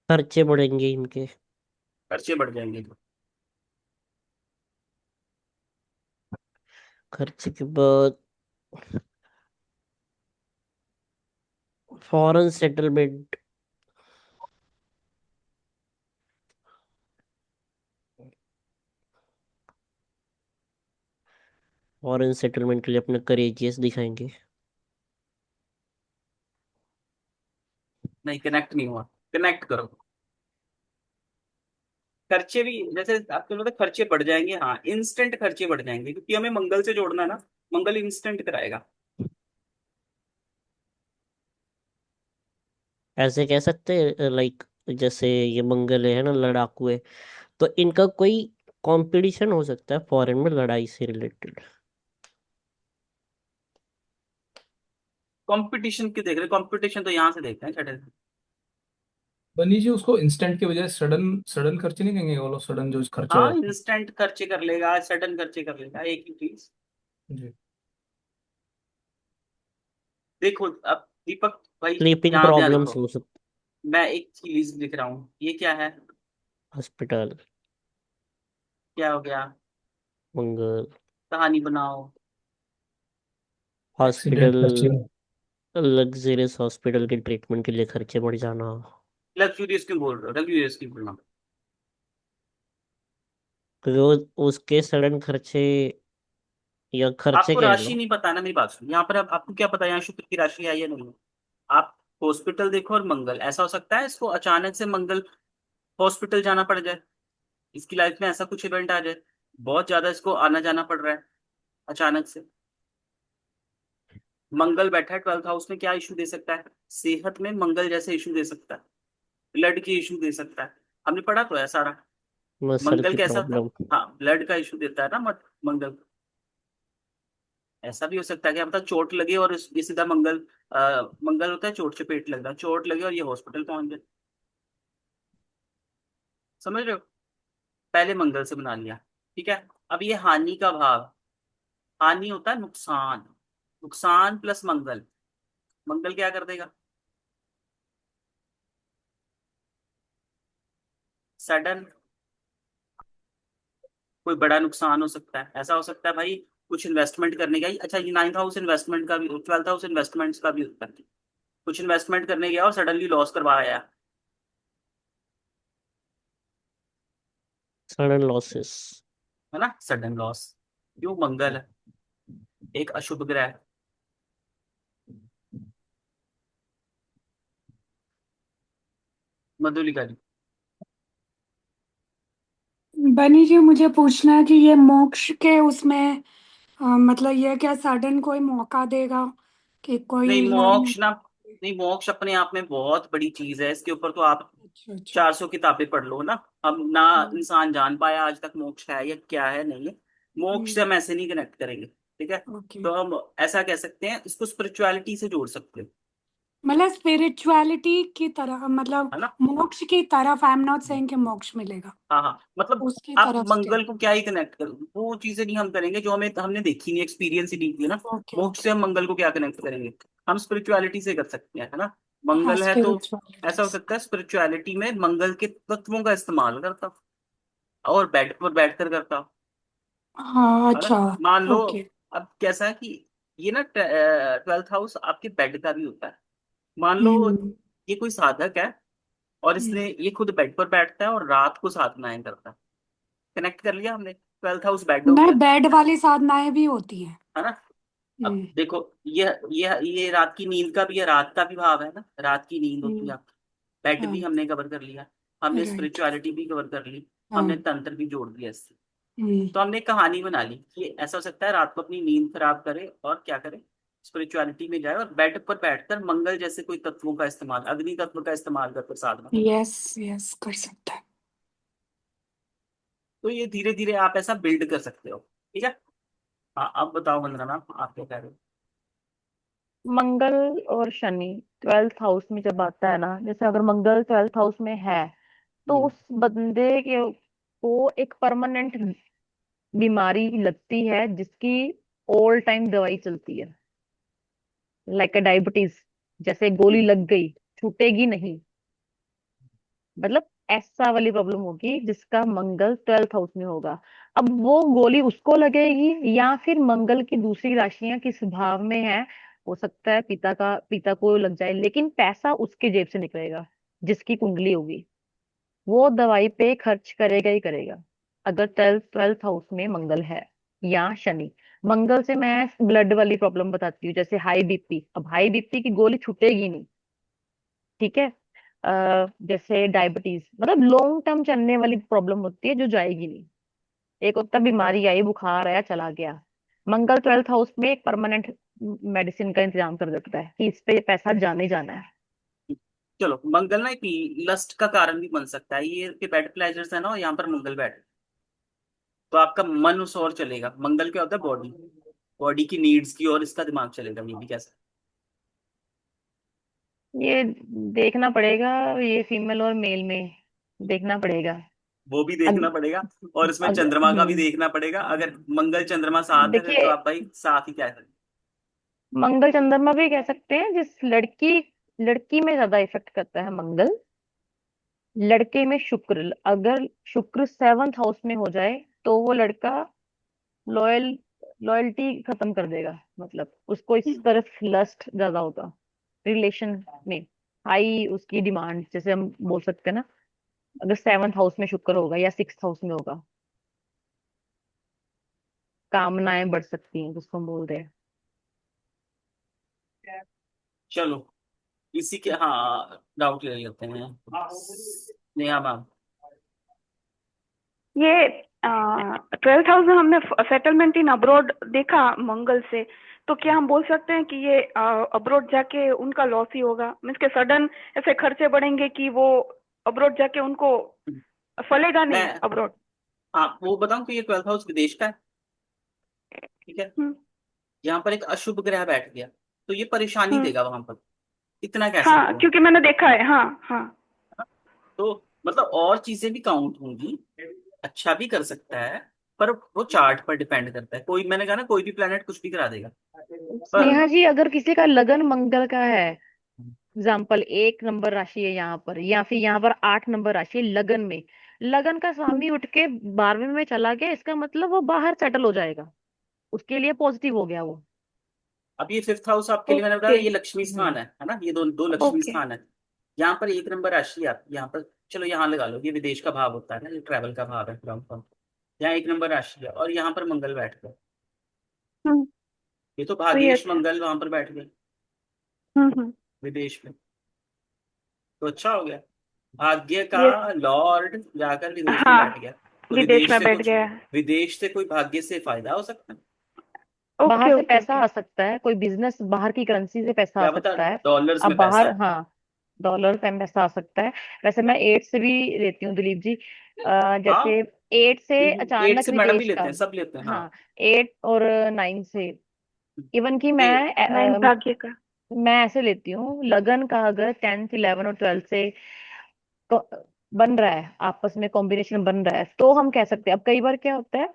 खर्चे बढ़ेंगे इनके। खर्चे बढ़ जाएंगे। खर्चे के बाद फॉरेन सेटलमेंट। फॉरेन सेटलमेंट के लिए अपने करेजियस दिखाएंगे। नहीं, कनेक्ट नहीं हुआ। कनेक्ट करो। खर्चे भी जैसे आपको लगता है खर्चे बढ़ जाएंगे, हाँ इंस्टेंट खर्चे बढ़ जाएंगे, क्योंकि हमें मंगल से जोड़ना है ना। मंगल इंस्टेंट कराएगा। ऐसे कह सकते हैं लाइक, जैसे ये मंगल है ना, लड़ाकू है, तो इनका कोई कंपटीशन हो सकता है फॉरेन में लड़ाई से रिलेटेड। कंपटीशन की देख रहे, कंपटीशन तो यहाँ से देखते हैं छठे से। बनी जी, उसको इंस्टेंट के बजाय सडन सडन खर्चे नहीं कहेंगे वो लोग? सडन जो खर्चा हाँ, हो। इंस्टेंट खर्चे कर लेगा, सडन खर्चे कर लेगा, एक ही चीज। जी। देखो अब दीपक भाई, स्लीपिंग यहाँ ध्यान प्रॉब्लम्स रखो। हो सकते। मैं एक चीज लिख रहा हूँ, ये क्या है? हॉस्पिटल। क्या हो गया? मंगल। कहानी बनाओ। Accident hospital. खर्चे। लग्जरियस हॉस्पिटल के ट्रीटमेंट के लिए खर्चे बढ़ जाना। लग्जूरियस क्यों बोल रहे हो? लग्जूरियस क्यों बोलना? रोज उसके सडन खर्चे, या खर्चे आपको कह राशि लो। नहीं पता है ना, मेरी बात सुनो। यहाँ पर अब आपको क्या पता है यहाँ शुक्र की राशि है या नहीं है? आप हॉस्पिटल देखो और मंगल, ऐसा हो सकता है इसको अचानक से मंगल हॉस्पिटल जाना पड़ जाए, इसकी लाइफ में ऐसा कुछ इवेंट आ जाए, बहुत ज्यादा इसको आना जाना पड़ रहा है अचानक से। मंगल बैठा है 12th हाउस में, क्या इशू दे सकता है? सेहत में मंगल जैसे इशू दे सकता है, ब्लड की इशू दे सकता है। हमने पढ़ा तो है सारा। मसल मंगल की कैसा था? प्रॉब्लम। हाँ, ब्लड का इशू देता है ना मंगल। ऐसा भी हो सकता है कि हम चोट लगे और ये सीधा मंगल, मंगल होता है चोट से पेट लगना, चोट लगे और ये हॉस्पिटल पहुंच जाए। समझ रहे हो? पहले मंगल से बना लिया। ठीक है। अब ये हानि का भाव। हानि होता है नुकसान। नुकसान प्लस मंगल। मंगल क्या कर देगा? सडन कोई बड़ा नुकसान हो सकता है, ऐसा हो सकता है भाई कुछ इन्वेस्टमेंट करने का ही। अच्छा, ये 9th हाउस इन्वेस्टमेंट का भी, 12th हाउस इन्वेस्टमेंट्स का भी होता है। कुछ इन्वेस्टमेंट करने गया और सडनली लॉस करवाया। Sudden losses. है ना, सडन लॉस। क्यों? मंगल है, एक अशुभ ग्रह है। मधुलिका जी। बनी जी, मुझे पूछना है कि ये मोक्ष के उसमें मतलब ये क्या सडन कोई मौका देगा कि नहीं कोई लाइन? मोक्ष ना, नहीं मोक्ष अपने आप में बहुत बड़ी चीज है, इसके ऊपर तो आप अच्छा अच्छा। 400 किताबें पढ़ लो ना। हम ना हम्म। इंसान जान पाया आज तक मोक्ष है या क्या है, नहीं है। मोक्ष हम्म। से हम ऐसे नहीं कनेक्ट करेंगे। ठीक है। ओके। तो हम ऐसा कह सकते हैं, इसको स्पिरिचुअलिटी से जोड़ सकते हैं। मतलब स्पिरिचुअलिटी की तरह, मतलब है ना। मोक्ष की तरफ। आई एम नॉट सेइंग कि मोक्ष मिलेगा, हाँ हाँ, मतलब उसकी आप तरफ मंगल स्टेप। को क्या ही कनेक्ट कर, वो चीजें नहीं हम करेंगे जो हमें हमने देखी नहीं, एक्सपीरियंस ही नहीं की ना। ओके मोक्ष ओके। से हम मंगल को क्या कनेक्ट करेंगे? हम स्पिरिचुअलिटी से कर सकते हैं, है ना। हाँ, मंगल है तो स्पिरिचुअलिटी। ऐसा हो सकता है स्पिरिचुअलिटी में मंगल के तत्वों का इस्तेमाल करता हूँ और बेड पर बैठकर करता हूँ। हाँ है ना। अच्छा। मान लो, ओके। अब कैसा है कि ये ना 12th हाउस आपके बेड का भी होता है। मान लो हम्म। ये कोई साधक है और हम्म। इसने ये खुद बेड पर बैठता है और रात को साधनाएं करता है। कनेक्ट कर लिया हमने, 12th हाउस बेड हो नहीं, गया। बेड वाली साधनाएं भी होती हैं। है ना। अब हम्म। देखो, ये रात की नींद का भी है, रात का भी भाव है ना, रात की नींद होती है हम्म। आपकी। बेड भी हाँ। हमने कवर कर लिया। हमने राइट। स्पिरिचुअलिटी भी कवर कर ली। हमने हाँ। तंत्र भी जोड़ दिया इससे। हम्म। तो हमने एक कहानी बना ली कि ऐसा हो सकता है रात को अपनी नींद खराब करे और क्या करे, स्पिरिचुअलिटी में जाए और बेड पर बैठकर मंगल जैसे कोई तत्वों का इस्तेमाल, अग्नि तत्व का इस्तेमाल कर साधना करे। यस यस, कर सकता है। तो ये धीरे धीरे आप ऐसा बिल्ड कर सकते हो। ठीक है। हाँ, अब बताओ वंदना मैम, आप क्या कह रहे हो? मंगल और शनि 12th हाउस में जब आता है ना, जैसे अगर मंगल 12th हाउस में है तो हम्म, उस बंदे के को एक परमानेंट बीमारी लगती है जिसकी ऑल टाइम दवाई चलती है, लाइक अ डायबिटीज। जैसे गोली हम्म, लग गई, छूटेगी नहीं, मतलब ऐसा वाली प्रॉब्लम होगी जिसका मंगल 12th हाउस में होगा। अब वो गोली उसको लगेगी या फिर मंगल की दूसरी राशियां किस भाव में है, हो सकता है पिता को लग जाए, लेकिन पैसा उसके जेब से निकलेगा जिसकी कुंडली होगी। वो दवाई पे खर्च करेगा ही करेगा अगर 12th हाउस में मंगल है या शनि। मंगल से मैं ब्लड वाली प्रॉब्लम बताती हूँ, जैसे हाई बीपी। अब हाई बीपी की गोली छूटेगी नहीं, ठीक है। जैसे डायबिटीज, मतलब लॉन्ग टर्म चलने वाली प्रॉब्लम होती है जो जाएगी नहीं। एक होता है बीमारी आई, बुखार आया, चला गया। मंगल 12th हाउस में एक परमानेंट मेडिसिन का इंतजाम कर देता है कि इस पे पैसा जाने जाना है। चलो, मंगल ना एक लस्ट का कारण भी बन सकता है, ये कि बेड प्लेजर्स है ना, यहाँ पर मंगल बैठ, तो आपका मन उस ओर चलेगा। मंगल क्या होता है? बॉडी, बॉडी की नीड्स की और इसका दिमाग चलेगा, ये भी कैसा? ये देखना पड़ेगा, ये फीमेल और मेल में देखना पड़ेगा। वो भी अग, देखना पड़ेगा, और इसमें अग, चंद्रमा का भी हम्म देखना पड़ेगा। अगर मंगल चंद्रमा साथ है फिर तो देखिए, आप भाई साथ ही कह सकते मंगल चंद्रमा भी कह सकते हैं। जिस लड़की लड़की में ज्यादा इफेक्ट करता है मंगल, लड़के में शुक्र। अगर शुक्र 7th हाउस में हो जाए तो वो लड़का लॉयल लॉयल्टी खत्म कर देगा, मतलब उसको इस हैं। तरफ लस्ट ज्यादा होगा रिलेशन में। हाई उसकी डिमांड, जैसे हम बोल सकते हैं ना, अगर 7th हाउस में शुक्र होगा या 6th हाउस में होगा, कामनाएं बढ़ सकती हैं जिसको हम बोल रहे हैं। चलो, इसी के हाँ डाउट ले लेते हैं। नेहा मैम। ये 12th हाउस में हमने सेटलमेंट इन अब्रॉड देखा मंगल से, तो क्या हम बोल सकते हैं कि ये अब्रॉड जाके उनका लॉस ही होगा? मीन्स के सडन ऐसे खर्चे बढ़ेंगे कि वो अब्रॉड जाके उनको फलेगा नहीं मैं अब्रॉड। आपको बताऊं कि ये 12th हाउस विदेश का है, ठीक है। हम्म यहाँ पर एक अशुभ ग्रह बैठ गया, तो ये परेशानी हम्म। देगा वहां पर, इतना कह हाँ, सकते हैं। क्योंकि मैंने देखा है। हाँ हाँ। तो मतलब और चीजें भी काउंट होंगी, अच्छा भी कर सकता है, पर वो चार्ट पर डिपेंड करता है। कोई, मैंने कहा ना, कोई भी प्लेनेट कुछ भी करा देगा। पर नेहा जी, अगर किसी का लगन मंगल का है, एग्जाम्पल 1 नंबर राशि है यहाँ पर, या फिर यहाँ पर 8 नंबर राशि है लगन में, लगन का स्वामी उठ के 12वें में चला गया, इसका मतलब वो बाहर सेटल हो जाएगा, उसके लिए पॉजिटिव हो गया वो। अब ये 5th हाउस आपके लिए मैंने बताया, ओके। ये लक्ष्मी स्थान है ना, ये दो दो लक्ष्मी ओके। स्थान है। यहाँ पर 1 नंबर राशि आप यहाँ पर, चलो यहाँ लगा लो, ये विदेश का भाव होता है ना, ये ट्रैवल का भाव है ग्राम। यहाँ 1 नंबर राशि है और यहाँ पर मंगल बैठ गया, हम्म। ये तो तो ये भाग्येश अच्छा। मंगल वहां पर बैठ गए हम्म। विदेश में, तो अच्छा हो गया। भाग्य का ये। लॉर्ड जाकर विदेश में हाँ, बैठ गया, तो विदेश विदेश में से बैठ कुछ, गया। विदेश से कोई भाग्य से फायदा हो सकता है। बाहर ओके से ओके पैसा ओके। आ सकता है, कोई बिजनेस बाहर की करेंसी से पैसा आ क्या बता, सकता है। डॉलर्स अब में बाहर, पैसा। हाँ, डॉलर पे पैसा आ सकता है। वैसे मैं 8 से भी लेती हूँ दिलीप जी। हाँ, जैसे 8 से 8 अचानक से मैडम भी विदेश लेते का, हैं, सब लेते हैं, हाँ। हाँ, 8 और 9 से, इवन कि ये नाइन भाग्य का। मैं ऐसे लेती हूँ, लगन का अगर 10th 11 और 12 से बन रहा है, आपस में कॉम्बिनेशन बन रहा है, तो हम कह सकते हैं। अब कई बार क्या होता है,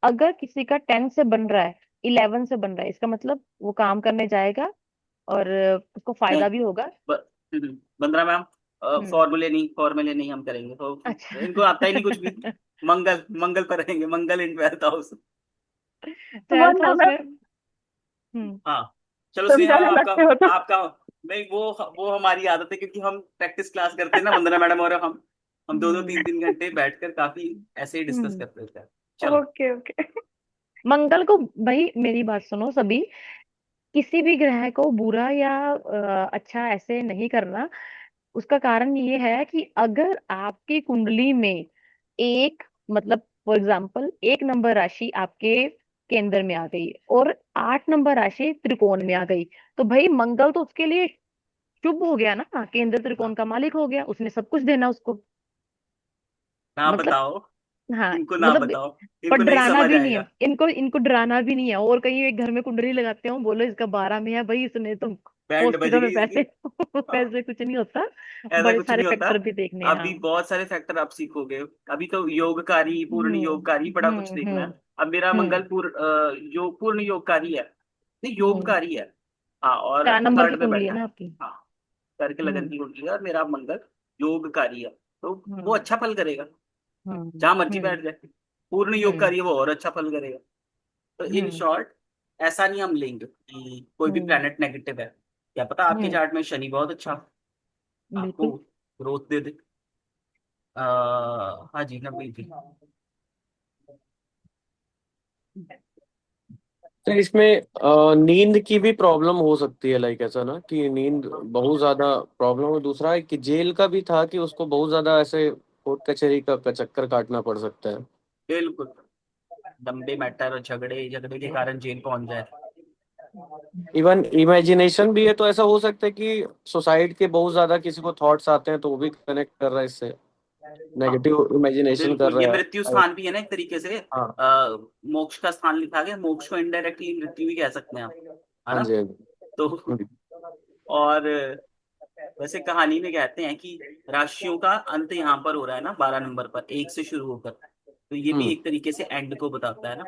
अगर किसी का 10 से बन रहा है, 11 से बन रहा है, इसका मतलब वो काम करने जाएगा और उसको नहीं, फायदा भी होगा। बंदरा मैम, हम्म। फॉर्मूले नहीं हम करेंगे, तो इनको आता ही नहीं कुछ भी। अच्छा। मंगल मंगल पर रहेंगे, मंगल इन 12th हाउस। 12th वरना हाउस मैं में। हम्म हाँ, चलो स्नेहा मैम, समझाने आपका, लगते हो तो। आपका नहीं, वो हमारी आदत है, क्योंकि हम प्रैक्टिस क्लास करते हैं ना वंदना मैडम, और हम दो दो तीन हम्म तीन घंटे बैठकर काफी ऐसे ही डिस्कस हम्म। करते रहते हैं। चलो। Okay okay. मंगल को, भाई मेरी बात सुनो सभी, किसी भी ग्रह को बुरा या अच्छा ऐसे नहीं करना। उसका कारण ये है कि अगर आपकी कुंडली में एक, मतलब फॉर एग्जाम्पल 1 नंबर राशि आपके केंद्र में आ गई और 8 नंबर राशि त्रिकोण में आ गई, तो भाई मंगल तो उसके लिए शुभ हो गया ना, केंद्र त्रिकोण हाँ, का मालिक हो गया, उसने सब कुछ देना उसको। ना मतलब बताओ, हाँ इनको ना मतलब, बताओ, पर इनको नहीं डराना समझ भी नहीं है आएगा। इनको, इनको डराना भी नहीं है। और कहीं एक घर में कुंडली लगाते हो, बोलो इसका 12 में है भाई, इसने तो बैंड बज हॉस्पिटल में गई इसकी। पैसे हाँ, पैसे कुछ नहीं होता, ऐसा बड़े कुछ सारे नहीं होता। फैक्टर भी देखने हैं। अभी हाँ। बहुत सारे फैक्टर आप सीखोगे। अभी तो योगकारी, पूर्ण योगकारी, बड़ा कुछ देखना है। हम्म। अब मेरा हम्म। मंगल योग पूर्ण योगकारी है, नहीं हम्म। योगकारी है। हाँ, और 4 नंबर की थर्ड में कुंडली है बैठा ना है। आपकी। हाँ, कर के लगन हम्म। की कुंडली है, और मेरा मंगल योगकारी है। तो वो हम्म। अच्छा फल करेगा, हम्म। जहां मर्जी हम्म। बैठ जाए। पूर्ण हम्म। योगकारी है, वो और अच्छा फल करेगा। तो इन हम्म। शॉर्ट, ऐसा नहीं हम लेंगे कि कोई भी हम्म। प्लेनेट नेगेटिव है। क्या पता आपके हम्म। चार्ट में शनि बहुत अच्छा आपको बिल्कुल। ग्रोथ दे दे। हाँ जी, 90 जी। तो इसमें नींद की भी प्रॉब्लम हो सकती है, लाइक ऐसा ना कि नींद बहुत ज्यादा प्रॉब्लम है। दूसरा है कि जेल का भी था कि उसको बहुत ज्यादा ऐसे कोर्ट कचहरी का चक्कर काटना पड़ सकता है। बिल्कुल, लंबे मैटर और झगड़े झगड़े के कारण जेल पहुंच जाए। इवन इमेजिनेशन भी है, तो ऐसा हो सकता है कि सुसाइड के बहुत ज्यादा किसी को थॉट्स आते हैं, तो वो भी कनेक्ट कर रहा है इससे, हाँ, नेगेटिव इमेजिनेशन कर बिल्कुल, ये रहा मृत्यु है। स्थान भी है ना एक तरीके से। हाँ। मोक्ष का स्थान लिखा गया, मोक्ष को इनडायरेक्टली मृत्यु भी कह सकते हैं आप, है हाँ ना। जी, हाँ जी। तो हम्म। और वैसे कहानी में कहते हैं कि राशियों का अंत यहाँ पर हो रहा है ना, 12 नंबर पर, एक से शुरू होकर। तो ये भी हम्म। एक तरीके से एंड को बताता है ना।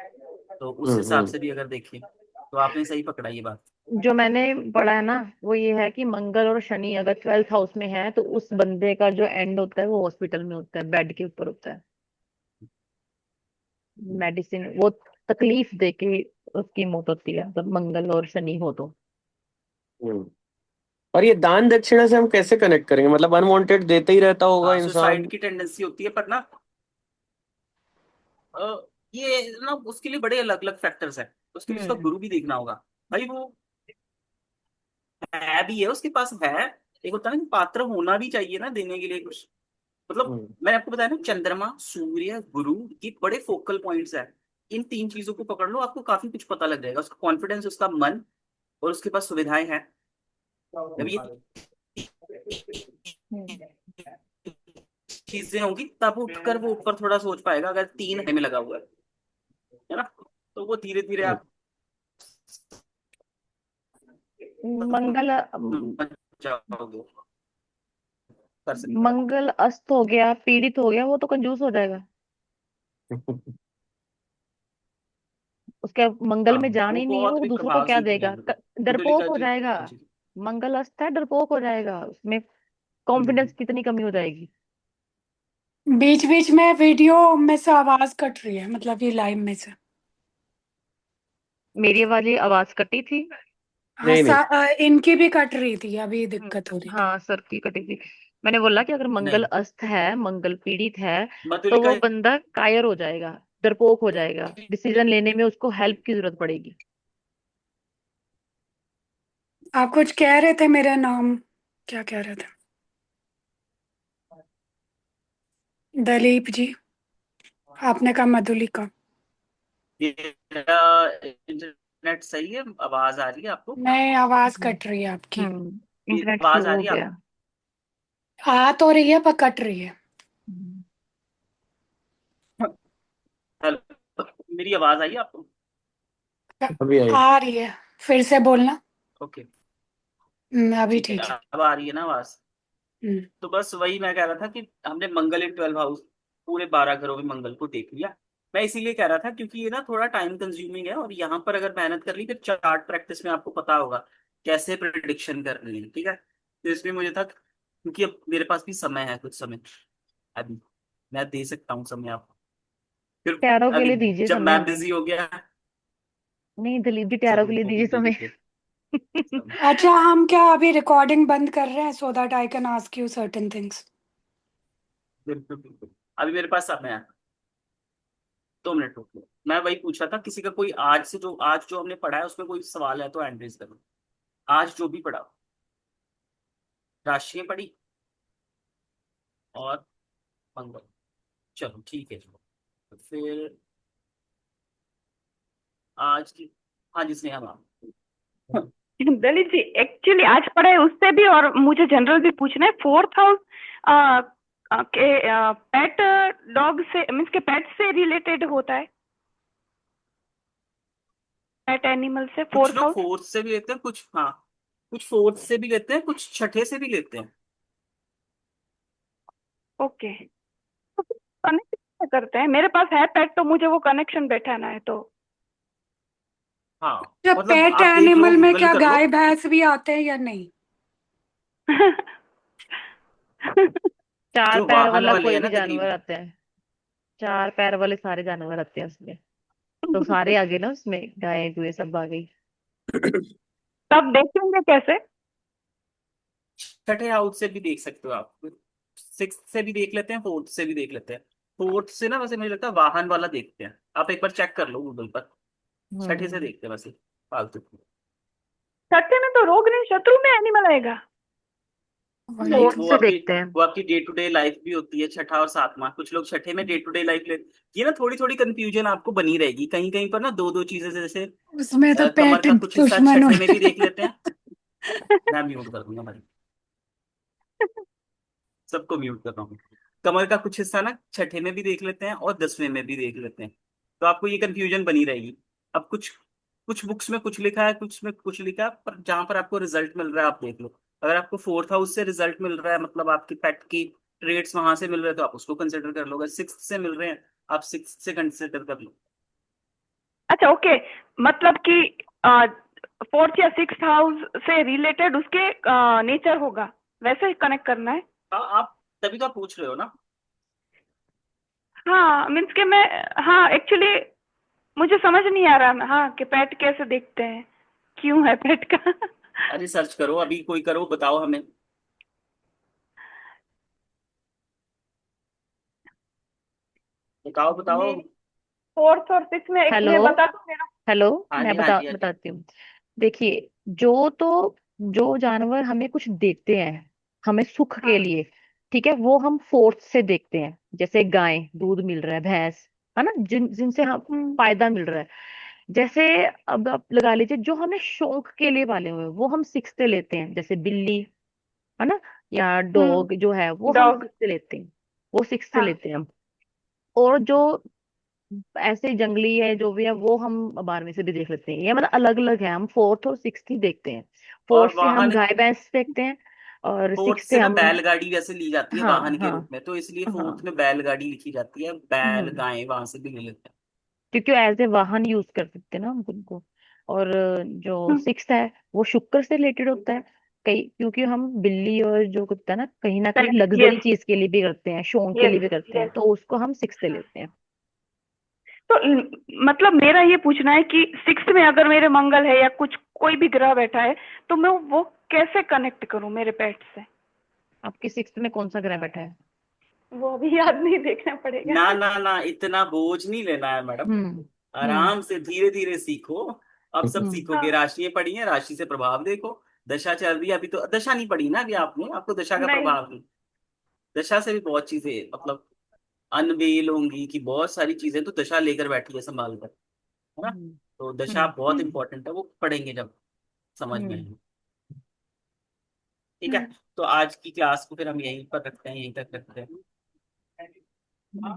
तो उस हम्म। हिसाब से भी अगर देखें तो आपने सही पकड़ा ये बात। जो मैंने पढ़ा है ना, वो ये है कि मंगल और शनि अगर 12th हाउस में है, तो उस बंदे का जो एंड होता है वो हॉस्पिटल में होता है, बेड के ऊपर होता है। मेडिसिन वो तकलीफ दे के उसकी मौत होती है, जब मंगल और शनि हो तो। हम्म। और ये दान दक्षिणा से हम कैसे कनेक्ट करेंगे? मतलब अनवांटेड देते ही रहता होगा हाँ, इंसान। सुसाइड की टेंडेंसी होती है, पर ना ये ना उसके लिए बड़े अलग अलग फैक्टर्स हैं। उसके लिए उसका हम्म। गुरु भी देखना होगा भाई। वो है भी है, उसके पास है। एक होता है ना कि पात्र होना भी चाहिए ना देने के लिए कुछ। मतलब हम्म। मैंने आपको बताया ना, चंद्रमा, सूर्य, गुरु, ये बड़े फोकल पॉइंट्स हैं। इन तीन चीजों को पकड़ लो, आपको काफी कुछ पता लग जाएगा। उसका कॉन्फिडेंस, उसका मन, और उसके पास सुविधाएं हैं। जब ये हम्म। चीजें होंगी तब उठकर वो ऊपर थोड़ा सोच पाएगा, अगर तीन में लगा हुआ है ना। तो वो धीरे धीरे हम्म। आप मंगल समझ जाओगे, कर सकता है। मंगल अस्त हो गया, पीड़ित हो गया, वो तो कंजूस हो जाएगा। उसके मंगल हाँ, में जान वो ही नहीं है, बहुत वो भी दूसरों को क्या प्रभावशील नहीं है देगा, बिल्कुल। कुंडली डरपोक का हो जी, जाएगा। हाँ जी। मंगल अस्त है, डरपोक हो जाएगा, उसमें कॉन्फिडेंस कितनी कमी हो जाएगी। बीच बीच में वीडियो में से आवाज कट रही है, मतलब ये लाइव में से। मेरी वाली आवाज कटी थी। हाँ नहीं नहीं। इनकी भी कट रही थी, अभी दिक्कत हो रही थी। हाँ, सर की कटी थी। मैंने बोला कि अगर मंगल नहीं, अस्त है, मंगल पीड़ित है, तो मधुलिका वो बंदा कायर हो जाएगा, डरपोक हो जाएगा, डिसीजन लेने में उसको हेल्प की जरूरत पड़ेगी। आप कुछ कह रहे थे, मेरा नाम क्या कह रहे थे? दलीप जी, आपने कहा मधुलिका। तेरा इंटरनेट सही है? आवाज आ रही है आपको? नहीं, आवाज कट रही है आपकी। इंटरनेट आवाज स्लो आ हो रही है गया। आपको? आ तो रही है पर कट रही है। हम्म। हेलो, मेरी आवाज आई है आपको? अभी आई। आ रही है, फिर से बोलना। ओके, अभी ठीक है, ठीक है। अब आ रही है ना आवाज? हम्म। तो बस वही मैं कह रहा था कि हमने मंगल इन 12 हाउस, पूरे 12 घरों में मंगल को देख लिया। मैं इसीलिए कह रहा था क्योंकि ये ना थोड़ा टाइम कंज्यूमिंग है, और यहाँ पर अगर मेहनत कर ली, फिर चार्ट प्रैक्टिस में आपको पता होगा कैसे प्रिडिक्शन करनी है, ठीक है। तो इसलिए मुझे था, क्योंकि अब मेरे पास भी समय है, कुछ समय अभी मैं दे सकता हूँ समय आपको। फिर टैरो के अभी लिए दीजिए जब समय मैं हमें। बिजी हो गया, नहीं, दिलीप जी, टैरो के जरूर लिए जरूर दीजिए दे समय। देंगे समय। अच्छा, हम क्या अभी रिकॉर्डिंग बंद कर रहे हैं so that I can ask you certain things? बिल्कुल बिल्कुल, अभी मेरे पास समय है। 2 मिनट रुक लो, मैं वही पूछ रहा था, किसी का कोई आज जो हमने पढ़ा है उसमें कोई सवाल है तो हैंड रेज करो। आज जो भी पढ़ा, राशियां पढ़ी और मंगल, चलो ठीक है। चलो तो फिर आज की, हाँ जी स्नेहा मैम। दलित जी, एक्चुअली आज पढ़े उससे भी, और मुझे जनरल भी पूछना है। 4th हाउस के पेट डॉग से मीन्स के पेट से रिलेटेड होता है, पेट एनिमल से, कुछ फोर्थ लोग हाउस। फोर्थ से भी लेते हैं, कुछ हाँ, कुछ फोर्थ से भी लेते हैं, कुछ छठे से भी लेते हैं। ओके, तो कनेक्ट करते हैं, मेरे पास है पेट तो मुझे वो कनेक्शन बैठाना है तो। हाँ, जब मतलब पेट आप देख लो, एनिमल में गूगल क्या कर लो। गाय भैंस भी आते हैं या नहीं? चार जो पैर वाहन वाला वाले कोई है ना भी जानवर तकरीबन। आते हैं, चार पैर वाले सारे जानवर आते हैं उसमें, तो सारे आ गए ना उसमें, गाय गुए सब आ गई। तब देखेंगे कैसे? छठे हाउस से भी देख सकते हो आप, सिक्स से भी देख लेते हैं, फोर्थ से भी देख लेते हैं। फोर्थ से ना वैसे मुझे लगता है वाहन वाला देखते हैं, आप एक बार चेक कर लो गूगल पर। छठे से हम्म। देखते हैं वैसे फालतू। छठे में तो रोग नहीं, शत्रु में एनिमल आएगा। वही नहीं, फोर्थ तो। से देखते हैं। वो आपकी डे टू डे लाइफ भी होती है, छठा और सातवां। कुछ लोग छठे में डे टू डे लाइफ ले, ये ना थोड़ी थोड़ी कंफ्यूजन आपको बनी रहेगी कहीं कहीं पर ना, दो दो चीजें जैसे उसमें तो कमर पेट का कुछ हिस्सा दुश्मन हो छठे में भी देख लेते हैं। मैं म्यूट कर दूंगा भाई, सबको म्यूट कर रहा हूँ। कमर का कुछ हिस्सा ना छठे में भी देख लेते हैं और 10वें में भी देख लेते हैं, तो आपको ये कंफ्यूजन बनी रहेगी। अब कुछ कुछ बुक्स में कुछ लिखा है, कुछ में कुछ लिखा है, पर जहां पर आपको रिजल्ट मिल रहा है आप देख लो। अगर आपको फोर्थ हाउस से रिजल्ट मिल रहा है, मतलब आपकी पेट की ट्रेड्स वहां से मिल रहे हैं, तो आप उसको कंसिडर कर लो। अगर सिक्स से मिल रहे हैं, आप सिक्स से कंसिडर कर लो। अच्छा, ओके, मतलब कि फोर्थ या सिक्स हाउस से रिलेटेड उसके नेचर होगा, वैसे कनेक्ट करना है। हाँ, आप तभी तो आप पूछ रहे हो ना। हाँ, मीन्स के मैं, हाँ एक्चुअली मुझे समझ नहीं आ रहा, हाँ, कि पेट कैसे देखते हैं, क्यों है पेट का। अरे सर्च करो, अभी कोई करो, बताओ हमें। बताओ बताओ। मेरी फोर्थ और सिक्स में एक हेलो। मैं बता दूं मेरा। हेलो। हाँ मैं जी, हाँ जी, हाँ जी। बताती हूँ। देखिए, जो जानवर हमें कुछ देते हैं, हमें सुख के हाँ। लिए, ठीक है, वो हम फोर्थ से देखते हैं। जैसे गाय, दूध मिल रहा है, भैंस, है ना, जिनसे हम हम्म। फायदा मिल रहा है। जैसे अब आप लगा लीजिए, जो हमें शौक के लिए पाले हुए हैं, वो हम सिक्स से लेते हैं, जैसे बिल्ली, है ना, या डॉग जो है वो हम डॉग। सिक्स से लेते हैं, वो सिक्स से हाँ। लेते हैं हम। और जो ऐसे जंगली है जो भी है, वो हम 12वीं से भी देख लेते हैं। ये मतलब अलग अलग है, हम फोर्थ और सिक्स्थ ही देखते हैं। और फोर्थ से हम वाहन, गाय भैंस देखते हैं, और फोर्थ सिक्स्थ से से ना हम, बैलगाड़ी वैसे ली जाती है हाँ वाहन के हाँ रूप में, तो इसलिए फोर्थ हाँ, में बैलगाड़ी लिखी जाती है, बैल हम्म, गाय वहां से भी ले लेते हैं। क्योंकि एज ए वाहन यूज कर सकते हैं ना हम उनको। और जो हम्म। सिक्स्थ है वो शुक्र से रिलेटेड होता है, कई, क्योंकि हम बिल्ली और जो कुत्ता है ना कहीं लग्जरी यस। चीज के लिए भी करते हैं, शौक के लिए यस। भी करते हैं, यस। तो उसको हम सिक्स्थ से लेते हैं। तो मतलब मेरा ये पूछना है कि सिक्स में अगर मेरे मंगल है या कुछ कोई भी ग्रह बैठा है, तो मैं वो कैसे कनेक्ट करूं मेरे पेट से? आपके सिक्स्थ में कौन सा ग्रह बैठा है? वो अभी याद नहीं, देखना पड़ेगा। ना ना ना, इतना बोझ नहीं लेना है मैडम, हम्म। हम्म। आराम से धीरे धीरे सीखो। अब सब हम्म। सीखोगे, हाँ। राशियां पढ़ी हैं, राशि से प्रभाव देखो। दशा चल रही है, अभी तो दशा नहीं पढ़ी ना अभी आपने, आपको दशा का नहीं। प्रभाव नहीं। दशा से भी बहुत चीजें, मतलब अनवेल होंगी कि बहुत सारी चीजें तो दशा लेकर बैठी है संभाल कर, है ना। हम्म। तो दशा हम्म। बहुत हम्म। इंपॉर्टेंट है, वो पढ़ेंगे जब समझ में हम्म। आएंगे। ठीक है, हम्म। तो आज की क्लास को फिर हम यहीं पर रखते हैं, यहीं तक रखते हैं। हम्म।